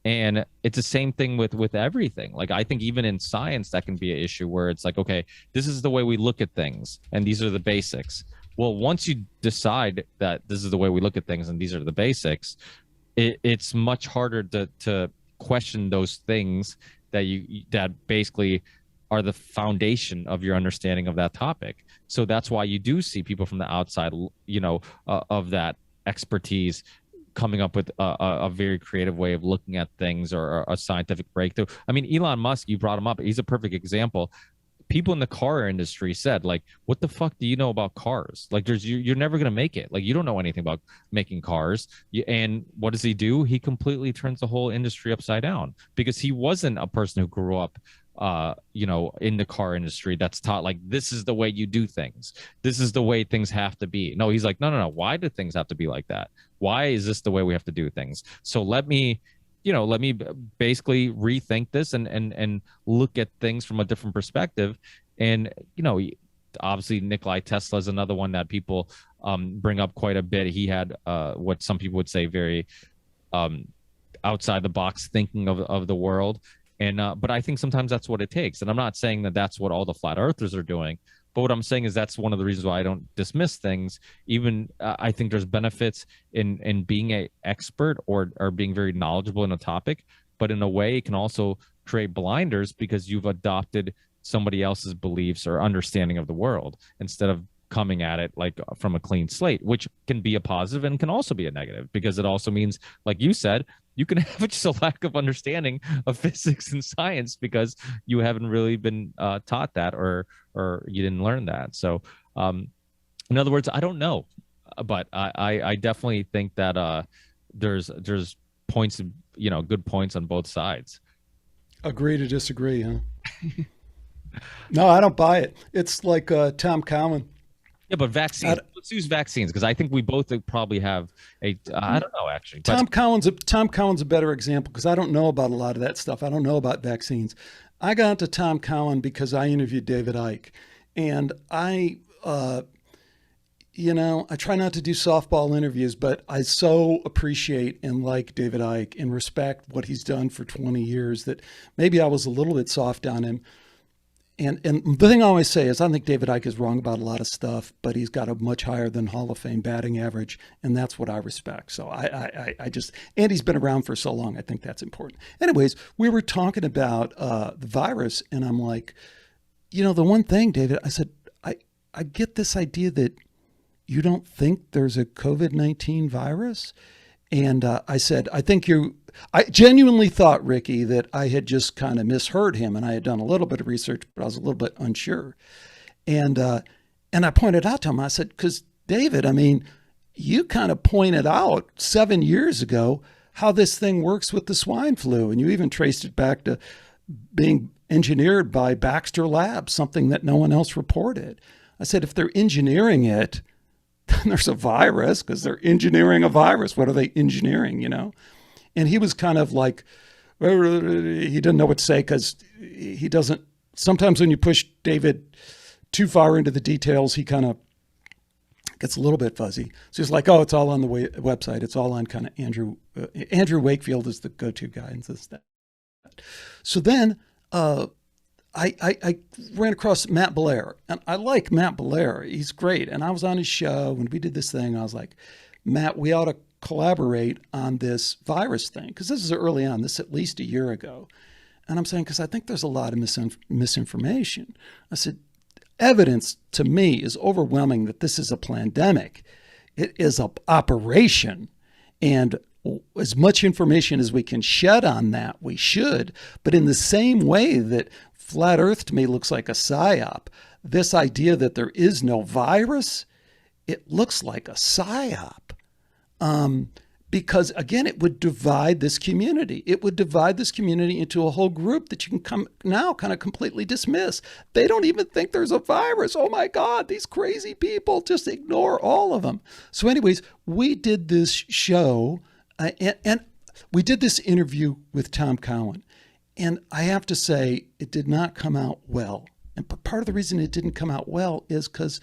And it's the same thing with everything. Like, I think even in science, that can be an issue where it's like, okay, this is the way we look at things, and these are the basics. Well, once you decide that this is the way we look at things and these are the basics, it's much harder to question those things that basically are the foundation of your understanding of that topic. So that's why you do see people from the outside, of that expertise coming up with a very creative way of looking at things, or a scientific breakthrough. I mean, Elon Musk, you brought him up. He's a perfect example. People in the car industry said, like, what the fuck do you know about cars? Like, you're never going to make it. Like, you don't know anything about making cars. And what does he do? He completely turns the whole industry upside down, because he wasn't a person who grew up in the car industry that's taught like, this is the way you do things, this is the way things have to be. No, he's like, no, why do things have to be like that? Why is this the way we have to do things? So let me basically rethink this and look at things from a different perspective. And obviously Nikolai Tesla is another one that people bring up quite a bit. He had what some people would say very um, outside the box thinking of the world. And but I think sometimes that's what it takes. And I'm not saying that that's what all the flat earthers are doing. But what I'm saying is that's one of the reasons why I don't dismiss things. Even I think there's benefits in being an expert or being very knowledgeable in a topic. But in a way, it can also create blinders because you've adopted somebody else's beliefs or understanding of the world instead of coming at it like from a clean slate, which can be a positive and can also be a negative, because it also means, like you said, you can have just a lack of understanding of physics and science because you haven't really been taught that, or you didn't learn that. So in other words, I don't know, but I definitely think that there's points, good points on both sides. Agree to disagree, huh? No, I don't buy it. It's like Tom Cowan. Yeah, but vaccines. Let's use vaccines because I think we both probably have a. I don't know actually. Tom Cowan's a better example because I don't know about a lot of that stuff. I don't know about vaccines. I got into Tom Cowan because I interviewed David Icke, and I try not to do softball interviews, but I so appreciate and like David Icke and respect what he's done for 20 years that maybe I was a little bit soft on him. And the thing I always say is I think David Icke is wrong about a lot of stuff, but he's got a much higher than Hall of Fame batting average, and that's what I respect. So I just, and he's been around for so long, I think that's important. Anyways, we were talking about the virus, and I'm like, the one thing, David, I said, I get this idea that you don't think there's a COVID-19 virus? And I said, I genuinely thought, Ricky, that I had just kind of misheard him, and I had done a little bit of research, but I was a little bit unsure. And I pointed out to him, I said, because David, I mean, you kind of pointed out 7 years ago how this thing works with the swine flu, and you even traced it back to being engineered by Baxter Labs, something that no one else reported. I said, if they're engineering it, then there's a virus because they're engineering a virus. What are they engineering, And he was kind of like, he didn't know what to say because he doesn't, sometimes when you push David too far into the details, he kind of gets a little bit fuzzy. So he's like, oh, it's all on the website. It's all on kind of Andrew Wakefield is the go-to guy and this, that. So then I ran across Matt Blair, and I like Matt Blair. He's great. And I was on his show when we did this thing. I was like, Matt, we ought to collaborate on this virus thing. Because this is early on, this is at least a year ago. And I'm saying, because I think there's a lot of misinformation. I said, evidence to me is overwhelming that this is a pandemic. It is an operation. And as much information as we can shed on that, we should. But in the same way that flat Earth to me looks like a psyop, this idea that there is no virus, it looks like a psyop. Because again, it would divide this community. It would divide this community into a whole group that you can now kind of completely dismiss. They don't even think there's a virus. Oh my God, these crazy people, just ignore all of them. So anyways, we did this show and we did this interview with Tom Cowan. And I have to say, it did not come out well. And part of the reason it didn't come out well is because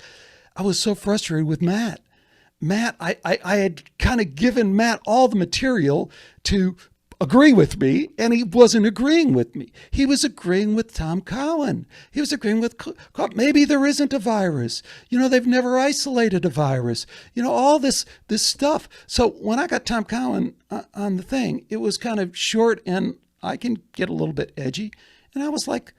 I was so frustrated with Matt. I had kind of given Matt all the material to agree with me, and he wasn't agreeing with me. He was agreeing with Tom Cowan. He was agreeing with, maybe there isn't a virus. They've never isolated a virus. All this stuff. So when I got Tom Cowan on the thing, it was kind of short, and I can get a little bit edgy. And I was like,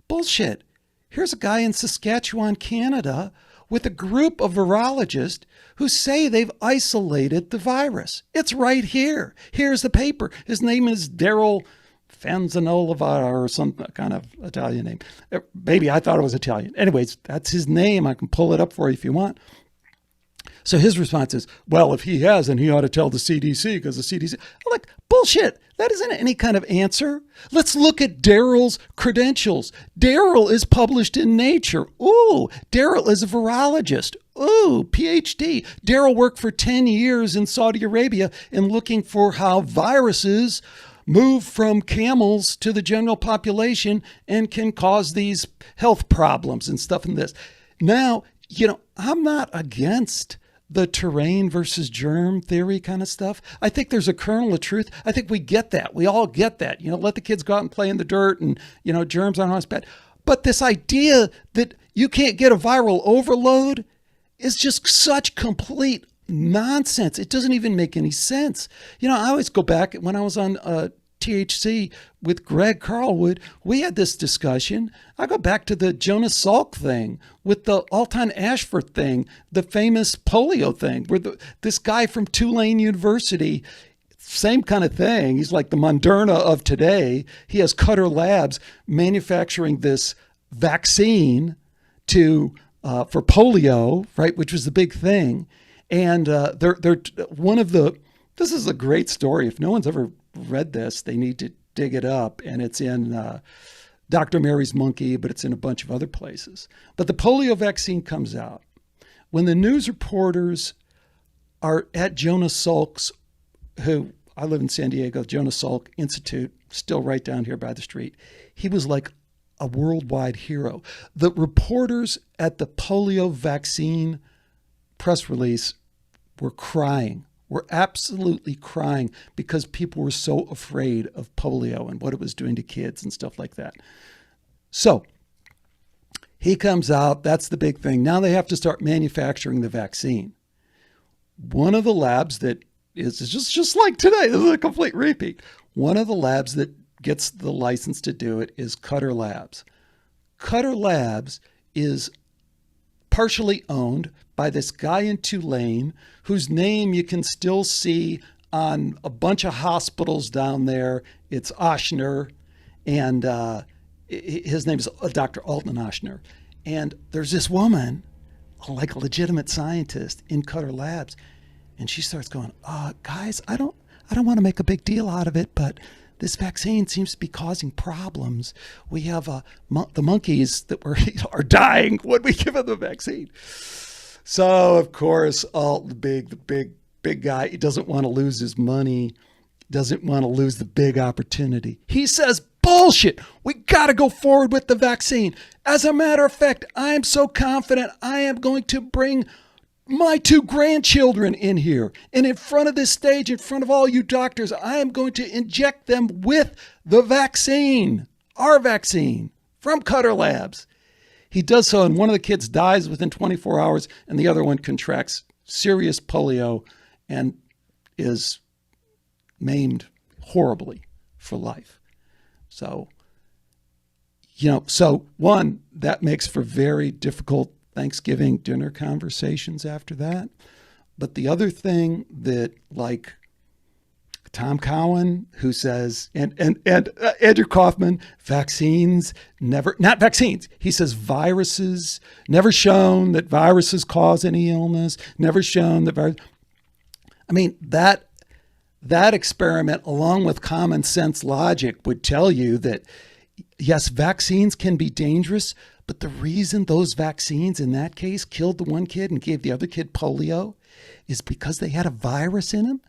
bullshit. Here's a guy in Saskatchewan, Canada, with a group of virologists who say they've isolated the virus. It's right here. Here's the paper. His name is Daryl Fanzanolava or some kind of Italian name. Maybe I thought it was Italian. Anyways, that's his name. I can pull it up for you if you want. So his response is, well, if he has, then he ought to tell the CDC because the CDC. I'm like, bullshit. That isn't any kind of answer. Let's look at Daryl's credentials. Daryl is published in Nature. Ooh, Daryl is a virologist. Ooh, PhD. Daryl worked for 10 years in Saudi Arabia in looking for how viruses move from camels to the general population and can cause these health problems and stuff in this. Now, I'm not against the terrain versus germ theory kind of stuff. I think there's a kernel of truth. I think we get that. We all get that. Let the kids go out and play in the dirt and, germs aren't always bad. But this idea that you can't get a viral overload is just such complete nonsense. It doesn't even make any sense. I always go back when I was on THC with Greg Carlwood, we had this discussion. I go back to the Jonas Salk thing with the Alton Ashford thing, the famous polio thing, where this guy from Tulane University, same kind of thing. He's like the Moderna of today. He has Cutter Labs manufacturing this vaccine for polio, right, which was the big thing. And they're one of the. This is a great story. If no one's ever read this, they need to dig it up. And it's in Dr. Mary's Monkey, but it's in a bunch of other places. But the polio vaccine comes out. When the news reporters are at Jonas Salk's, who I live in San Diego, Jonas Salk Institute, still right down here by the street. He was like a worldwide hero. The reporters at the polio vaccine press release were crying. Were absolutely crying because people were so afraid of polio and what it was doing to kids and stuff like that. So he comes out. That's the big thing. Now they have to start manufacturing the vaccine. One of the labs that is just like today, this is a complete repeat. One of the labs that gets the license to do it is Cutter Labs. Cutter Labs is partially owned by this guy in Tulane whose name you can still see on a bunch of hospitals down there. It's Oshner, and his name is Dr. Alton Oshner. And there's this woman, like a legitimate scientist in Cutter Labs, and she starts going, guys, I don't want to make a big deal out of it, but this vaccine seems to be causing problems. We have the monkeys that are dying when we give them the vaccine. So, of course, the big guy, he doesn't want to lose his money, doesn't want to lose the big opportunity. He says, bullshit, we got to go forward with the vaccine. As a matter of fact, I am so confident I am going to bring my 2 grandchildren in here. And in front of this stage, in front of all you doctors, I am going to inject them with the vaccine, our vaccine from Cutter Labs. He does so, and one of the kids dies within 24 hours, and the other one contracts serious polio and is maimed horribly for life. So, one, that makes for very difficult Thanksgiving dinner conversations after that. But the other thing that, like Tom Cowan, who says, and Andrew Kaufman, vaccines never, not vaccines. He says viruses, never shown that viruses cause any illness, never shown that I mean, that experiment, along with common sense logic, would tell you that, yes, vaccines can be dangerous, but the reason those vaccines in that case killed the one kid and gave the other kid polio is because they had a virus in them.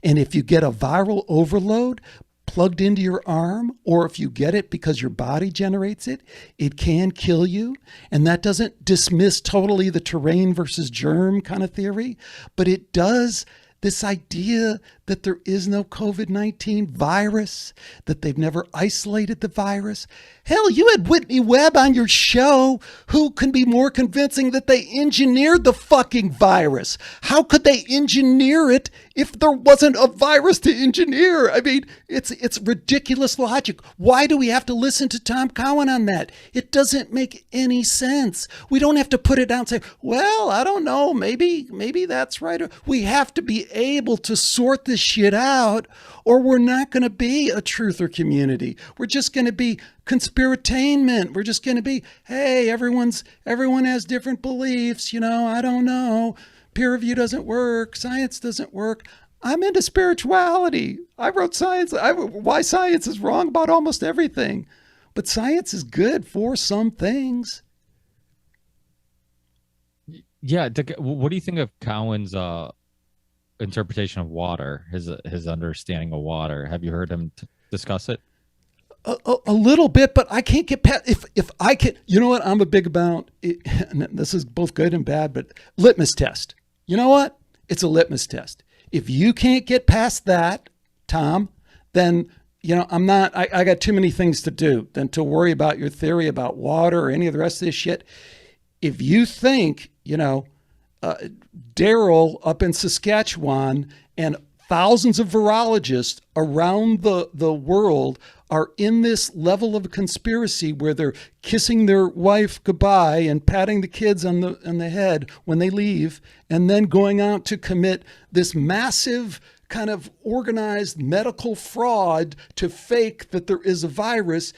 And if you get a viral overload plugged into your arm, or if you get it because your body generates it, it can kill you. And that doesn't dismiss totally the terrain versus germ kind of theory, but it does this idea that there is no COVID-19 virus, that they've never isolated the virus. Hell, you had Whitney Webb on your show. Who can be more convincing that they engineered the fucking virus? How could they engineer it if there wasn't a virus to engineer? I mean, it's ridiculous logic. Why do we have to listen to Tom Cowan on that? It doesn't make any sense. We don't have to put it down and say, well, I don't know, maybe that's right. We have to be able to sort this shit out, or we're not going to be a truther community. We're just going to be conspiratainment. We're just going to be, hey, everyone has different beliefs. I don't know. Peer review doesn't work. Science doesn't work. I'm into spirituality. I wrote science. Why science is wrong about almost everything. But science is good for some things. Yeah. What do you think of Cowan's interpretation of water, his understanding of water? Have you heard him discuss it? A little bit, but I can't get past, if I can, you know what I'm a big about, and this is both good and bad, but litmus test. You know what? It's a litmus test. If you can't get past that, Tom, then, I got too many things to do than to worry about your theory about water or any of the rest of this shit. If you think, Daryl up in Saskatchewan and thousands of virologists around the world are in this level of conspiracy where they're kissing their wife goodbye and patting the kids on the head when they leave, and then going out to commit this massive kind of organized medical fraud to fake that there is a virus.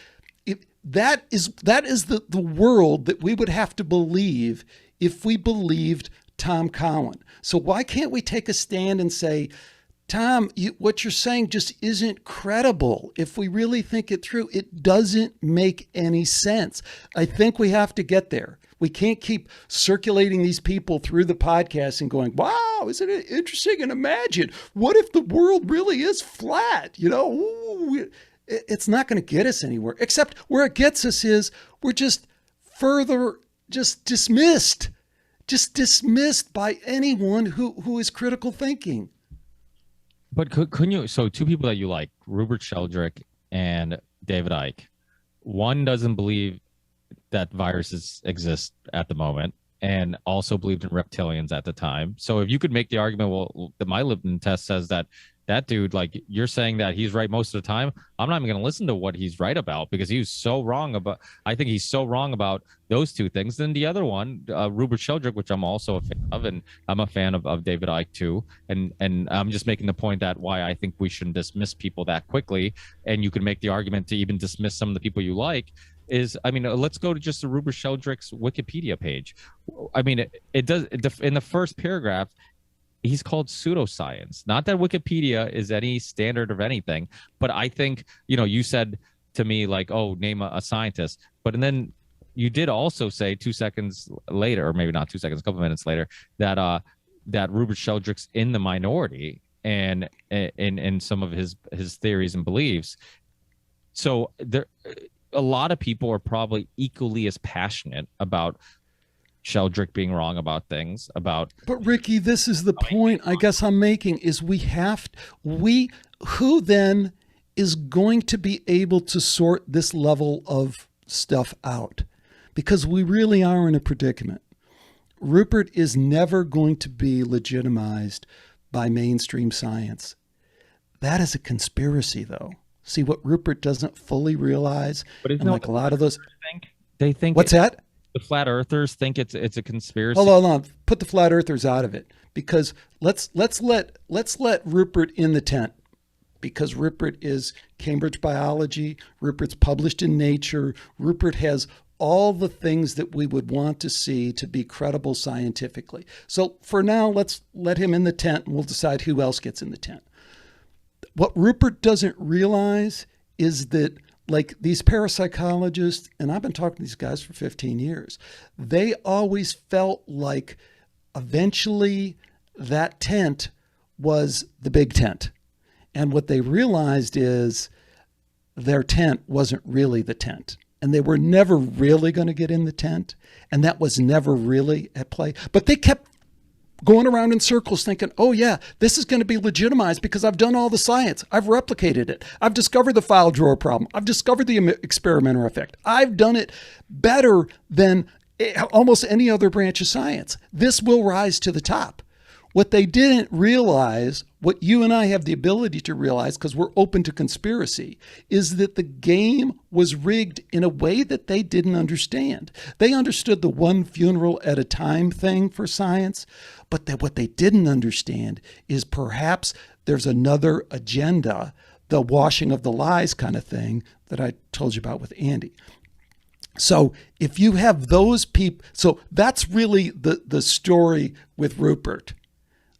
That is the world that we would have to believe if we believed Tom Cowan. So why can't we take a stand and say, Tom, what you're saying just isn't credible. If we really think it through, it doesn't make any sense. I think we have to get there. We can't keep circulating these people through the podcast and going, wow, isn't it interesting? And imagine, what if the world really is flat? It's not going to get us anywhere, except where it gets us is we're just further dismissed by anyone who is critical thinking. But couldn't you? So two people that you like, Rupert Sheldrake and David Icke. One doesn't believe that viruses exist at the moment, and also believed in reptilians at the time. So if you could make the argument, well, my Lipton test says that dude, like, you're saying that he's right most of the time. I'm not even going to listen to what he's right about, because he's so wrong about. I think he's so wrong about those two things. Then the other one, Rupert Sheldrake, which I'm also a fan of, and I'm a fan of David Icke too. And I'm just making the point that why I think we shouldn't dismiss people that quickly. And you can make the argument to even dismiss some of the people you like. Let's go to just the Rupert Sheldrake's Wikipedia page. I mean, it does in the first paragraph. He's called pseudoscience. Not that Wikipedia is any standard of anything, but I think, you said to me, like, oh, name a scientist. But and then you did also say 2 seconds later, or maybe not 2 seconds, a couple minutes later, that that Rupert Sheldrake's in the minority and in some of his theories and beliefs. So a lot of people are probably equally as passionate about Sheldrake being wrong about things. But Ricky, this is the point I guess I'm making, is who then is going to be able to sort this level of stuff out? Because we really are in a predicament. Rupert is never going to be legitimized by mainstream science. That is a conspiracy, though. See, what Rupert doesn't fully realize, and like a lot of those, they think what's that? The flat earthers think it's a conspiracy. Hold on. Put the flat earthers out of it, because let's let Rupert in the tent, because Rupert is Cambridge biology. Rupert's published in Nature. Rupert has all the things that we would want to see to be credible scientifically. So for now, let's let him in the tent, and we'll decide who else gets in the tent. What Rupert doesn't realize is that, like, these parapsychologists, and I've been talking to these guys for 15 years, they always felt like eventually that tent was the big tent. And what they realized is their tent wasn't really the tent. And they were never really going to get in the tent. And that was never really at play. But they kept going around in circles thinking, oh yeah, this is going to be legitimized because I've done all the science. I've replicated it. I've discovered the file drawer problem. I've discovered the experimenter effect. I've done it better than almost any other branch of science. This will rise to the top. What they didn't realize, what you and I have the ability to realize because we're open to conspiracy, is that the game was rigged in a way that they didn't understand. They understood the one funeral at a time thing for science, but what they didn't understand is perhaps there's another agenda, the washing of the lies kind of thing that I told you about with Andy. So if you have those people, so that's really the story with Rupert.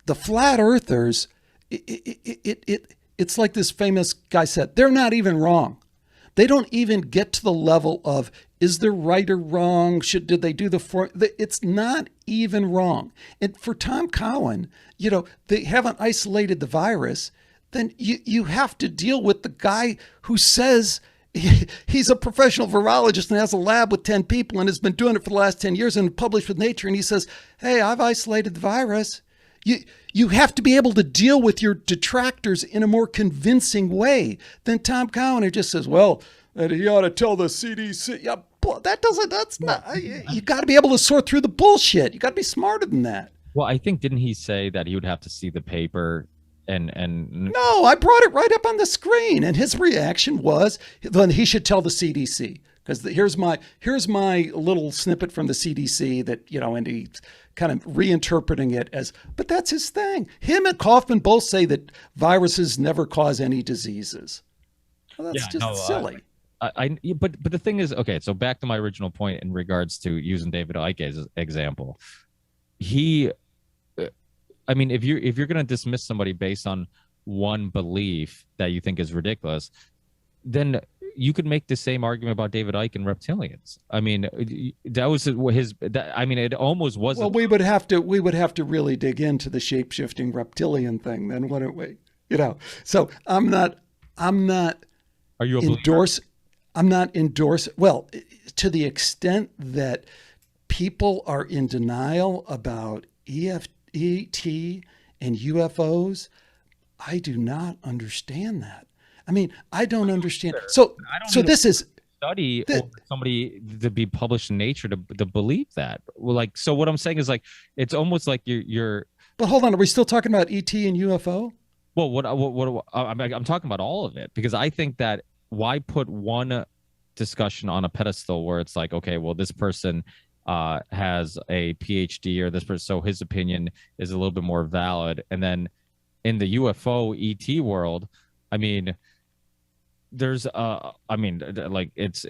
The flat earthers, it's like this famous guy said, they're not even wrong. They don't even get to the level of, is there right or wrong? Did they do it's not even wrong. And for Tom Cowan, they haven't isolated the virus. Then you have to deal with the guy who says he's a professional virologist and has a lab with 10 people and has been doing it for the last 10 years and published with Nature. And he says, hey, I've isolated the virus. You have to be able to deal with your detractors in a more convincing way than Tom Cowan, who just says, well, he ought to tell the CDC. Yeah, that's not, you got to be able to sort through the bullshit. You got to be smarter than that. Well, I think, didn't he say that he would have to see the paper and No, I brought it right up on the screen, and his reaction was then he should tell the CDC, because here's my little snippet from the CDC that, and he's kind of reinterpreting it as, but that's his thing. Him and Kaufman both say that viruses never cause any diseases. Well, that's silly. But the thing is, okay, so back to my original point in regards to using David Icke as an example. I mean, if you're going to dismiss somebody based on one belief that you think is ridiculous, then you could make the same argument about David Icke and reptilians. I mean, that was his. I mean, it almost wasn't. Well, we would have to really dig into the shape-shifting reptilian thing, then, wouldn't we? So I'm not. Are you a endorse? I'm not endorsing. Well, to the extent that people are in denial about ET and UFOs, I do not understand that. I mean, I don't understand. So this is study or somebody to be published in Nature to believe that. Well, like, so what I'm saying is, like, it's almost like you're. But hold on, are we still talking about ET and UFO? Well, what I'm talking about all of it, because I think that why put one discussion on a pedestal where it's like, okay, well, this person has a PhD, or this person, so his opinion is a little bit more valid, and then in the UFO ET world, I mean, there's like it's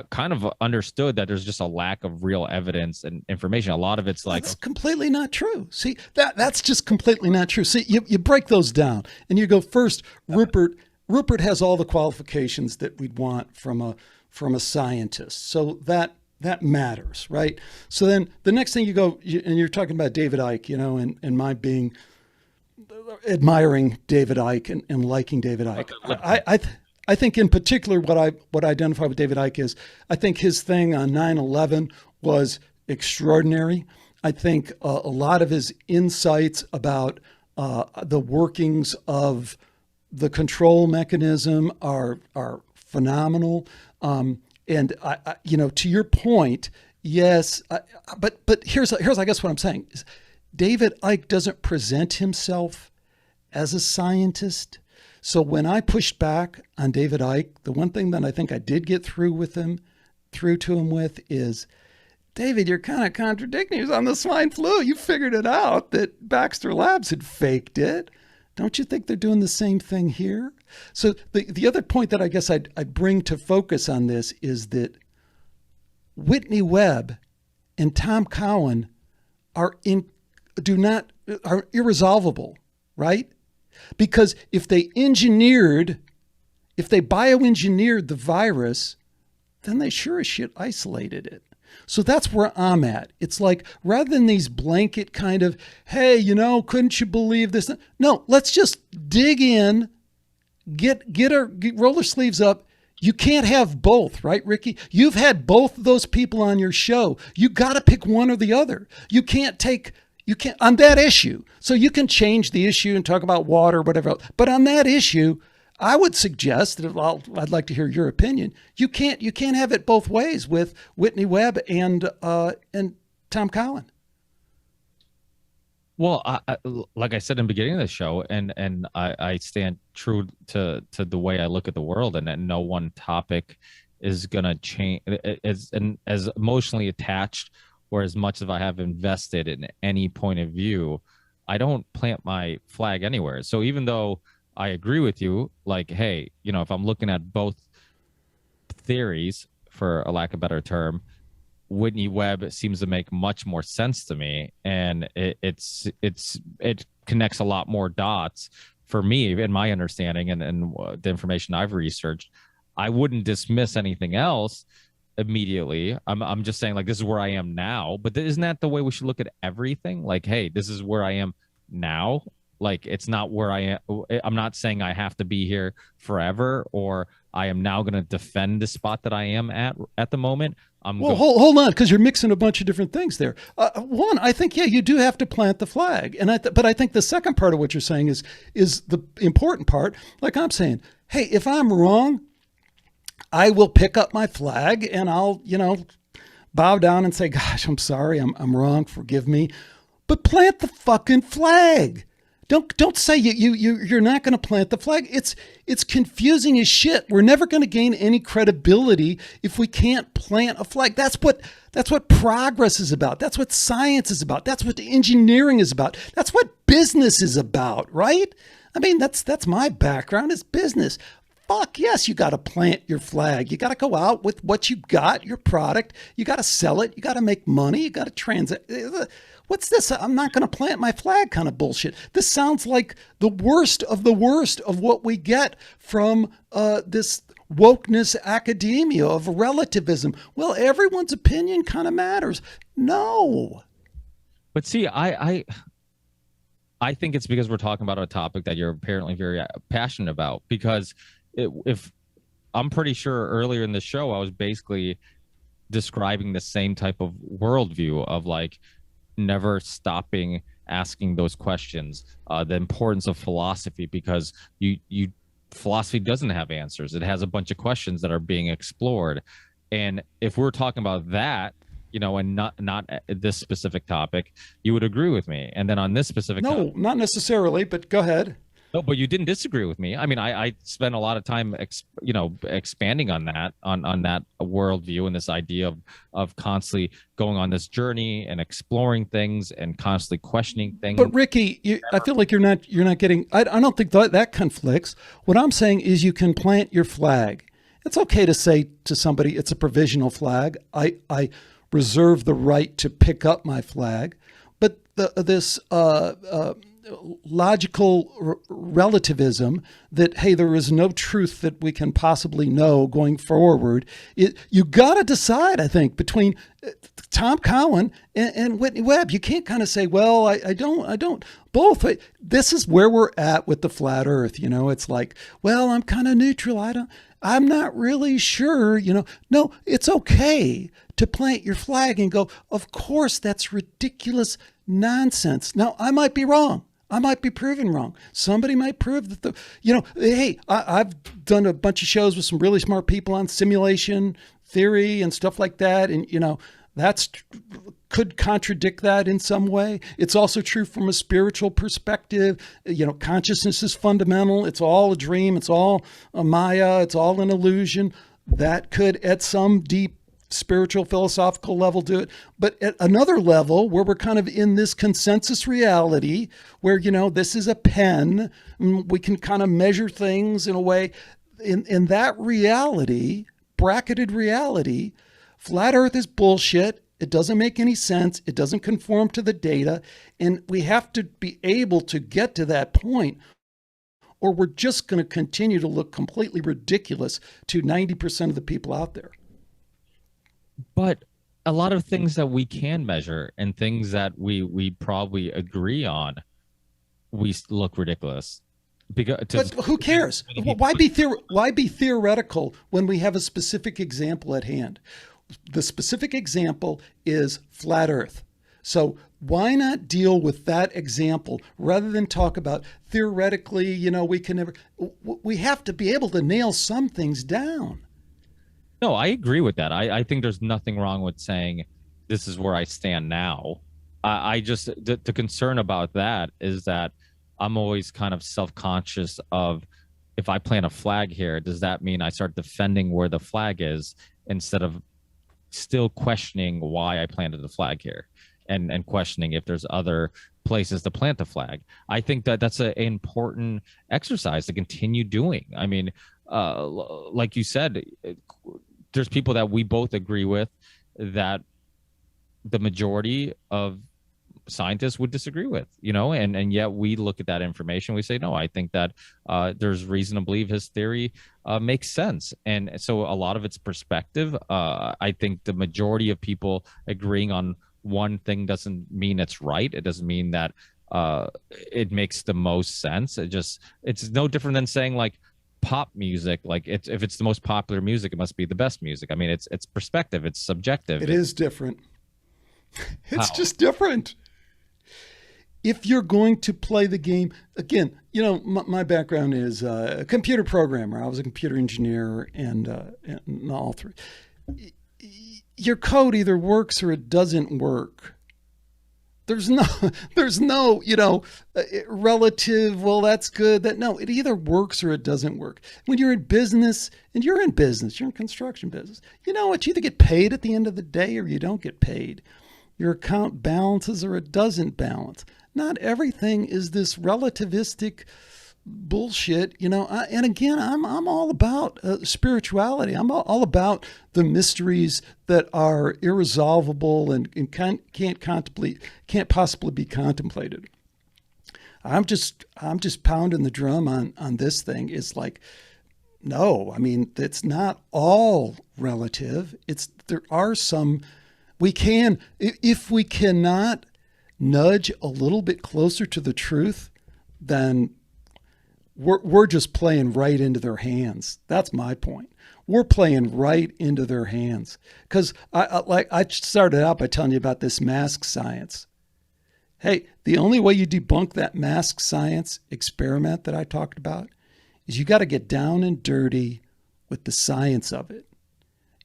kind of understood that there's just a lack of real evidence and information. A lot of it's like, that's completely not true. See, that's just completely not true. See, you break those down and you go, first, Rupert has all the qualifications that we'd want from a scientist. So that matters, right? So then the next thing you go, and you're talking about David Icke, and my being admiring David Icke and liking David Icke. I think in particular what I identify with David Icke is, I think his thing on 9/11 was extraordinary. I think a lot of his insights about the workings of the control mechanism are phenomenal. And I to your point, yes, but here's I guess what I'm saying is, David Icke doesn't present himself as a scientist. So when I pushed back on David Icke, the one thing that I think I did get through to him with is, David, you're kind of contradicting. He was on the swine flu. You figured it out that Baxter Labs had faked it. Don't you think they're doing the same thing here? So the other point that I guess I'd bring to focus on this is that Whitney Webb and Tom Cowan are irresolvable, right? Because if they bioengineered the virus, then they sure as shit isolated it. So that's where I'm at. It's like, rather than these blanket kind of, hey, couldn't you believe this? No, let's just dig in, roll our sleeves up. You can't have both, right, Ricky? You've had both of those people on your show. You got to pick one or the other. You can't on that issue. So you can change the issue and talk about water, whatever else. But on that issue, I would suggest that, I'd like to hear your opinion. You can't have it both ways with Whitney Webb and Tom Cowan. Well, like I said in the beginning of the show, and I stand true to the way I look at the world, and that no one topic is gonna change as emotionally attached or as much as I have invested in any point of view. I don't plant my flag anywhere. So even though I agree with you, like, hey, if I'm looking at both theories, for a lack of a better term, Whitney Webb seems to make much more sense to me, and it connects a lot more dots for me in my understanding and the information I've researched. I wouldn't dismiss anything else immediately. I'm just saying, like, this is where I am now, but isn't that the way we should look at everything? Like, hey, this is where I am now. Like, it's not where I am. I'm not saying I have to be here forever, or I am now going to defend the spot that I am at the moment. I'm Well, going. hold on, because you're mixing a bunch of different things there. One, I think, yeah, you do have to plant the flag, and but I think the second part of what you're saying is the important part. Like I'm saying, hey, if I'm wrong, I will pick up my flag and I'll, bow down and say, "Gosh, I'm sorry, I'm wrong. Forgive me." But plant the fucking flag. Don't say you're not going to plant the flag. It's confusing as shit. We're never going to gain any credibility if we can't plant a flag. That's what progress is about. That's what science is about. That's what engineering is about. That's what business is about, right? I mean, that's my background is business. Fuck yes, you got to plant your flag. You got to go out with what you got, your product. You got to sell it. You got to make money. You got to transact. What's this? I'm not going to plant my flag kind of bullshit. This sounds like the worst of what we get from this wokeness academia of relativism. Well, everyone's opinion kind of matters. No. But see, I think it's because we're talking about a topic that you're apparently very passionate about. Because if I'm pretty sure earlier in the show, I was basically describing the same type of worldview of like never stopping asking those questions, the importance of philosophy, because you philosophy doesn't have answers. It has a bunch of questions that are being explored. And if we're talking about that, and not this specific topic, you would agree with me. And then on this specific topic, not necessarily, but go ahead. No, but you didn't disagree with me. I mean, I spent a lot of time, expanding on that, on that worldview and this idea of constantly going on this journey and exploring things and constantly questioning things. But Ricky, I feel like you're not getting. I don't think that conflicts. What I'm saying is you can plant your flag. It's okay to say to somebody it's a provisional flag. I reserve the right to pick up my flag, but this logical relativism that, hey, there is no truth that we can possibly know going forward. You got to decide, I think, between Tom Cowan and Whitney Webb. You can't kind of say, well, I don't. Both. This is where we're at with the flat earth. It's like, well, I'm kind of neutral. I'm not really sure, No, it's okay to plant your flag and go, of course, that's ridiculous nonsense. Now, I might be wrong. I might be proven wrong. Somebody might prove that hey, I've done a bunch of shows with some really smart people on simulation theory and stuff like that. And, that's could contradict that in some way. It's also true from a spiritual perspective. Consciousness is fundamental. It's all a dream. It's all a Maya. It's all an illusion. That could, at some deep spiritual philosophical level, do it. But at another level where we're kind of in this consensus reality where, this is a pen, we can kind of measure things in a way. In that reality, bracketed reality, flat earth is bullshit. It doesn't make any sense. It doesn't conform to the data. And we have to be able to get to that point, or we're just going to continue to look completely ridiculous to 90% of the people out there. But a lot of things that we can measure and things that we probably agree on, we look ridiculous. But who cares? Why be theoretical when we have a specific example at hand? The specific example is flat earth. So why not deal with that example rather than talk about theoretically, we can never, we have to be able to nail some things down. No, I agree with that. I think there's nothing wrong with saying this is where I stand now. I just, the concern about that is that I'm always kind of self-conscious of, if I plant a flag here, does that mean I start defending where the flag is instead of still questioning why I planted the flag here and questioning if there's other places to plant the flag? I think that that's an important exercise to continue doing. I mean, like you said, there's people that we both agree with that the majority of scientists would disagree with, and yet we look at that information, we say, no, I think that there's reason to believe his theory makes sense. And so a lot of it's perspective. I think the majority of people agreeing on one thing doesn't mean it's right. It doesn't mean that it makes the most sense. It's no different than saying like pop music, like if it's the most popular music, it must be the best music. I mean, it's perspective, it's subjective. It is different. It's How? just different. If you're going to play the game, again, my background is a computer programmer. I was a computer engineer and all three. Your code either works or it doesn't work. There's no, relative, well, that's good. No, it either works or it doesn't work. When you're in business, and you're in construction business, you either get paid at the end of the day or you don't get paid. Your account balances or it doesn't balance. Not everything is this relativistic bullshit, and again, I'm all about spirituality. I'm all about the mysteries that are irresolvable and can't possibly be contemplated. I'm just pounding the drum on this thing. It's like, no, I mean, it's not all relative. There are some, if we cannot nudge a little bit closer to the truth, then we're just playing right into their hands. That's my point. We're playing right into their hands. Because I started out by telling you about this mask science. Hey, the only way you debunk that mask science experiment that I talked about is you got to get down and dirty with the science of it.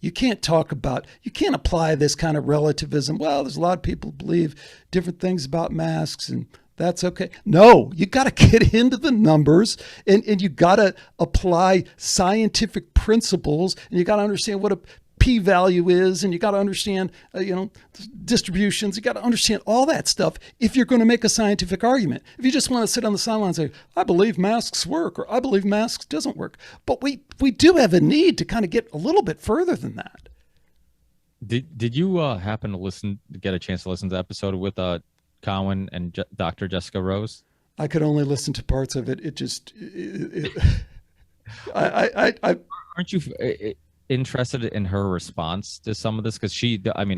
You can't apply this kind of relativism. Well, there's a lot of people who believe different things about masks and that's okay. No, you got to get into the numbers and you got to apply scientific principles and you got to understand what a p-value is and you got to understand, distributions. You got to understand all that stuff if you're going to make a scientific argument. If you just want to sit on the sidelines and say, I believe masks work or I believe masks doesn't work. But we do have a need to kind of get a little bit further than that. Did you happen to get a chance to listen to the episode with Cowan and Dr. Jessica Rose? I could only listen to parts of it. Aren't you interested in her response to some of this? Because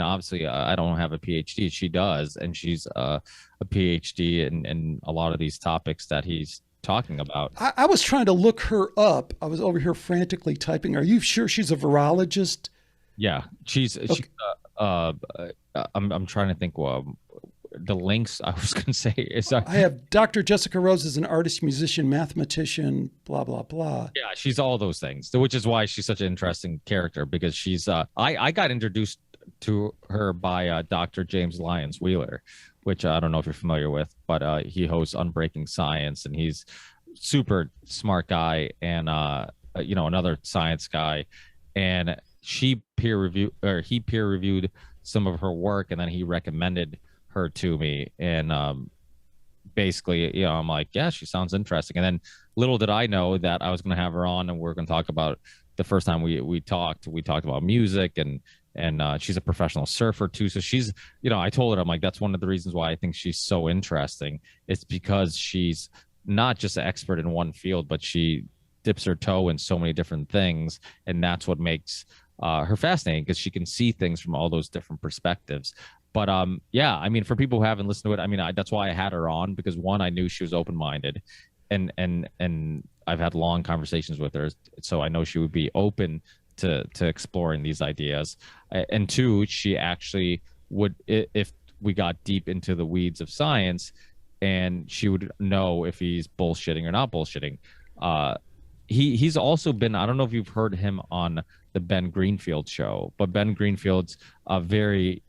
obviously I don't have a PhD. She does, and she's a PhD in a lot of these topics that he's talking about. I was trying to look her up. I was over here frantically typing. Are you sure she's a virologist? Yeah, she's. Okay. I'm trying to think. The links I was going to say is I have Dr. Jessica Rose is an artist, musician, mathematician, blah, blah, blah. Yeah, she's all those things, which is why she's such an interesting character because she's I got introduced to her by Dr. James Lyons Wheeler, which I don't know if you're familiar with, but he hosts Unbreaking Science and he's super smart guy and another science guy, and he peer reviewed some of her work and then he recommended her to me and basically I'm like, yeah, she sounds interesting. And then little did I know that I was going to have her on and we're going to talk about the first time we talked about music and she's a professional surfer too. So she's, I told her, I'm like, that's one of the reasons why I think she's so interesting. It's because she's not just an expert in one field, but she dips her toe in so many different things. And that's what makes her fascinating because she can see things from all those different perspectives. But for people who haven't listened to it, that's why I had her on because one, I knew she was open-minded, and I've had long conversations with her, so I know she would be open to exploring these ideas. And two, she actually would, if we got deep into the weeds of science, and she would know if he's bullshitting or not bullshitting. He's also been, I don't know if you've heard him on the Ben Greenfield show, but Ben Greenfield's very,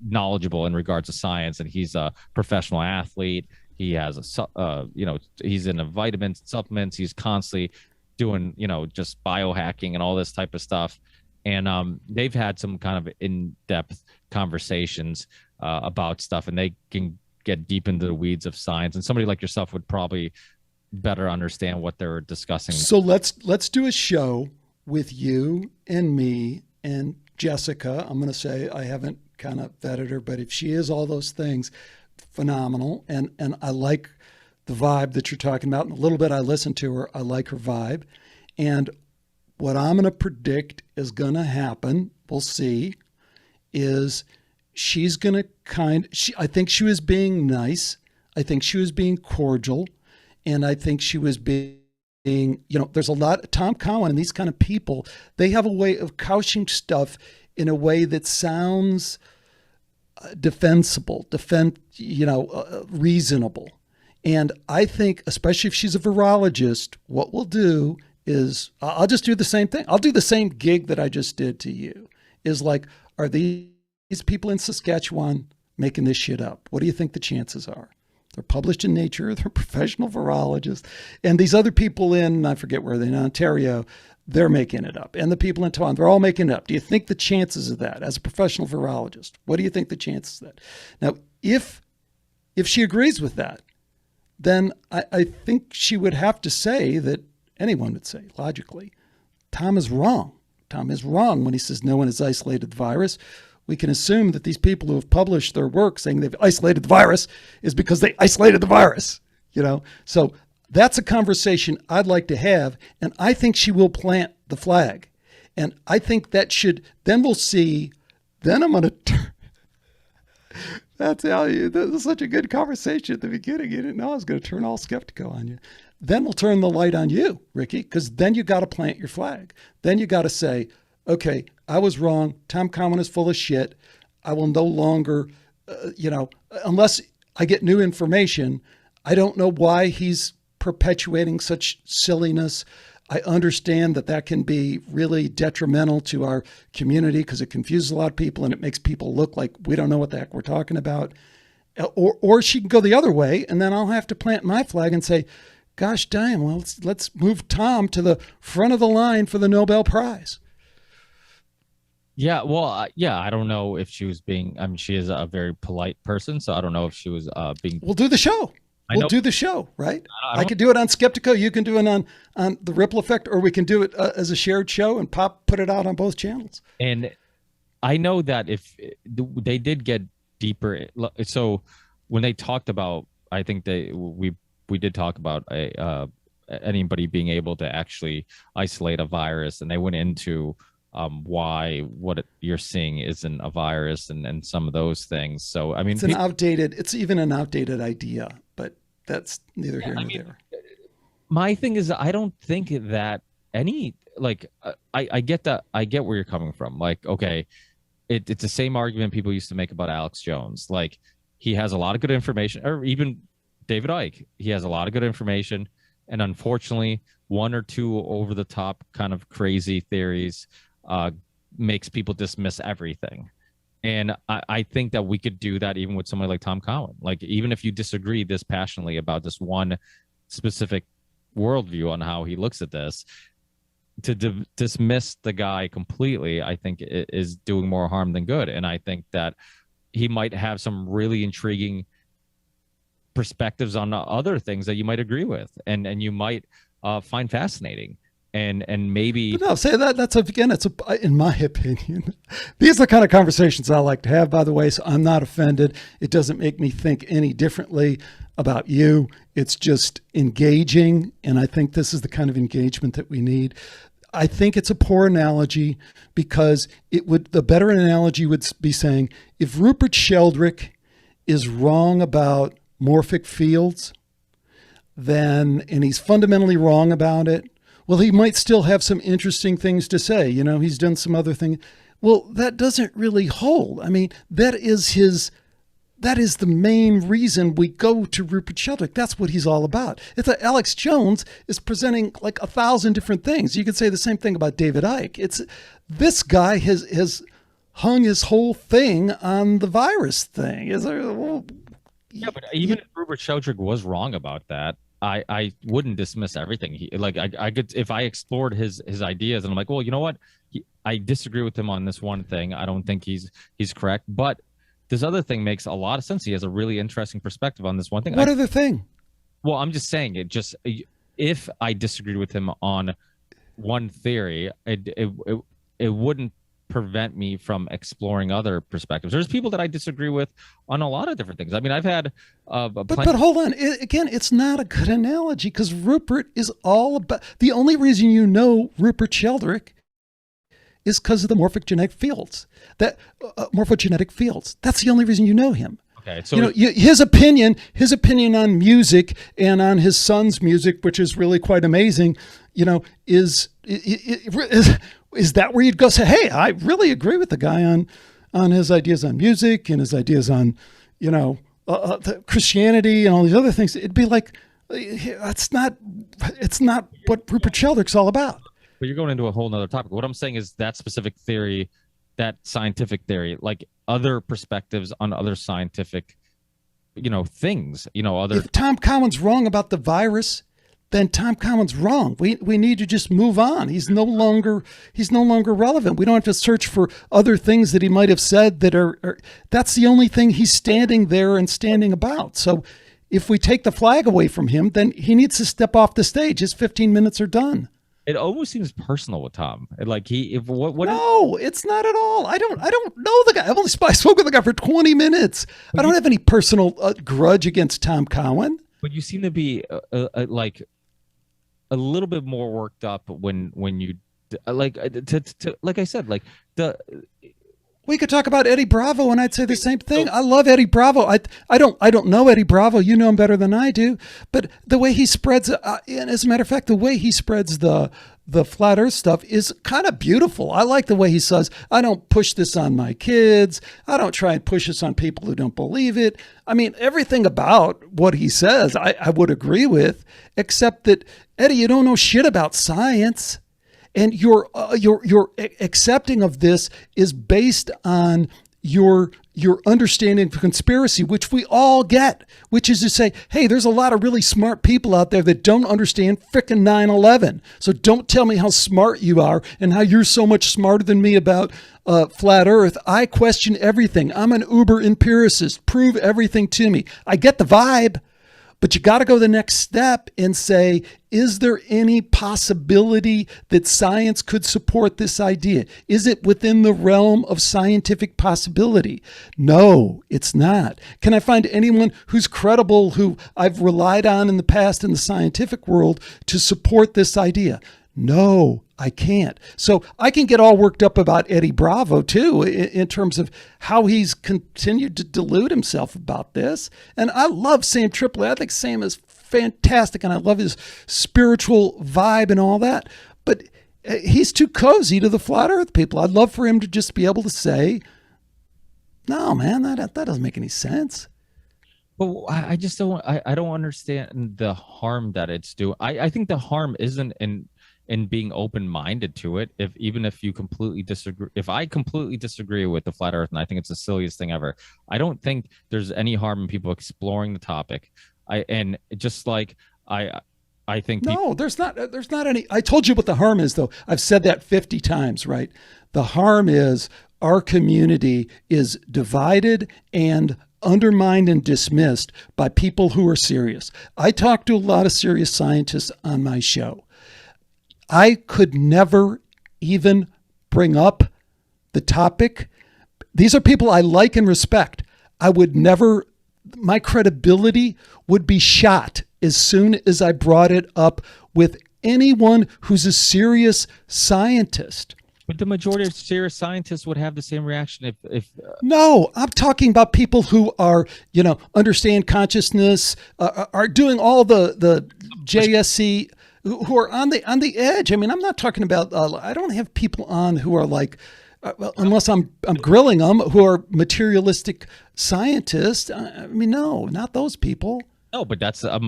knowledgeable in regards to science, and he's a professional athlete. He has he's into vitamins, supplements. He's constantly doing, just biohacking and all this type of stuff. And they've had some kind of in-depth conversations about stuff, and they can get deep into the weeds of science. And somebody like yourself would probably better understand what they're discussing. So let's do a show with you and me and Jessica. I'm going to say I haven't kind of vetted her, but if she is all those things, phenomenal. And I like the vibe that you're talking about. And a little bit I listened to her. I like her vibe. And what I'm going to predict is going to happen, we'll see, is she's going to I think she was being nice. I think she was being cordial. And I think she was being, there's a lot, Tom Cowan and these kind of people, they have a way of couching stuff in a way that sounds defensible, reasonable. And I think, especially if she's a virologist, what we'll do is, I'll just do the same thing. I'll do the same gig that I just did to you. Is like, are these people in Saskatchewan making this shit up? What do you think the chances are? They're published in Nature. They're professional virologists. And these other people in, I forget where they're in Ontario, they're making it up. And the people in Taiwan, they're all making it up. Do you think the chances of that as a professional virologist? What do you think the chances of that? Now, if she agrees with that, then I think she would have to say that anyone would say, logically, Tom is wrong. Tom is wrong when he says no one has isolated the virus. We can assume that these people who have published their work saying they've isolated the virus is because they isolated the virus, So that's a conversation I'd like to have. And I think she will plant the flag. And I think that then we'll see, then I'm going to that's how that was such a good conversation at the beginning. You didn't know I was going to turn all Skeptico on you. Then we'll turn the light on you, Ricky, because then you got to plant your flag. Then you got to say, okay, I was wrong. Tom Cowan is full of shit. I will no longer, unless I get new information, I don't know why he's perpetuating such silliness. I understand that can be really detrimental to our community because it confuses a lot of people and it makes people look like we don't know what the heck we're talking about. Or she can go the other way, and then I'll have to plant my flag and say, gosh damn, well, let's move Tom to the front of the line for the Nobel Prize. Yeah, well, I don't know if she was being, she is a very polite person, so I don't know if she was being... We'll do the show. We'll do the show, right? I could do it on Skeptico. You can do it on The Ripple Effect, or we can do it as a shared show and put it out on both channels. And I know that if they did get deeper, so when they talked about, I think we did talk about anybody being able to actually isolate a virus, and they went into why what you're seeing isn't a virus and some of those things. So I mean, it's even an outdated idea, but that's neither here nor there. My thing is, I don't think that any I get that. I get where you're coming from. Like, okay, it's the same argument people used to make about Alex Jones. Like, he has a lot of good information, or even David Icke. He has a lot of good information, and unfortunately, one or two over the top kind of crazy theories makes people dismiss everything. And I think that we could do that even with somebody like Tom Cowan. Like, even if you disagree this passionately about this one specific worldview on how he looks at this, to dismiss the guy completely, I think is doing more harm than good. And I think that he might have some really intriguing perspectives on other things that you might agree with and you might find fascinating. And maybe say that that's again, it's in my opinion, these are the kind of conversations I like to have, by the way, so I'm not offended. It doesn't make me think any differently about you. It's just engaging, and I think this is the kind of engagement that we need. I think it's a poor analogy because the better analogy would be saying, if Rupert Sheldrake is wrong about morphic fields, and he's fundamentally wrong about it, well, he might still have some interesting things to say. He's done some other things. Well, that doesn't really hold. I mean, that is the main reason we go to Rupert Sheldrake. That's what he's all about. It's that Alex Jones is presenting like 1,000 different things. You could say the same thing about David Icke. This guy has hung his whole thing on the virus thing. Yeah, but even if Rupert Sheldrake was wrong about that, I wouldn't dismiss everything. I could, if I explored his ideas and I'm like, well, you know what? I disagree with him on this one thing. I don't think he's correct, but this other thing makes a lot of sense. He has a really interesting perspective on this one thing. What other thing? Well, I'm just saying if I disagreed with him on one theory, it wouldn't prevent me from exploring other perspectives. There's people that I disagree with on a lot of different things. I mean, I've had but hold on. Again, it's not a good analogy because Rupert is all about, the only reason Rupert Sheldrake is because of the morphogenetic fields. Morphogenetic fields. That's the only reason you know him. Okay, so his opinion on music and on his son's music, which is really quite amazing, is that where you'd go say, hey, I really agree with the guy on his ideas on music and his ideas on, Christianity and all these other things. It'd be like, it's not what Rupert Sheldrake's all about. But you're going into a whole nother topic. What I'm saying is that specific theory, that scientific theory, like other perspectives on other scientific, things, other. If Tom Cowan's wrong about the virus, then Tom Cowan's wrong. We need to just move on. He's no longer relevant. We don't have to search for other things that he might have said that are that's the only thing he's standing there and standing about. So if we take the flag away from him, then he needs to step off the stage. His 15 minutes are done. It almost seems personal with Tom. Like No, it's not at all. I don't know the guy. I spoke with the guy for 20 minutes. I don't have any personal grudge against Tom Cowan. But you seem to be like a little bit more worked up when you like I said, like we could talk about Eddie Bravo, and I'd say the same thing. I love Eddie Bravo. I don't know Eddie Bravo. You know him better than I do. But the way he spreads, and as a matter of fact, the way he spreads the flat Earth stuff is kind of beautiful. I like the way he says, I don't push this on my kids. I don't try and push this on people who don't believe it. I mean, everything about what he says, I would agree with, except that, Eddie, you don't know shit about science. And your accepting of this is based on your understanding of conspiracy, which we all get, which is to say, hey, there's a lot of really smart people out there that don't understand frickin' 9/11. So don't tell me how smart you are and how you're so much smarter than me about flat Earth. I question everything. I'm an uber empiricist. Prove everything to me. I get the vibe. But you got to go the next step and say, is there any possibility that science could support this idea? Is it within the realm of scientific possibility? No, it's not. Can I find anyone who's credible, who I've relied on in the past in the scientific world to support this idea? No, I can't. So I can get all worked up about Eddie Bravo too, in terms of how he's continued to delude himself about this. And I love Sam Tripoli. I think Sam is fantastic, and I love his spiritual vibe and all that. But he's too cozy to the flat Earth people. I'd love for him to just be able to say, no, man, that doesn't make any sense. Well, I just don't. I don't understand the harm that it's doing. I think the harm isn't in being open-minded to it. Even if you completely disagree, if I completely disagree with the flat Earth, and I think it's the silliest thing ever, I don't think there's any harm in people exploring the topic. I think no, there's not any. I told you what the harm is, though. I've said that 50 times, right? The harm is our community is divided and undermined and dismissed by people who are serious. I talk to a lot of serious scientists on my show. I could never even bring up the topic. These are people I like and respect. I would never, my credibility would be shot as soon as I brought it up with anyone who's a serious scientist. But the majority of serious scientists would have the same reaction if No, I'm talking about people who are, understand consciousness, are doing all the JSC, who are on the edge. I mean, I'm not talking about, I don't have people on who are like, well, unless I'm grilling them, who are materialistic scientists. I mean, no, not those people. No, but that's a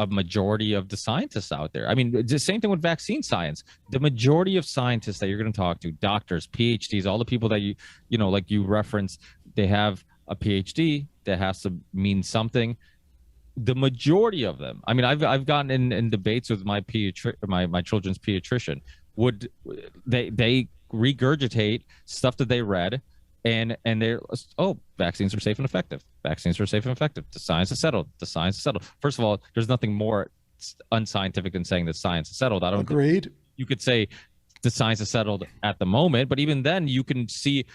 majority of the scientists out there. I mean, it's the same thing with vaccine science. The majority of scientists that you're going to talk to, doctors, PhDs, all the people that like you reference, they have a PhD that has to mean something. The majority of them, I mean, I've gotten in debates with my children's pediatrician. Would they regurgitate stuff that they read, and they're, oh, vaccines are safe and effective. Vaccines are safe and effective. The science is settled. The science is settled. First of all, there's nothing more unscientific than saying that science is settled. I don't. Agreed. You could say the science is settled at the moment, but even then you can see,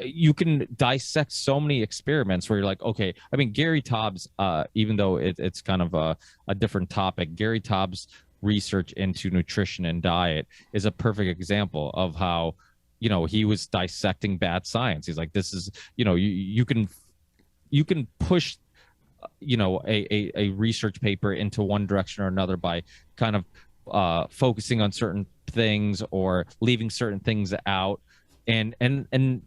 you can dissect so many experiments where you're like, okay, I mean, Gary Taubes, even though it's kind of a different topic, Gary Taubes' research into nutrition and diet is a perfect example of how he was dissecting bad science. He's like, this is, you can push, a research paper into one direction or another by kind of focusing on certain things or leaving certain things out. And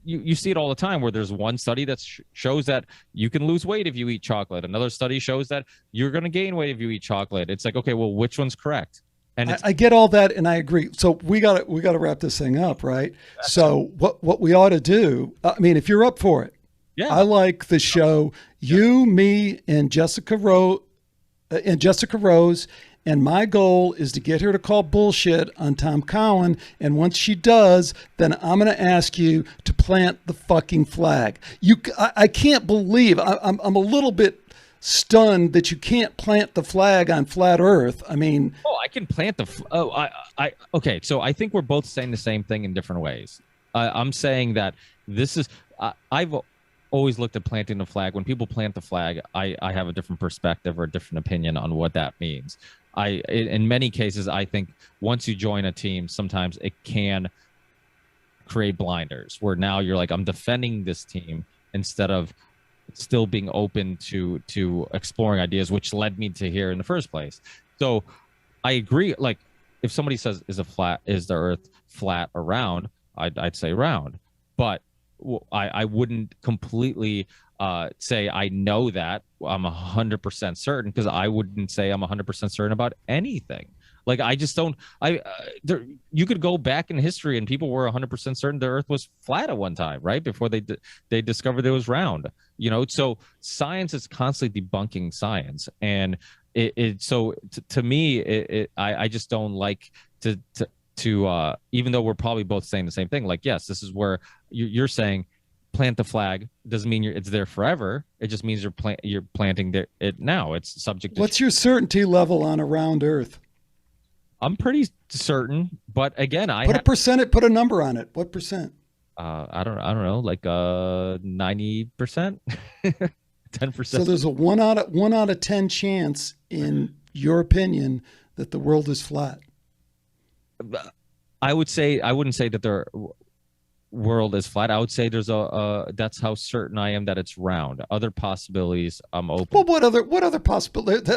you see it all the time where there's one study that shows that you can lose weight if you eat chocolate. Another study shows that you're going to gain weight if you eat chocolate. It's like, okay, well, which one's correct? And I get all that, and I agree. So we got to wrap this thing up, right? So what we ought to do, I mean, if you're up for it, yeah, I like the show. You, me, and Jessica Rose, and my goal is to get her to call bullshit on Tom Cowan. And once she does, then I'm going to ask you to plant the fucking flag. I can't believe I'm a little bit stunned that you can't plant the flag on flat Earth. I mean, I can plant okay. So I think we're both saying the same thing in different ways. I'm saying that this is, I've always looked at planting the flag. When people plant the flag, I have a different perspective or a different opinion on what that means. In many cases, I think once you join a team, sometimes it can create blinders where now you're like, I'm defending this team instead of still being open to exploring ideas, which led me to here in the first place. So I agree. Like, if somebody says, is the Earth flat or round? I'd say round, but I wouldn't completely say I know that I'm 100% certain, because I wouldn't say I'm 100% certain about anything. Like, I just don't. You could go back in history and people were 100% certain the Earth was flat at one time, right? Before they discovered it was round. So science is constantly debunking science, and to me, I just don't like to even though we're probably both saying the same thing. Like, yes, this is where you're saying plant the flag doesn't mean it's there forever. It just means you're planting it now. It's subject to. What's your certainty level on a round Earth? I'm pretty certain, but again, put a number on it. What percent? I don't know, like 90%, 10%. So there's a one out of 10 chance, in your opinion, that the world is flat. I wouldn't say that the world is flat. I would say that's how certain I am that it's round. Other possibilities, I'm open. Well, what other possibility?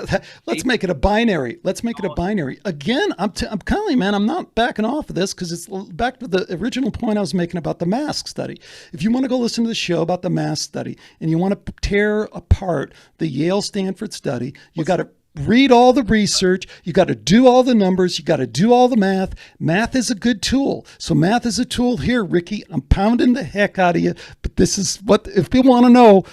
Let's make it a binary. Again, I'm Conley, man. I'm not backing off of this, because it's back to the original point I was making about the mask study. If you want to go listen to the show about the mask study and you want to tear apart the Yale-Stanford study, you got to read all the research. You got to do all the numbers. You got to do all the math. Math is a good tool. So math is a tool here, Ricky. I'm pounding the heck out of you. But this is what, if people want to know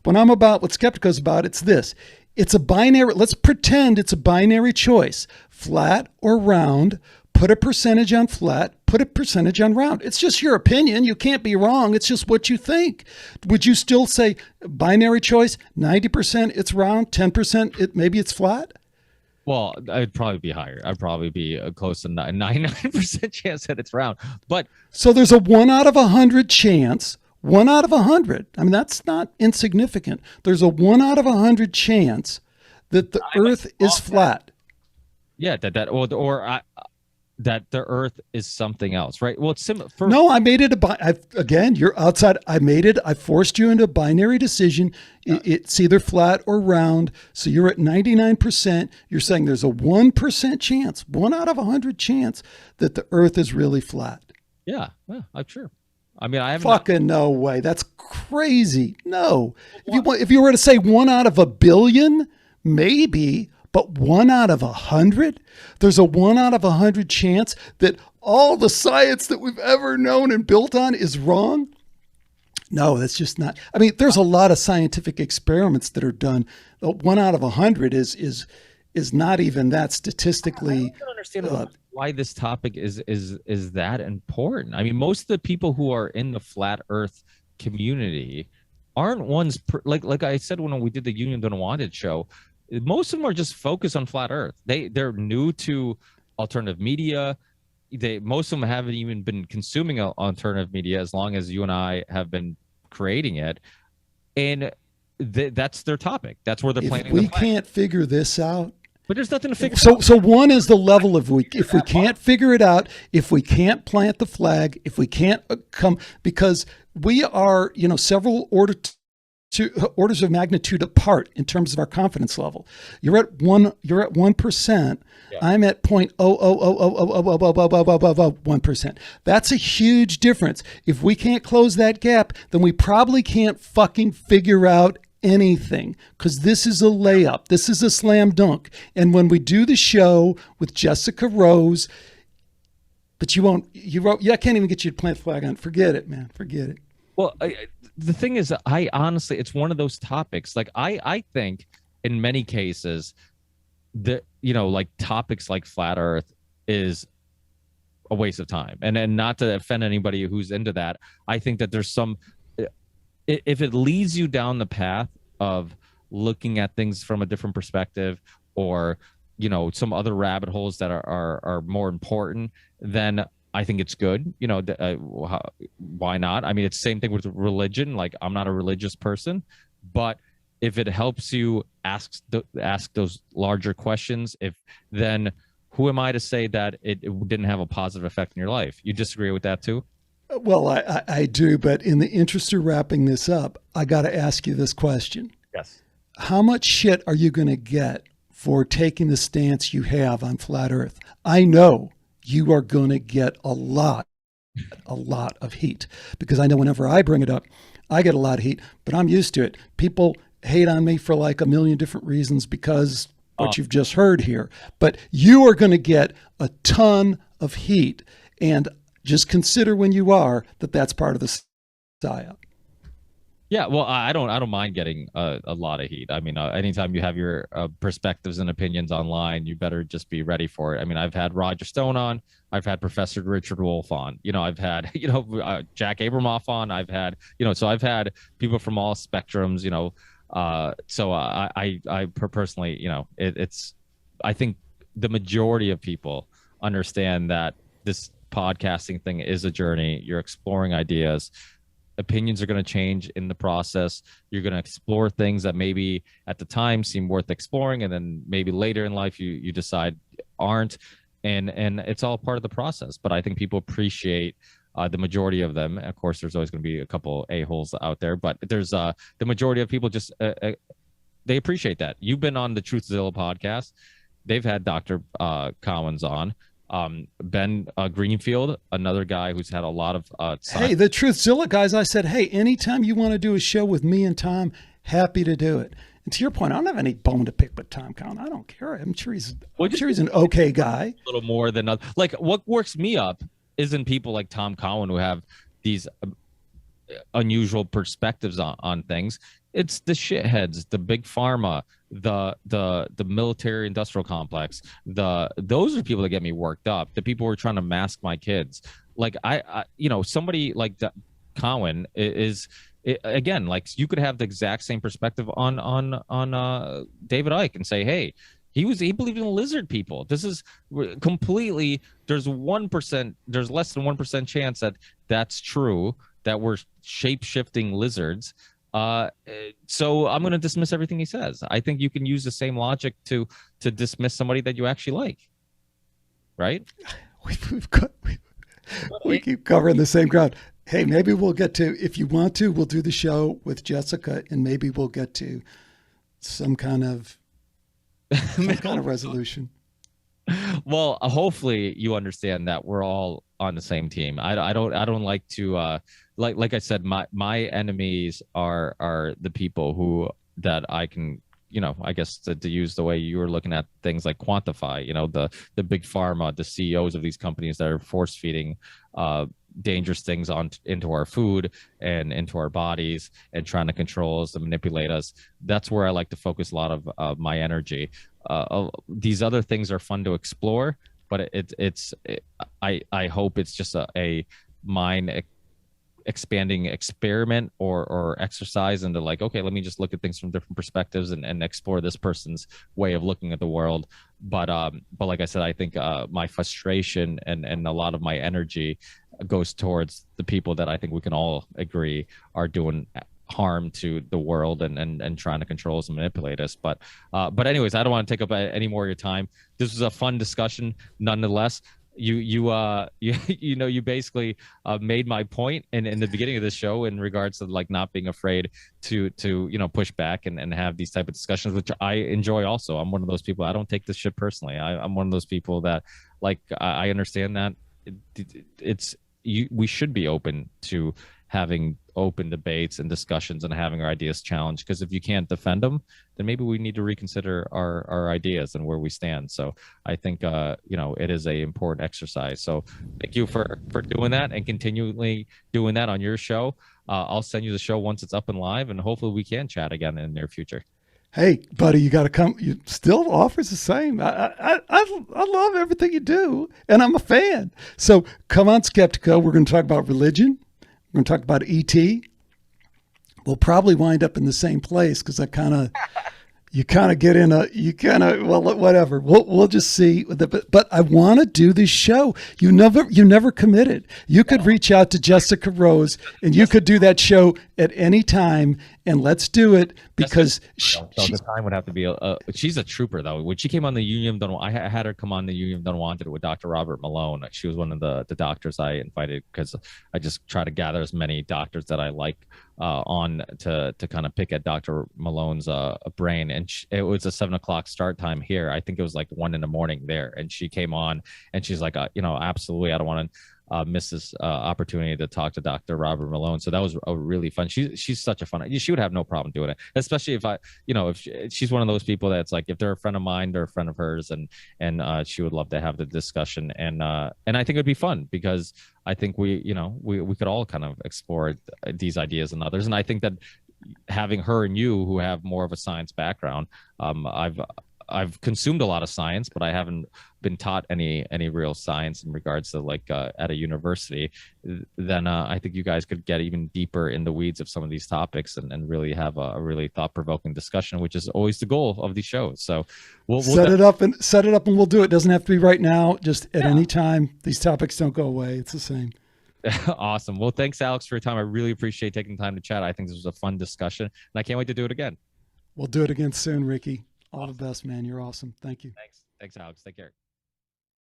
what Skeptico's about, it's this. It's a binary. Let's pretend it's a binary choice. Flat or round. Put a percentage on flat. Put a percentage on round. It's just your opinion. You can't be wrong. It's just what you think. Would you still say binary choice? 90% it's round, 10% maybe it's flat? Well, I'd probably be higher. I'd probably be close to 99% chance that it's round. But so there's a 1 out of 100 chance. 1 out of 100. I mean, that's not insignificant. There's a 1 out of 100 chance that the Earth is flat. Yeah, that the Earth is something else, right? Well, it's similar. No, I made it again, you're outside. I forced you into a binary decision. It's either flat or round. So you're at 99%. You're saying there's a 1% chance, 1 out of 100 chance that the Earth is really flat. Yeah, I'm sure. I mean, I haven't. Fucking no way. That's crazy. No. If you were to say 1 out of a billion, maybe. But 1 out of 100? There's a 1 out of 100 chance that all the science that we've ever known and built on is wrong? No, that's just not. I mean, there's a lot of scientific experiments that are done. 1 out of 100 is not even that statistically. I don't understand why this topic is that important. I mean, most of the people who are in the flat Earth community aren't ones like I said when we did the Union Don't Want It show. Most of them are just focused on flat Earth. They're new to alternative media. Most of them haven't even been consuming alternative media as long as you and I have been creating it, and that's their topic. That's where they're planning. If we can't figure this out, But there's nothing to figure So, out. so one is the level of if we can't figure it out, if we can't plant the flag, if we can't come, because we are, several orders of magnitude apart in terms of our confidence level. You're at 1%. Yeah. I'm at 0.000000001%. That's a huge difference. If we can't close that gap, then we probably can't fucking figure out anything, because this is a layup. This is a slam dunk. And when we do the show with Jessica Rose, but I can't even get you to plant the flag on. Forget it, man. Forget it. Well, the thing is, I honestly, it's one of those topics. Like, I think in many cases that, like topics like flat Earth is a waste of time. And not to offend anybody who's into that, I think that there's some, if it leads you down the path of looking at things from a different perspective, or some other rabbit holes that are more important, then I think it's good. Why not? I mean, it's the same thing with religion. Like, I'm not a religious person, but if it helps you ask those larger questions, then who am I to say that it didn't have a positive effect in your life? You disagree with that too? Well, I do, but in the interest of wrapping this up, I got to ask you this question. Yes. How much shit are you going to get for taking the stance you have on flat Earth? I know you are going to get a lot of heat, because I know whenever I bring it up, I get a lot of heat, but I'm used to it. People hate on me for like a million different reasons, because what you've just heard here, but you are going to get a ton of heat, and just consider when you are that's part of the psyop. Yeah, well, I don't mind getting a lot of heat. I mean, anytime you have your perspectives and opinions online, you better just be ready for it. I mean, I've had Roger Stone on, I've had Professor Richard Wolff on, I've had Jack Abramoff on, I've had so I've had people from all spectrums, so I personally, it's I think the majority of people understand that this podcasting thing is a journey. You're exploring ideas. Opinions are going to change in the process. You're going to explore things that maybe at the time seem worth exploring, and then maybe later in life you decide aren't, and it's all part of the process. But I think people appreciate the majority of them. Of course, there's always going to be a couple a-holes out there, but there's the majority of people just they appreciate that. You've been on the Truthzilla podcast. They've had Dr. Collins on. Ben Greenfield, another guy who's had a lot of hey, the Truthzilla guys, I said, hey, anytime you want to do a show with me and Tom, happy to do it. And to your point, I don't have any bone to pick with Tom Collins. I don't care. I'm sure he's an okay guy. A little more than other. Like, what works me up isn't people like Tom Collins who have these unusual perspectives on things. It's the shitheads, the big pharma, the military industrial complex. Those are people that get me worked up. The people who are trying to mask my kids. Like I somebody like Cowan is again, like, you could have the exact same perspective on David Icke and say, hey, he believed in lizard people. This is completely, there's less than 1% chance that that's true, that we're shape-shifting lizards. So I'm going to dismiss everything he says. I think you can use the same logic to dismiss somebody that you actually like, right? We keep covering the same ground. Hey, maybe we'll get to, if you want to, we'll do the show with Jessica, and maybe we'll get to some kind of resolution. Well, hopefully you understand that we're all on the same team. I don't like to like I said, my enemies are the people who that I can, I guess to use the way you were looking at things, like quantify, the big pharma, the CEOs of these companies that are force feeding dangerous things into our food and into our bodies and trying to control us and manipulate us. That's where I like to focus a lot of my energy. These other things are fun to explore, but I hope it's just a mind expanding experiment or exercise into, like, okay, let me just look at things from different perspectives and explore this person's way of looking at the world. But like I said, I think my frustration and a lot of my energy goes towards the people that I think we can all agree are doing harm to the world and trying to control us and manipulate us. But anyways, I don't want to take up any more of your time. This was a fun discussion nonetheless. You basically made my point in the beginning of the show in regards to like not being afraid to push back and have these type of discussions, which I enjoy also. I'm one of those people. I don't take this shit personally. I'm one of those people that like I understand that we should be open to having open debates and discussions and having our ideas challenged, because if you can't defend them, then maybe we need to reconsider our ideas and where we stand. So I think it is a important exercise. So thank you for doing that and continually doing that on your show. I'll send you the show once it's up and live, and hopefully we can chat again in the near future. Hey, buddy, you got to come. You still offers the same. I love everything you do, and I'm a fan. So come on, Skeptico. We're going to talk about religion. We're going to talk about ET. We'll probably wind up in the same place because you kind of get in well, whatever. We'll just see. But I want to do this show. You never committed. You could reach out to Jessica Rose and you could do that show at any time, and let's do it because the time would have to be she's a trooper though. When she came on the Union, I had her come on the Union Done Wanted with Dr. Robert Malone. She was one of the doctors I invited because I just try to gather as many doctors that I like on to kind of pick at Dr. Malone's brain. And it was a 7:00 start time here. I think it was like 1 a.m. there. And she came on and she's like, absolutely, I don't want to miss this opportunity to talk to Dr. Robert Malone. So that was a really fun. She's such a fun. She would have no problem doing it, especially if she's one of those people that's like, if they're a friend of mine, they're a friend of hers, and she would love to have the discussion. And I think it'd be fun because I think we could all kind of explore these ideas and others. And I think that having her and you, who have more of a science background, I've consumed a lot of science, but I haven't been taught any real science in regards to like at a university. Then I think you guys could get even deeper in the weeds of some of these topics and really have a really thought-provoking discussion, which is always the goal of these shows. So we'll set it up and we'll do it. Doesn't have to be right now, just at any time. These topics don't go away. It's the same. Awesome. Well, thanks, Alex, for your time. I really appreciate taking the time to chat. I think this was a fun discussion, and I can't wait to do it again. We'll do it again soon, Ricky. All the best, man. You're awesome. Thank you. Thanks, Alex. Take care.